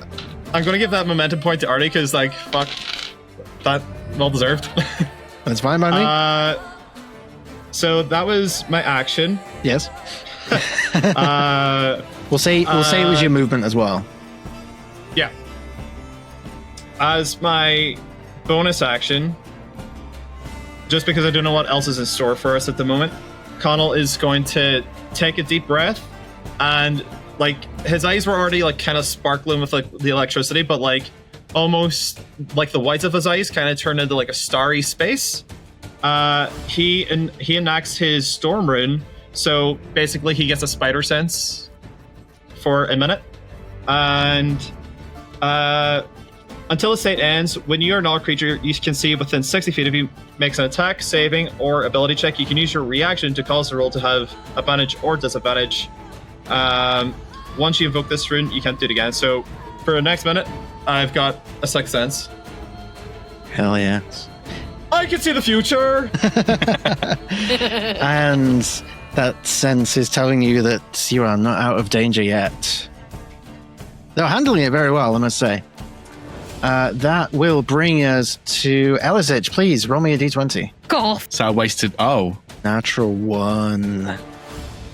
going to give that momentum point to Artie because, like, fuck, that well deserved. That's fine by me. So that was my action. Yes. We'll say it was your movement as well. Yeah. As my bonus action, just because I don't know what else is in store for us at the moment, Connell is going to take a deep breath, and like his eyes were already like kind of sparkling with like the electricity, but like almost like the whites of his eyes kind of turned into like a starry space. He enacts his storm rune, so basically he gets a spider sense for a minute, and until the state ends, when you are not a creature you can see within 60 feet of you makes an attack, saving, or ability check, you can use your reaction to cause the roll to have advantage or disadvantage. Once you invoke this rune, you can't do it again. So for the next minute, I've got a 6th sense. Hell yeah. I can see the future! And that sense is telling you that you are not out of danger yet. They're handling it very well, I must say. That will bring us to Elisich. Please roll me a d20. Golf. So I wasted. Oh, Natural 1.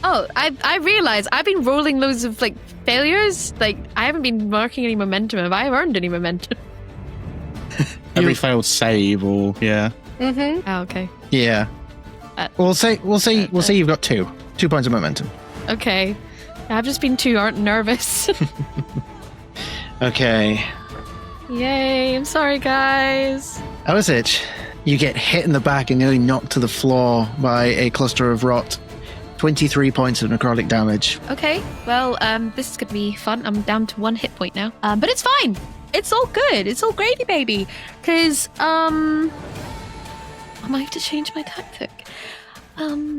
Oh, I realize I've been rolling loads of like failures. Like I haven't been marking any momentum. Have I earned any momentum? every failed save, or yeah. Mm-hmm. Oh, okay. Yeah. We'll say you've got 2 points of momentum. Okay. I've just been too nervous. Okay. Yay! I'm sorry, guys. Elisich, you get hit in the back and nearly knocked to the floor by a cluster of rot. 23 points of necrotic damage. Okay. Well, this is gonna be fun. I'm down to 1 hit point now. But it's fine. It's all good. It's all gravy, baby. Because I might have to change my tactic.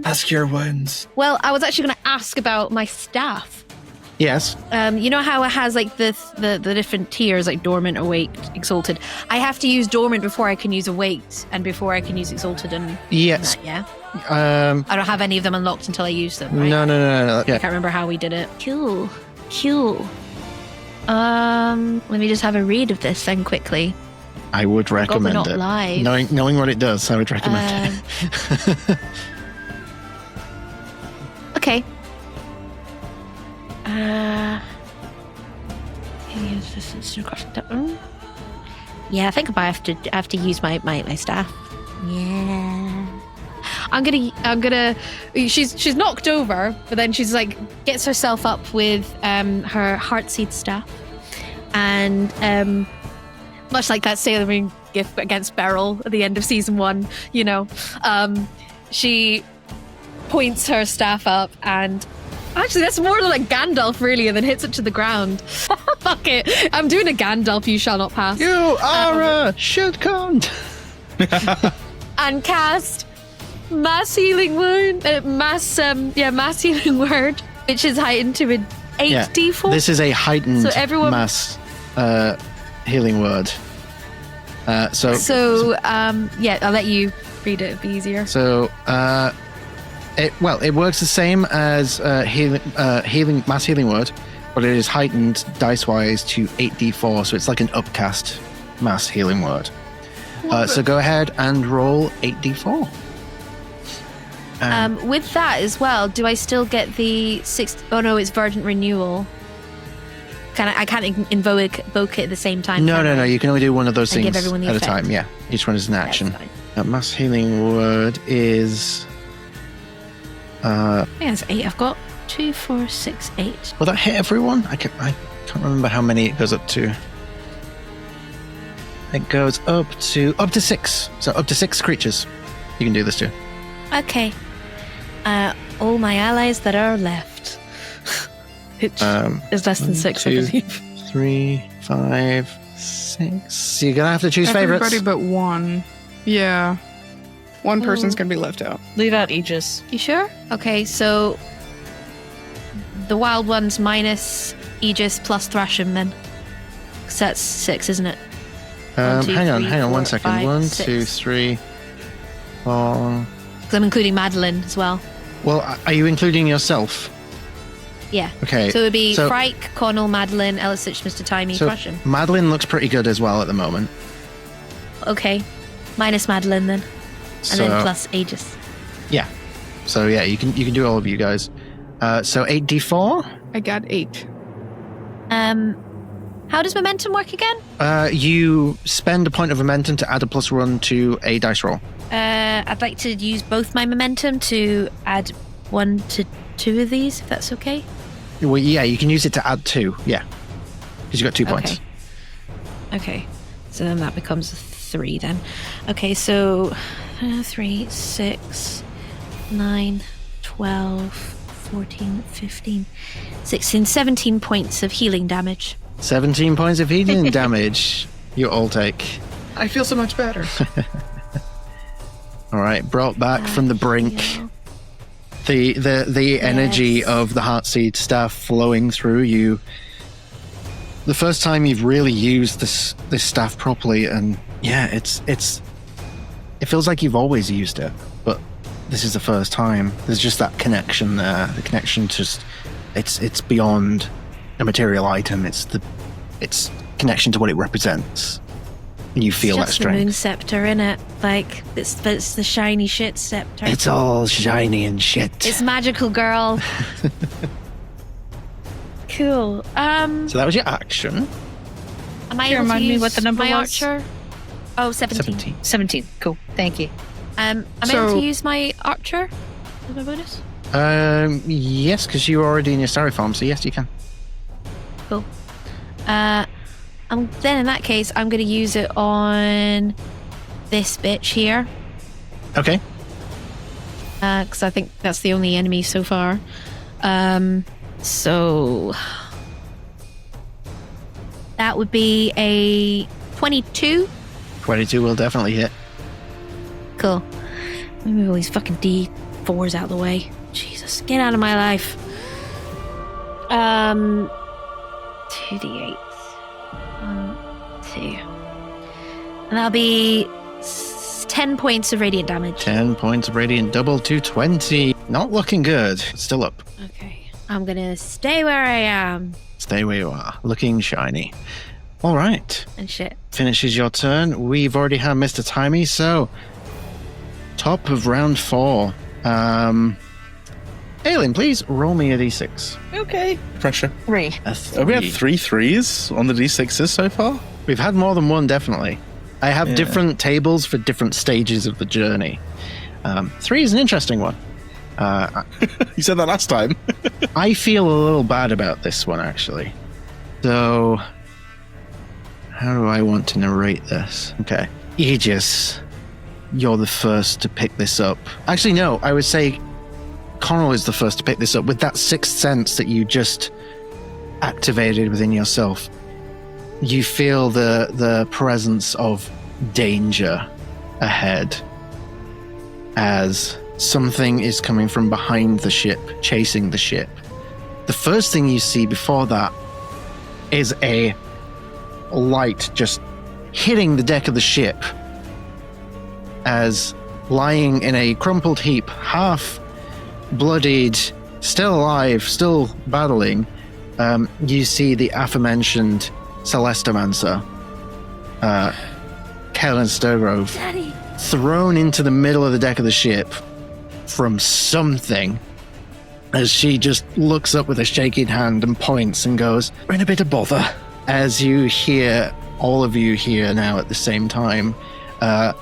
Ask your wounds. Well, I was actually going to ask about my staff. Yes. You know how it has like the different tiers, like dormant, awake, exalted. I have to use dormant before I can use awaked, and before I can use exalted. And Yes. yeah. I don't have any of them unlocked until I use them. Right? No. I Yeah. can't remember how we did it. Cool. Let me just have a read of this then quickly. I would recommend not it. live. Knowing what it does, I would recommend it. Okay. Yeah, I think I have to use my staff. Yeah. I'm gonna. She's knocked over, but then she's like gets herself up with her heartseed staff, and much like that Sailor Moon gift against Beryl at the end of season 1, you know, she points her staff up, and actually that's more like Gandalf really, and then hits it to the ground. Fuck it, I'm doing a Gandalf. You shall not pass. You are a shit cunt. And cast mass healing wound, mass healing word, which is heightened to an 8d4. This is a heightened So everyone- mass healing word. So I'll let you read it. It'd be easier. So it works the same as mass healing word, but it is heightened dice-wise to 8d4, so it's like an upcast mass healing word. So go ahead and roll 8d4. With that as well, do I still get the 6? Oh no, it's Verdant Renewal. I can't invoke it at the same time. No. You can only do one of those And give things everyone the at a effect. time. Yeah, each one is an action. That's fine. Mass healing word is. I think it's 8. I've got 2, 4, 6, 8. Will that hit everyone? I can't remember how many it goes up to. It goes up to 6. So up to 6 creatures. You can do this too. Okay. All my allies that are left. Which is less than 6, I 2, believe. 3, 5, 6. So you're gonna have to choose favorites. Everybody but one. Yeah. One person's gonna be left out. Leave out Aegis. You sure? Okay, so the Wild Ones minus Aegis plus Thrashim then. Because that's 6, isn't it? 1, 2, hang on 3, 1 4, second. 5, 1, 2, 6. 3, 4. Because I'm including Madeline as well. Well, are you including yourself? Yeah. Okay. So it would be so- Frike, Connell, Madeline, Elisich, Mr. Timey, So Thrashim. Madeline looks pretty good as well at the moment. Okay. Minus Madeline then. And So, then plus Aegis. yeah. So yeah, you can do all of you guys. So 8d4. I got 8. How does momentum work again? You spend a point of momentum to add a +1 to a dice roll. I'd like to use both my momentum to add 1 to 2 of these, if that's okay. Well, yeah, you can use it to add 2. Yeah, because you got 2 points. Okay. So then that becomes a 3 then. Okay, so 3, 6, 9, 12, 14, 15, 16, 17 points of healing damage. 17 points of healing damage. You all take. I feel so much better. All right, brought back from the brink. The energy of the Heartseed staff flowing through you. The first time you've really used this staff properly, and yeah, it feels like you've always used it, but this is the first time. There's just that connection there. The connection just it's beyond a material item. It's connection to what it represents. And you feel that It's just the moon strength. scepter, innit? Like, it's the shiny shit scepter. It's all shiny and shit. It's magical, girl. Cool. So that was your action. Am I Can you able to remind me use what the number my was? archer? Oh, 17. 17. Cool. Thank you. Am I So- able to use my archer as my bonus? Yes, because you were already in your styrofoam, so yes, you can. Cool. Then in that case, I'm going to use it on this bitch here. Okay. Because I think that's the only enemy so far. So that would be a 22. 22 will definitely hit. Cool. Let me move all these fucking D4s out of the way. Jesus, get out of my life. 2d8. 1, 2. And that'll be 10 points of radiant damage. 10 points of radiant, double to 20. Not looking good. Still up. Okay. I'm gonna stay where I am. Stay where you are. Looking shiny. All right. And shit. Finishes your turn. We've already had Mr. Timey, so top of round 4. Aelin, please roll me a d6. Okay. Pressure. 3. Have we had 3 threes on the d6s so far? We've had more than one, definitely. I have Yeah. different tables for different stages of the journey. 3 is an interesting one. You said that last time. I feel a little bad about this one, actually. So, how do I want to narrate this? Okay. Aegis, you're the first to pick this up. Actually, no, I would say Connell is the first to pick this up with that sixth sense that you just activated within yourself. You feel the presence of danger ahead as something is coming from behind the ship, chasing the ship. The first thing you see before that is a light just hitting the deck of the ship as lying in a crumpled heap, half bloodied, still alive, still battling, you see the aforementioned Celestemancer, Kellen Sturgrove, thrown into the middle of the deck of the ship from something, as she just looks up with a shaking hand and points and goes, "We're in a bit of bother." As you hear, all of you hear now at the same time, a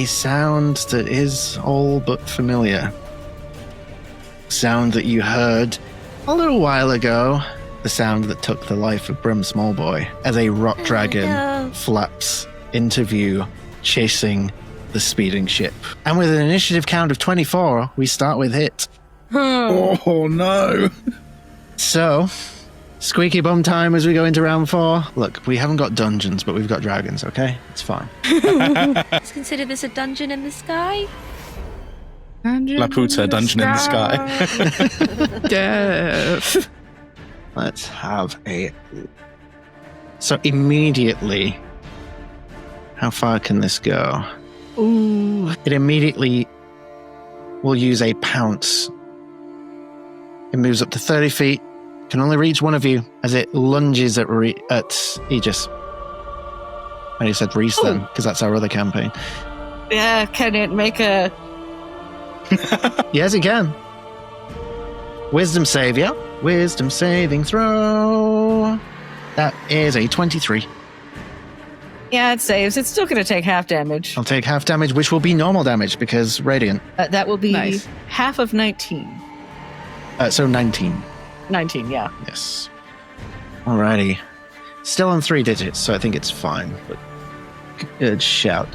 sound that is all but familiar. Sound that you heard a little while ago. The sound that took the life of Brim Smallboy as a rock dragon flaps into view, chasing the speeding ship. And with an initiative count of 24, we start with hit. Oh no. So, squeaky bum time as we go into round 4. Look, we haven't got dungeons, but we've got dragons, okay? It's fine. Let's consider this a dungeon in the sky. Laputa, dungeon in the sky. Death. Let's have a... So immediately, how far can this go? Ooh. It immediately will use a pounce. It moves up to 30 feet. Can only reach one of you as it lunges at Aegis. I just said Reese then, because that's our other campaign. Yeah, can it make a... Yes, it can. Wisdom save, yeah. Wisdom saving throw. That is a 23. Yeah, it saves. It's still going to take half damage. I'll take half damage, which will be normal damage because radiant. That will be Nice. half of 19. So 19. 19, yeah. Yes. Alrighty. Still on 3 digits, so I think it's fine. But good shout.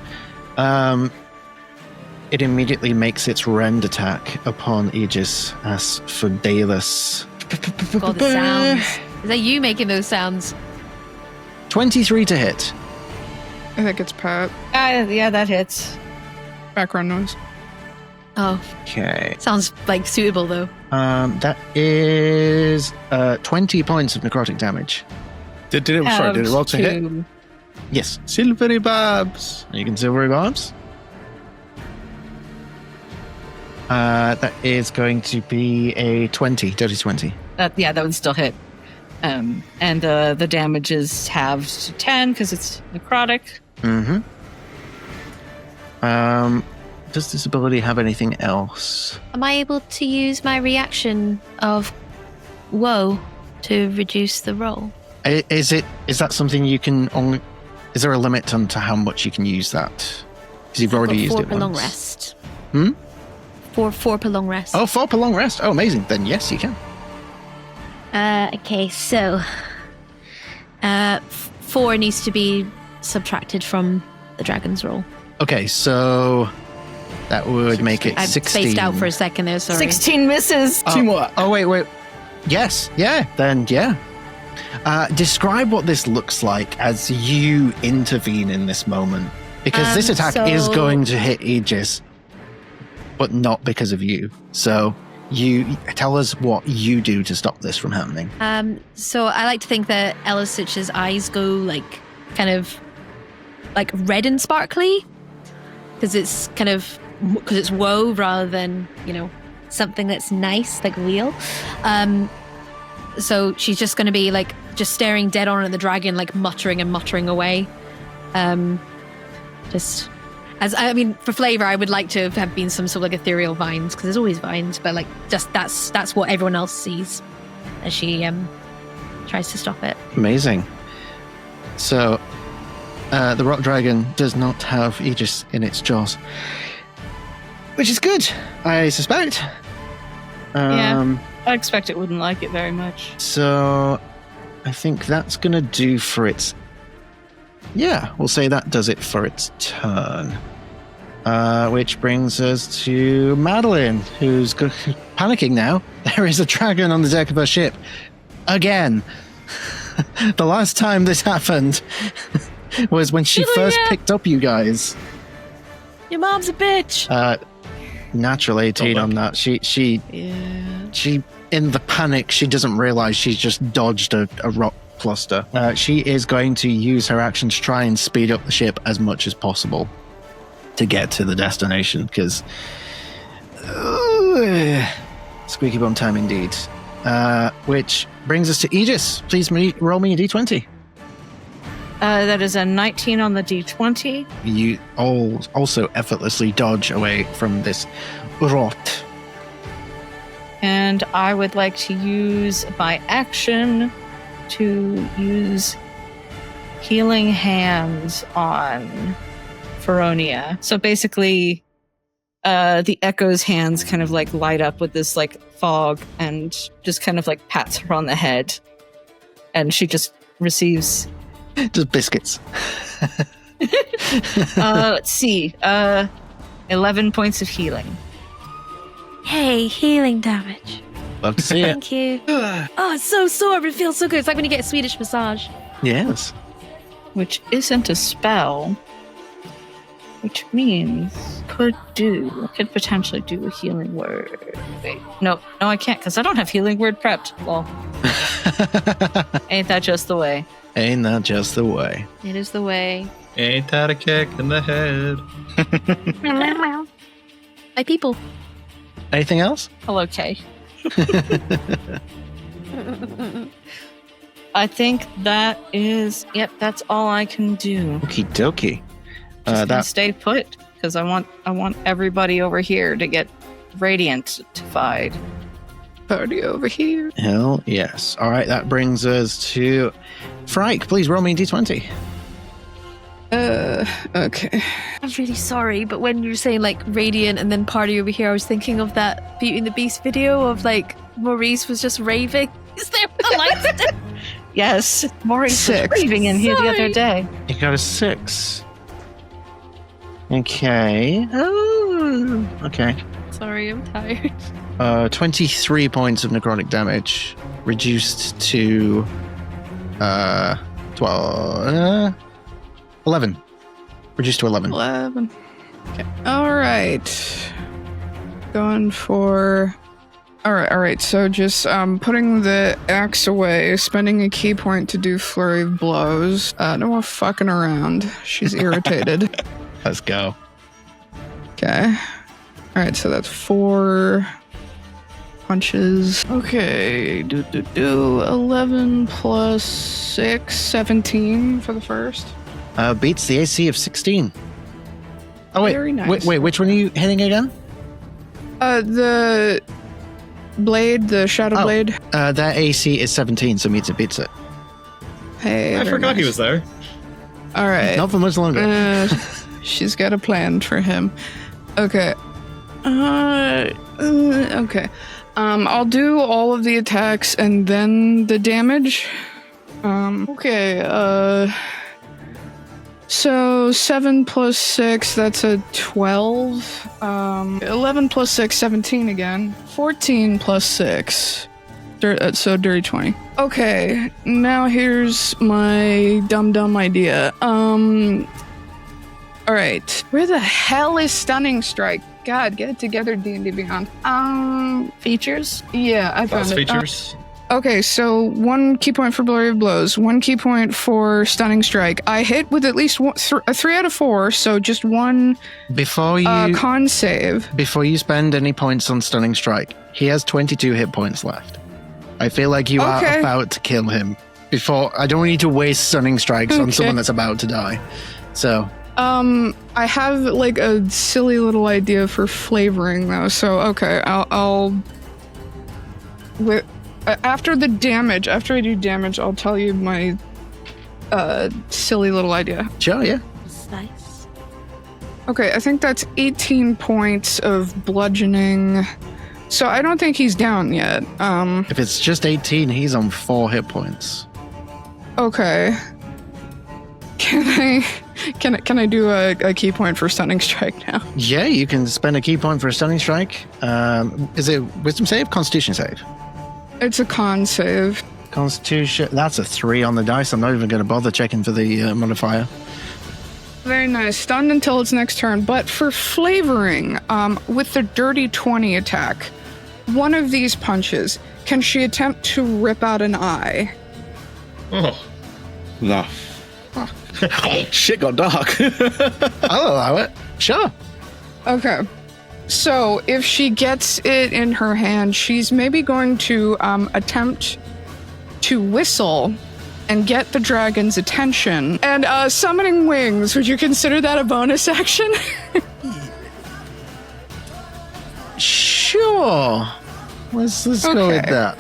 It immediately makes its rend attack upon Aegis as for Dalus. God, the sounds. Is that you making those sounds? 23 to hit. I think it's Pat. Yeah, that hits. Background noise. Oh, Okay. sounds like suitable though. That is 20 points of necrotic damage. Did it roll to hit? Yes. Silvery Babs. You can silvery barbs. That is going to be a 20, dirty 20. Yeah, that would still hit. And the damage is halved to 10 because it's necrotic. Mm-hmm. Does this ability have anything else? Am I able to use my reaction of woe to reduce the roll? Is that something you can only... Is there a limit on to how much you can use that? Because you've already used it per long once. rest. Hmm? Four per long rest. Oh, 4 per long rest. Oh, amazing. Then yes, you can. Okay, so 4 needs to be subtracted from the dragon's roll. Okay, so that would make it I 16. spaced out for a second there, sorry. 16 misses. Oh, oh, wait. Yes, yeah, then yeah. Describe what this looks like as you intervene in this moment. Because this attack is going to hit Aegis, but not because of you. So you tell us what you do to stop this from happening. So I like to think that Elisich's eyes go kind of red and sparkly because it's woe rather than something that's nice like real. So she's just going to be just staring dead on at the dragon, muttering and muttering away. Just as for flavor, I would like to have been some sort of ethereal vines because there's always vines, but just that's what everyone else sees as she tries to stop it. Amazing. So the rock dragon does not have Aegis in its jaws, which is good, I suspect. Yeah, I expect it wouldn't like it very much. So I think that's going to do for its... Yeah, we'll say that does it for its turn. Which brings us to Madeline, who's panicking now. There is a dragon on the deck of her ship. Again. The last time this happened was when she first picked up you guys. Your mom's a bitch. Natural 18 on that. She in the panic, she doesn't realize she's just dodged a rock cluster. She is going to use her action to try and speed up the ship as much as possible to get to the destination, because squeaky bum time indeed. which brings us to Aegis. Please roll me a d20. That is a 19 on the d20. You also effortlessly dodge away from this rot. And I would like to use my action to use Healing Hands on Rhódania. So basically, the Echo's hands kind of like light up with this like fog and just kind of like pats her on the head. And she just receives... Just biscuits. Let's see. 11 points of healing. Hey, healing damage. Love to see it. Thank you. Oh, it's so sore, but it feels so good. It's like when you get a Swedish massage. Yes. Which isn't a spell. Which means could potentially do a healing word. Wait, no, I can't because I don't have healing word prepped. Well, ain't that just the way? Ain't that just the way? It is the way. Ain't that a kick in the head? My people. Anything else? Hello, Kay. I think that is. Yep, that's all I can do. Okie dokie. Just gonna stay put because I want everybody over here to get radiantified. Party over here. Hell yes. All right, that brings us to Frike. Please roll me a d20. Okay. I'm really sorry, but when you were saying like radiant and then party over here, I was thinking of that Beauty and the Beast video of like Maurice was just raving. Is there a light? Yes, Maurice was 6. raving in here the other day. You got a 6. Okay. Oh, okay. Sorry, I'm tired. 23 points of necrotic damage, reduced to 11. Reduced to 11. 11. Okay. All right. Going for... All right. So just putting the axe away, spending a key point to do flurry of blows. No more fucking around. She's irritated. Let's go. Okay. All right, so that's 4 punches. Okay, 11 plus 6, 17 for the first. Beats the AC of 16. Oh, wait. Very nice. Wait, which one are you hitting again? The blade, the shadow blade. That AC is 17, so means it beats it. Hey, I forgot he was there. All right. Not for much longer. She's got a plan for him. Okay. Okay. I'll do all of the attacks and then the damage. Okay. So 7 plus 6, that's a 12. 11 plus 6, 17 again. 14 plus 6. So dirty 20. Okay, now here's my dumb idea. Alright. Where the hell is Stunning Strike? God, get it together, D&D Beyond. Features? Yeah, I found Class it. features. Okay, so 1 key point for Blurry of Blows, 1 key point for Stunning Strike. I hit with at least 3 out of 4, so just 1 Before you con save. Before you spend any points on Stunning Strike, he has 22 hit points left. I feel like you are about to kill him. I don't need to waste Stunning Strikes on someone that's about to die. So... I have like a silly little idea for flavoring though. So okay, I'll after I do damage, I'll tell you my silly little idea. Sure, yeah. That's nice. Okay, I think that's 18 points of bludgeoning. So I don't think he's down yet. If it's just 18, he's on 4 hit points. Okay. Can I do a key point for Stunning Strike now? Yeah, you can spend a key point for a Stunning Strike. Is it Wisdom save? Constitution save? It's a con save. Constitution. That's a 3 on the dice. I'm not even going to bother checking for the modifier. Very nice. Stunned until its next turn. But for flavoring, with the dirty 20 attack, one of these punches, can she attempt to rip out an eye? Oh. No. Shit got dark. I'll allow it. Sure. Okay. So if she gets it in her hand, she's maybe going to attempt to whistle and get the dragon's attention. And summoning wings, would you consider that a bonus action? Sure. Let's go with Okay. that.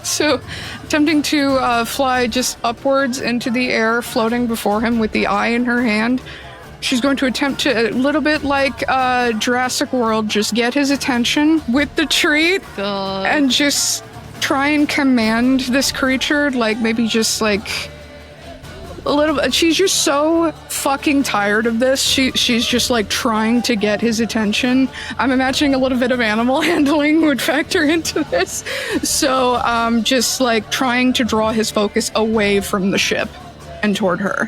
So, attempting to fly just upwards into the air, floating before him with the eye in her hand. She's going to attempt to, a little bit like Jurassic World, just get his attention with the treat and just try and command this creature, like maybe just like a little bit. She's just so fucking tired of this. She's just like trying to get his attention. I'm imagining a little bit of animal handling would factor into this. So just like trying to draw his focus away from the ship and toward her.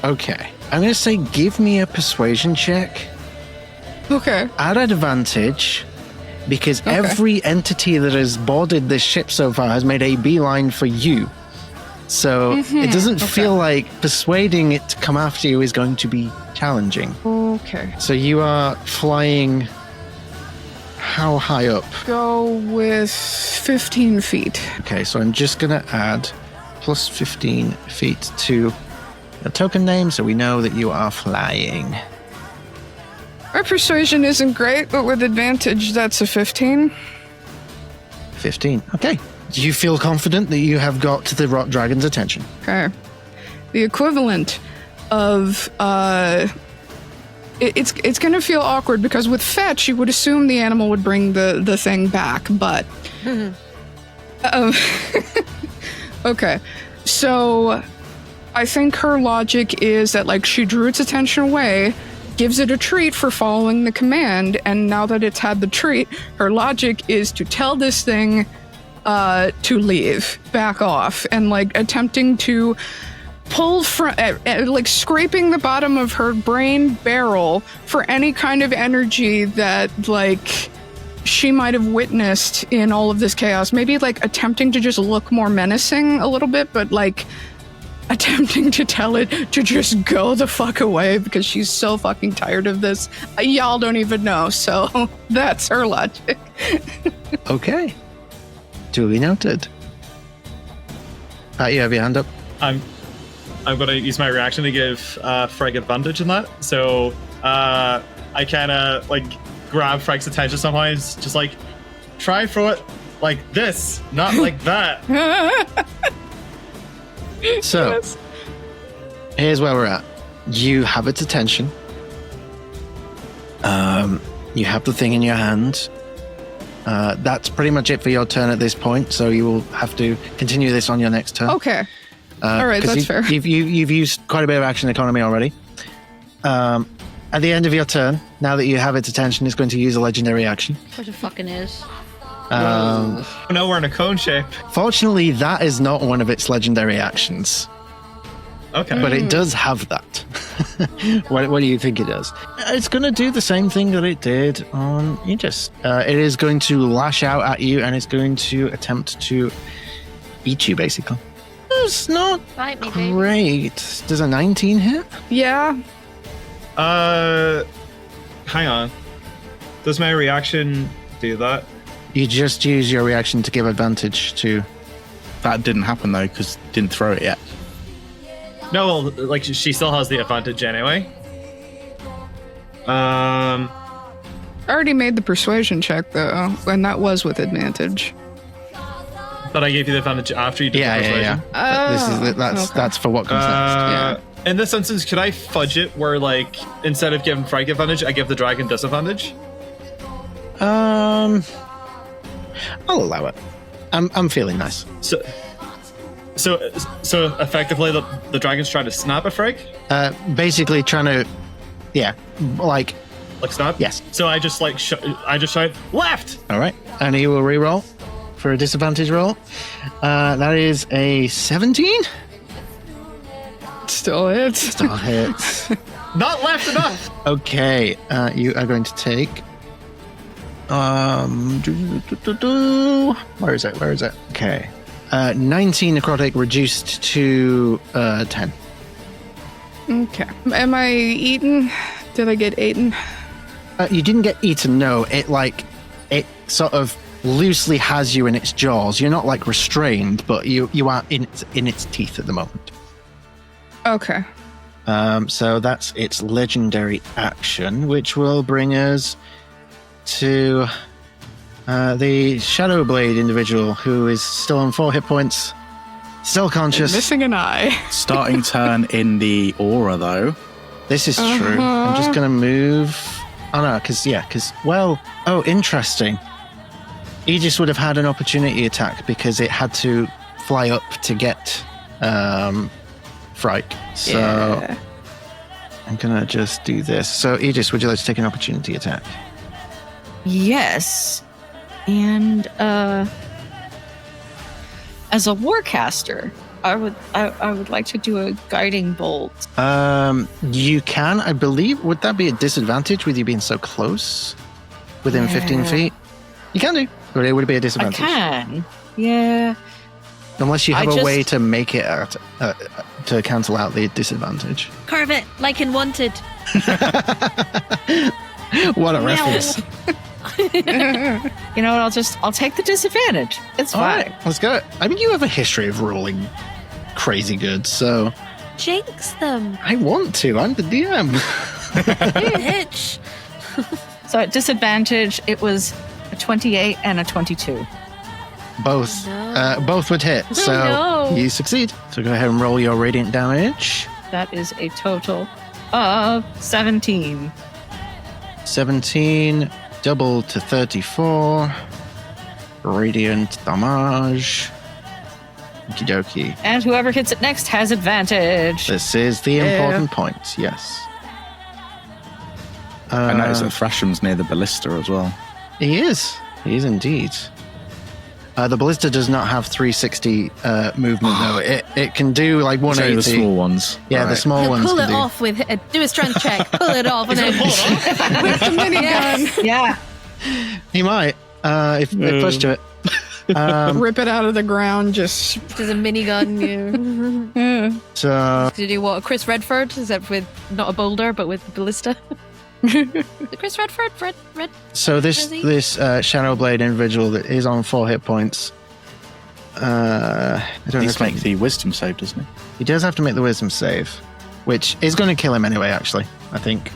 Okay. I'm going to say give me a persuasion check Okay. at advantage because every entity that has boarded this ship so far has made a beeline for you. So it doesn't feel like persuading it to come after you is going to be challenging. Okay. So you are flying how high up? Go with 15 feet. Okay, so I'm just going to add plus 15 feet to the token name so we know that you are flying. My persuasion isn't great, but with advantage, that's a 15. 15. Okay. Do you feel confident that you have got the rock dragon's attention? Okay. The equivalent of it's going to feel awkward because with fetch you would assume the animal would bring the thing back, but okay. So I think her logic is that like she drew its attention away, gives it a treat for following the command, and now that it's had the treat, her logic is to tell this thing to leave, back off, and like attempting to pull from, like scraping the bottom of her brain barrel for any kind of energy that like she might have witnessed in all of this chaos. Maybe like attempting to just look more menacing a little bit, but like attempting to tell it to just go the fuck away because she's so fucking tired of this. Y'all don't even know, so that's her logic. Okay. Duly noted. Pat, you have your hand up. I'm going to use my reaction to give Freg advantage in that. So I kind of like grab Freg's attention somehow. It's just like, try and throw it like this, not like that. So, here's where we're at. You have its attention. You have the thing in your hand. That's pretty much it for your turn at this point, so you will have to continue this on your next turn. Okay. All right, 'cause that's fair. You've used quite a bit of action economy already. At the end of your turn, now that you have its attention, it's going to use a legendary action. What it fucking is. No, we're in a cone shape. Fortunately, that is not one of its legendary actions, Okay. but it does have that. What do you think it does? It's going to do the same thing that it did on Aegis. It is going to lash out at you, and it's going to attempt to eat you, basically. It's not Bite me, baby. great. Does a 19 hit? Yeah. Hang on. Does my reaction do that? You just use your reaction to give advantage to... That didn't happen though, because didn't throw it yet. No, well, like she still has the advantage anyway. I already made the persuasion check though, and that was with advantage. But I gave you the advantage after you did the Yeah. persuasion. That's for what comes next. In this instance, could I fudge it where, like, instead of giving Frank advantage, I give the dragon disadvantage? I'll allow it. I'm feeling nice. So effectively, the dragon's trying to snap at Frank? Basically trying to... Yeah, like... Like snap? Yes. So I just, like, I just shout, left! All right. And he will re-roll for a disadvantage roll. That is a 17. Still hits. Still hits. Not left enough! Okay, you are going to take... Where is it? Okay. 19 necrotic reduced to 10. Okay. Am I eaten? Did I get eaten? You didn't get eaten, no. It sort of loosely has you in its jaws. You're not like restrained, but you are in its teeth at the moment. Okay. So that's its legendary action, which will bring us to the Shadowblade individual, who is still on 4 hit points, still conscious. Missing an eye. Starting turn in the aura, though. This is true. I'm just going to move. Oh, no, because, interesting. Aegis would have had an opportunity attack because it had to fly up to get Frike. So I'm going to just do this. So, Aegis, would you like to take an opportunity attack? Yes. And as a warcaster, I would like to do a guiding bolt. You can, I believe. Would that be a disadvantage with you being so close? Within 15 feet? You can do, but it would be a disadvantage. I can. Yeah. Unless you have a way to make it to cancel out the disadvantage. Carve it like in Wanted. What a reference. You know what? I'll take the disadvantage. It's fine. All right, let's go. I mean, you have a history of rolling crazy good, so Jinx them. I want to. I'm the DM. Bitch. So at disadvantage, it was a 28 and a 22. Both. No. Both would hit, so no. you succeed. So go ahead and roll your radiant damage. That is a total of 17. 17, double to 34. Radiant damage. Okie dokie. And whoever hits it next has advantage. This is the important point, yes. I noticed that Thrasham's near the ballista as well. He is. He is indeed. The ballista does not have 360 movement, though. It can do like 180. The small ones. Yeah, the small He'll ones pull can it do. off with do a strength check. Pull it off and then With the minigun. Yeah. He might, if push to it. Rip it out of the ground, just... there's a minigun. Yeah. So To do what? Chris Redford, except with not a boulder, but with ballista. Chris Redford, Red. So this Is he? Shadowblade individual that is on 4 hit points. I don't know. Needs If to make the wisdom save, doesn't he? he does have to make the wisdom save, which is going to kill him anyway. Actually, I think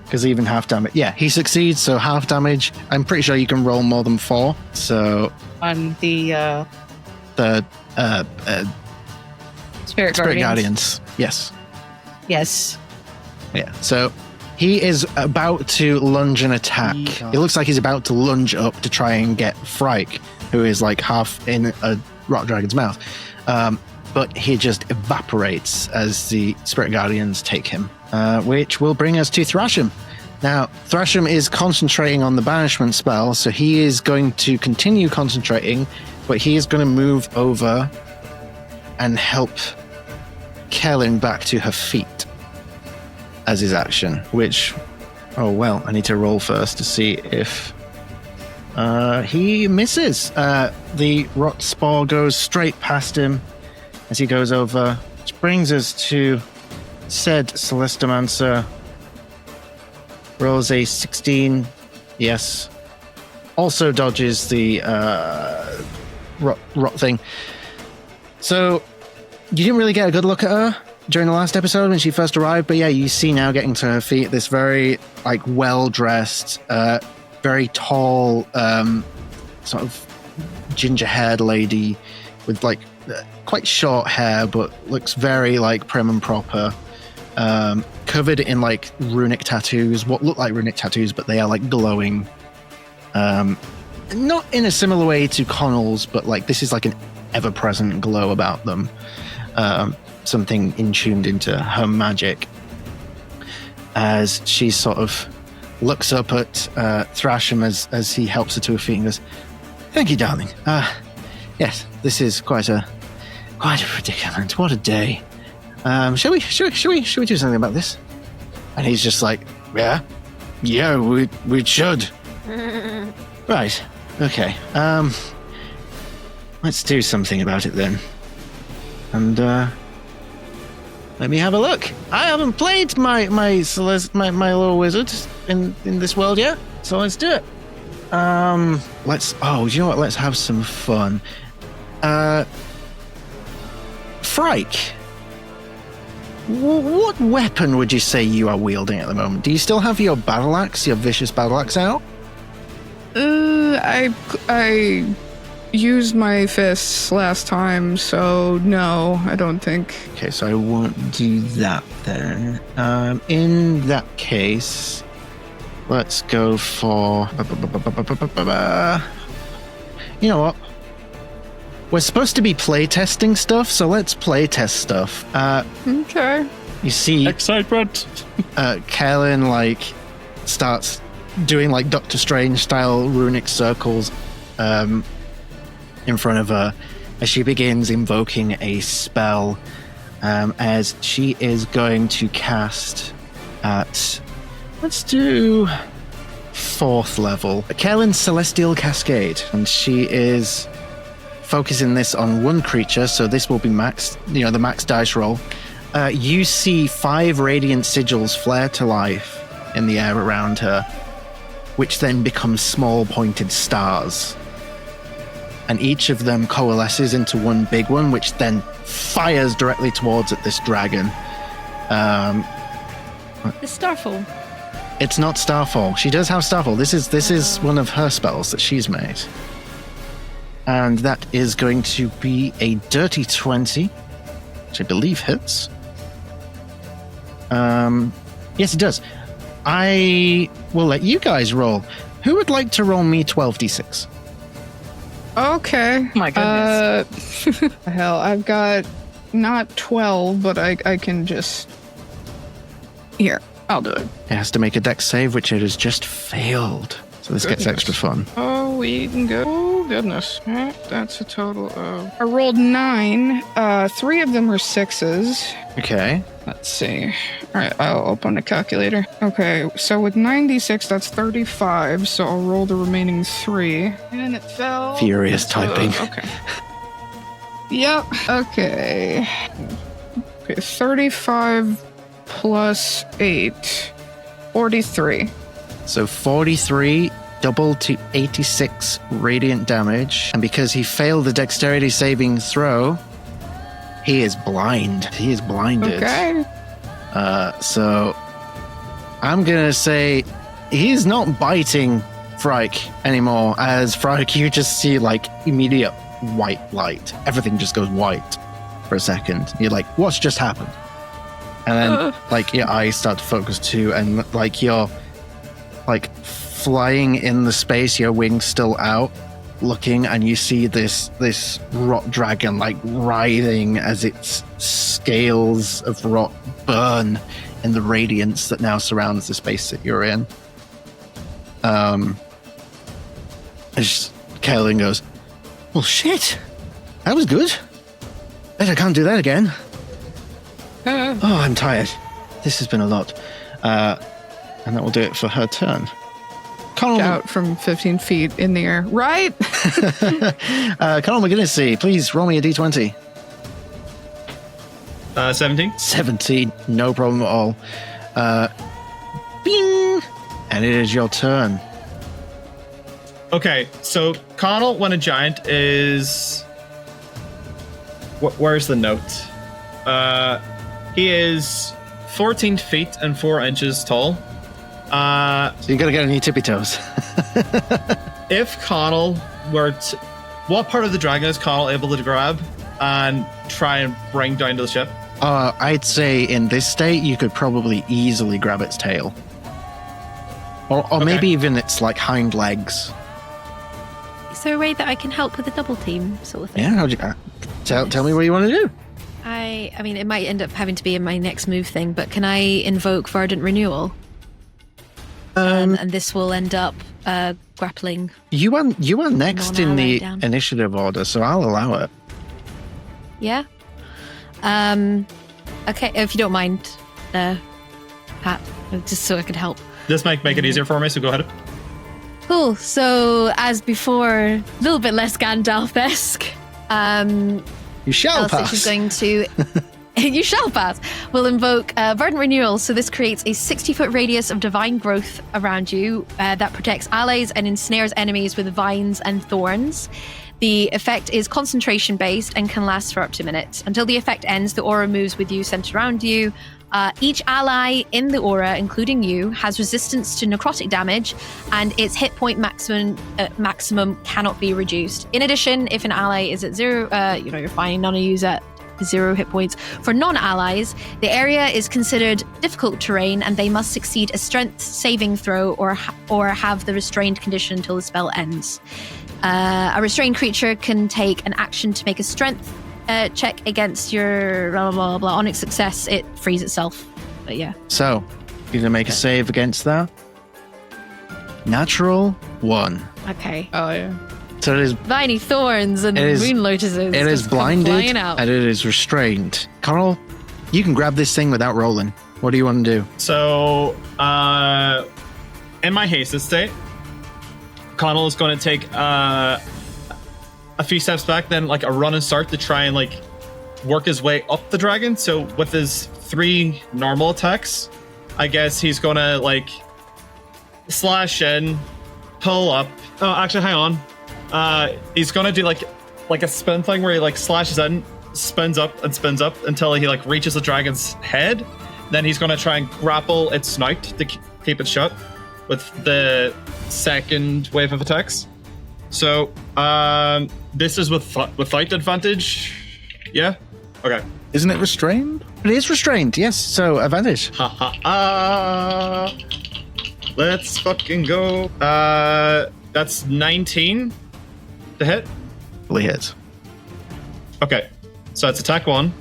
because even half damage. Yeah, he succeeds, so half damage. I'm pretty sure you can roll more than 4. So On the the Spirit Spirit Guardians. Guardians. Yes. Yes. Yeah. So he is about to lunge an attack. It looks like he's about to lunge up to try and get Frike, who is like half in a rock dragon's mouth. But he just evaporates as the Spirit Guardians take him, which will bring us to Thrasham. Now, Thrasham is concentrating on the banishment spell, so he is going to continue concentrating, but he is going to move over and help Kellen back to her feet as his action, which, I need to roll first to see if he misses. The rot spore goes straight past him as he goes over, which brings us to said Celestimancer. Rolls a 16, yes. Also dodges the rot thing. So you didn't really get a good look at her during the last episode when she first arrived, but yeah, you see now getting to her feet this very well-dressed, very tall, sort of ginger-haired lady with quite short hair, but looks very prim and proper, covered in runic tattoos, what look like runic tattoos, but they are glowing, not in a similar way to Connell's, but this is an ever-present glow about them. Something in-tuned into her magic, as she sort of looks up at Thrasham as he helps her to her feet and goes, "Thank you, darling. Yes, this is quite a predicament. What a day. Shall we do something about this?" And he's just like, "Yeah, we should." Right. Okay. Let's do something about it then. And let me have a look. I haven't played my little wizard in this world yet. So let's do it. You know what? Let's have some fun. Frike, what weapon would you say you are wielding at the moment? Do you still have your battle axe, your vicious battle axe out? I used my fists last time, so no, I don't think. Okay, so I won't do that then. In that case, let's go for... You know what? We're supposed to be playtesting stuff, so let's playtest stuff. Okay. You see... Excitement! Kaelin, starts doing, Doctor Strange-style runic circles in front of her as she begins invoking a spell as she is going to cast at... Let's do 4th level. Kaelin's Celestial Cascade, and she is focusing this on one creature, so this will be maxed, the max dice roll. You see 5 radiant sigils flare to life in the air around her, which then become small pointed stars. And each of them coalesces into one big one, which then fires directly towards this dragon. The Starfall. It's not Starfall. She does have Starfall. This is one of her spells that she's made. And that is going to be a dirty 20, which I believe hits. Yes, it does. I will let you guys roll. Who would like to roll me 12d6? Okay. My goodness. Hell, I've got not 12, but I can just... Here, I'll do it. It has to make a dex save, which it has just failed. So this gets extra fun. Oh, we can go. Oh, goodness. Alright, that's a total of... I rolled 9. 3 of them are 6s. Okay. Let's see. Alright, I'll open the calculator. Okay, so with 96, that's 35, so I'll roll the remaining 3. And it fell... Furious typing. Okay. Yep, okay. Okay, 35 plus 8. 43. So 43 doubled to 86 radiant damage. And because he failed the dexterity saving throw, he is blind. He is blinded. Okay. So I'm going to say he's not biting Frike anymore. As Frike, you just see immediate white light. Everything just goes white for a second. You're like, what's just happened? And then your eyes start to focus too. And you're flying in the space, your wings still out, looking, and you see this rot dragon writhing as its scales of rot burn in the radiance that now surrounds the space that you're in. As Kaelin goes, well, shit, that was good. Bet I can't do that again. Oh, I'm tired. This has been a lot. And that will do it for her turn. Out from 15 feet in the air. Right? Conal McGinnis, please roll me a d20. 17. 17, no problem at all. Bing! And it is your turn. Okay, so Connell, when a giant is... Where's the note? He is 14 feet and 4 inches tall. So you gotta get on your tippy toes. If Connell were to... What part of the dragon is Connell able to grab and try and bring down to the ship? I'd say in this state, you could probably easily grab its tail. Or Okay. maybe even its hind legs. Is there a way that I can help with a double team sort of thing? Yeah, tell me what you want to do. I mean, it might end up having to be in my next move thing, but can I invoke Verdant Renewal? And this will end up grappling. You are next in the down. initiative order, so I'll allow it. Yeah? Okay, if you don't mind, Pat, just so I can help. This might make it easier for me, so go ahead. Cool. So, as before, a little bit less Gandalf-esque. You shall Elsa pass. is going to You shall pass. We'll invoke Verdant Renewal. So this creates a 60-foot radius of divine growth around you that protects allies and ensnares enemies with vines and thorns. The effect is concentration based and can last for up to a minute. Until the effect ends, the aura moves with you, centered around you. Each ally in the aura, including you, has resistance to necrotic damage, and its hit point maximum cannot be reduced. In addition, if an ally is at 0, you're fine. None of you at 0 hit points. For non-allies, the area is considered difficult terrain, and they must succeed a strength saving throw or have the restrained condition until the spell ends. A restrained creature can take an action to make a strength check against your blah, blah, blah, blah. On its success, it frees itself. But yeah. So, you're going to make a save against that. Natural 1. Okay. Oh, yeah. So it is Viney thorns and It is- moon lotuses. it is just come blinded flying out. and it is restrained. Carl, you can grab this thing without rolling. What do you want to do? So, in my hasted state, Connell is going to take a few steps back, then like a run and start to try and like work his way up the dragon. So with his 3 normal attacks, I guess he's going to like slash in, pull up. Oh, actually, hang on. He's going to do like a spin thing where he like slashes in, spins up until he like reaches the dragon's head. Then he's going to try and grapple its snout to keep it shut with the second wave of attacks. So, this is without advantage. Yeah? Okay. Isn't it restrained? It is restrained, yes. So, advantage. Ha ha ha. Let's fucking go. That's 19 to hit. Fully hits. Okay. So it's attack 1.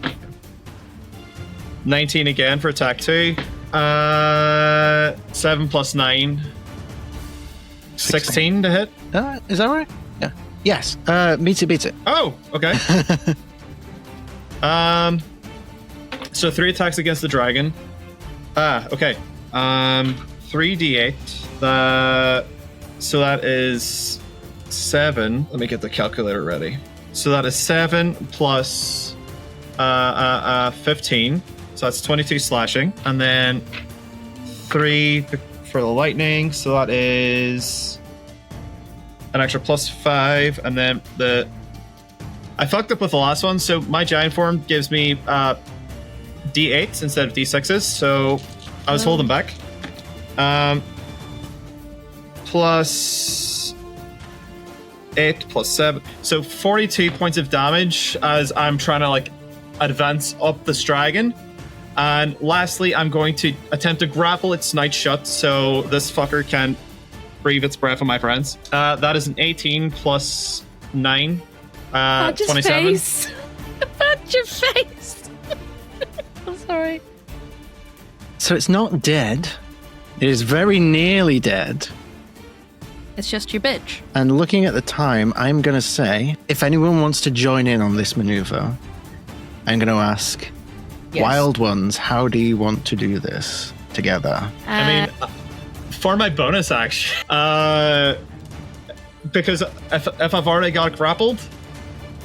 19 again for attack 2. 7 plus 9. 16 to hit. Is that right? Yeah. Yes. Beats it. Oh, okay. So 3 attacks against the dragon. Okay. 3d8. So that is 7. Let me get the calculator ready. So that is 7 plus 15. So that's 22 slashing. And then 3 for the lightning. So that is an extra plus 5. And then I fucked up with the last one. So my giant form gives me d8s instead of d6s. So I was holding back. Plus 8 plus 7. So 42 points of damage as I'm trying to like advance up this dragon. And lastly, I'm going to attempt to grapple its snout shut so this fucker can breathe its breath on my friends. That is an 18 plus 9. 27. Face. Punch your face. I'm sorry. So it's not dead. It is very nearly dead. It's just your bitch. And looking at the time, I'm going to say, if anyone wants to join in on this maneuver, I'm going to ask, Yes. Wyld Ones, how do you want to do this together? I mean, for my bonus action, because if I've already got grappled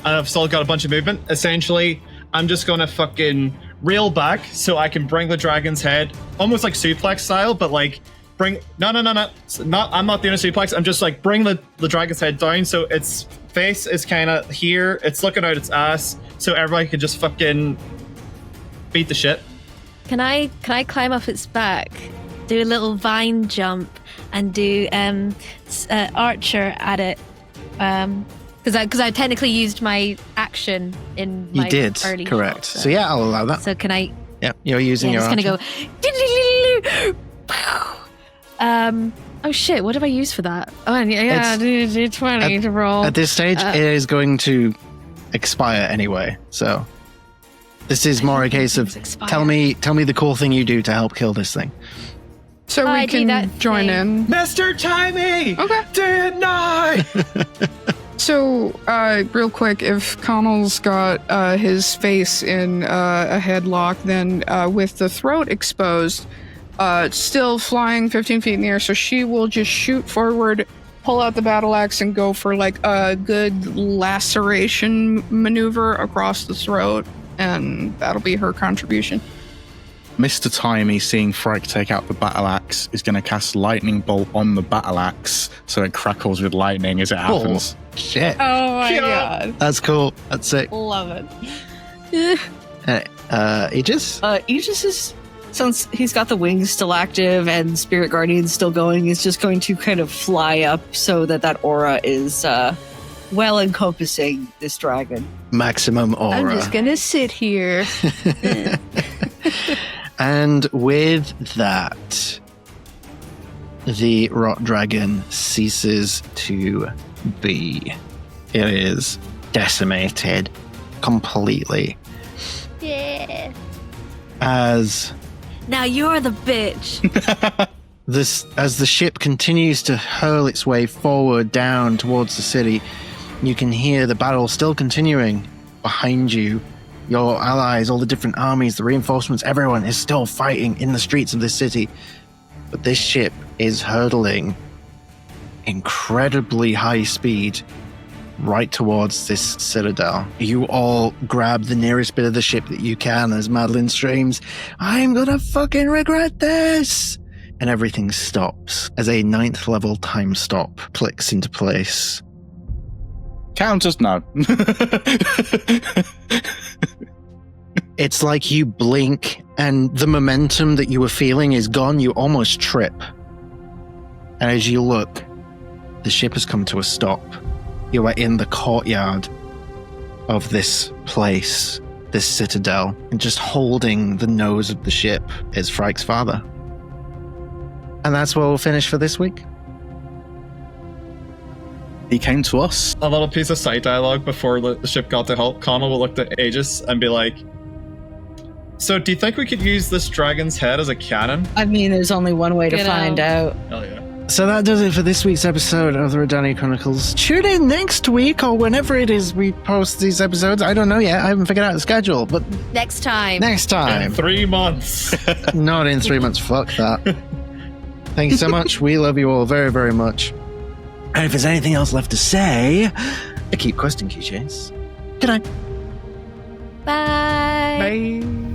and I've still got a bunch of movement, essentially, I'm just going to fucking reel back so I can bring the dragon's head, almost like suplex style, but like no. I'm not doing a suplex. I'm just like bring the dragon's head down so its face is kind of here. It's looking out its ass so everybody can just fucking beat the shit. Can I climb up its back, do a little vine jump, and do archer at it? Because I technically used my action in my You did, early correct. shot, So yeah, I'll allow that. So can I? Yeah, you're using Yeah, your I'm just archer. gonna go. Oh shit! What have I used for that? Oh yeah, do 20 to roll. At this stage, it is going to expire anyway. So this is more a case of expire. tell me the cool thing you do to help kill this thing. So Oh, we I do can that join thing. in. Mr. Timey! Okay. Deny! So, real quick, if Connell's got his face in a headlock, then with the throat exposed, still flying 15 feet in the air, so she will just shoot forward, pull out the battle axe, and go for like a good laceration maneuver across the throat. and that'll be her contribution. Mr. Timey, seeing Frike take out the battle axe, is going to cast lightning bolt on the battle axe so it crackles with lightning as it happens. Shit. Oh my god. That's cool. That's sick. Love it. Aegis? Aegis is, since he's got the wings still active and Spirit Guardian still going, is just going to kind of fly up so that aura is well encompassing this dragon. Maximum aura. I'm just gonna sit here. And with that, the rot dragon ceases to be. It is decimated completely. Yeah. As Now you're the bitch. as the ship continues to hurl its way forward down towards the city, you can hear the battle still continuing behind you. Your allies, all the different armies, the reinforcements, everyone is still fighting in the streets of this city. But this ship is hurtling incredibly high speed right towards this citadel. You all grab the nearest bit of the ship that you can as Madeline screams, "I'm gonna fucking regret this!" And everything stops as a 9th level time stop clicks into place. Counters? No. It's like you blink and the momentum that you were feeling is gone. You almost trip. And as you look, the ship has come to a stop. You are in the courtyard of this place, this citadel, and just holding the nose of the ship is Frike's father. And that's where we'll finish for this week. He came to us. A little piece of side dialogue before the ship got to help. Connell will look at Aegis and be like, "So, do you think we could use this dragon's head as a cannon?" I mean, there's only one way to Get find out. Hell yeah. So that does it for this week's episode of the Rhódania Chronicles. Tune in next week or whenever it is we post these episodes. I don't know yet. I haven't figured out the schedule, but Next time. next In time. 3 months. Not in 3 months. Fuck that. Thank you so much. We love you all very, very much. And if there's anything else left to say, I keep questing QJs. Good night. Bye. Bye.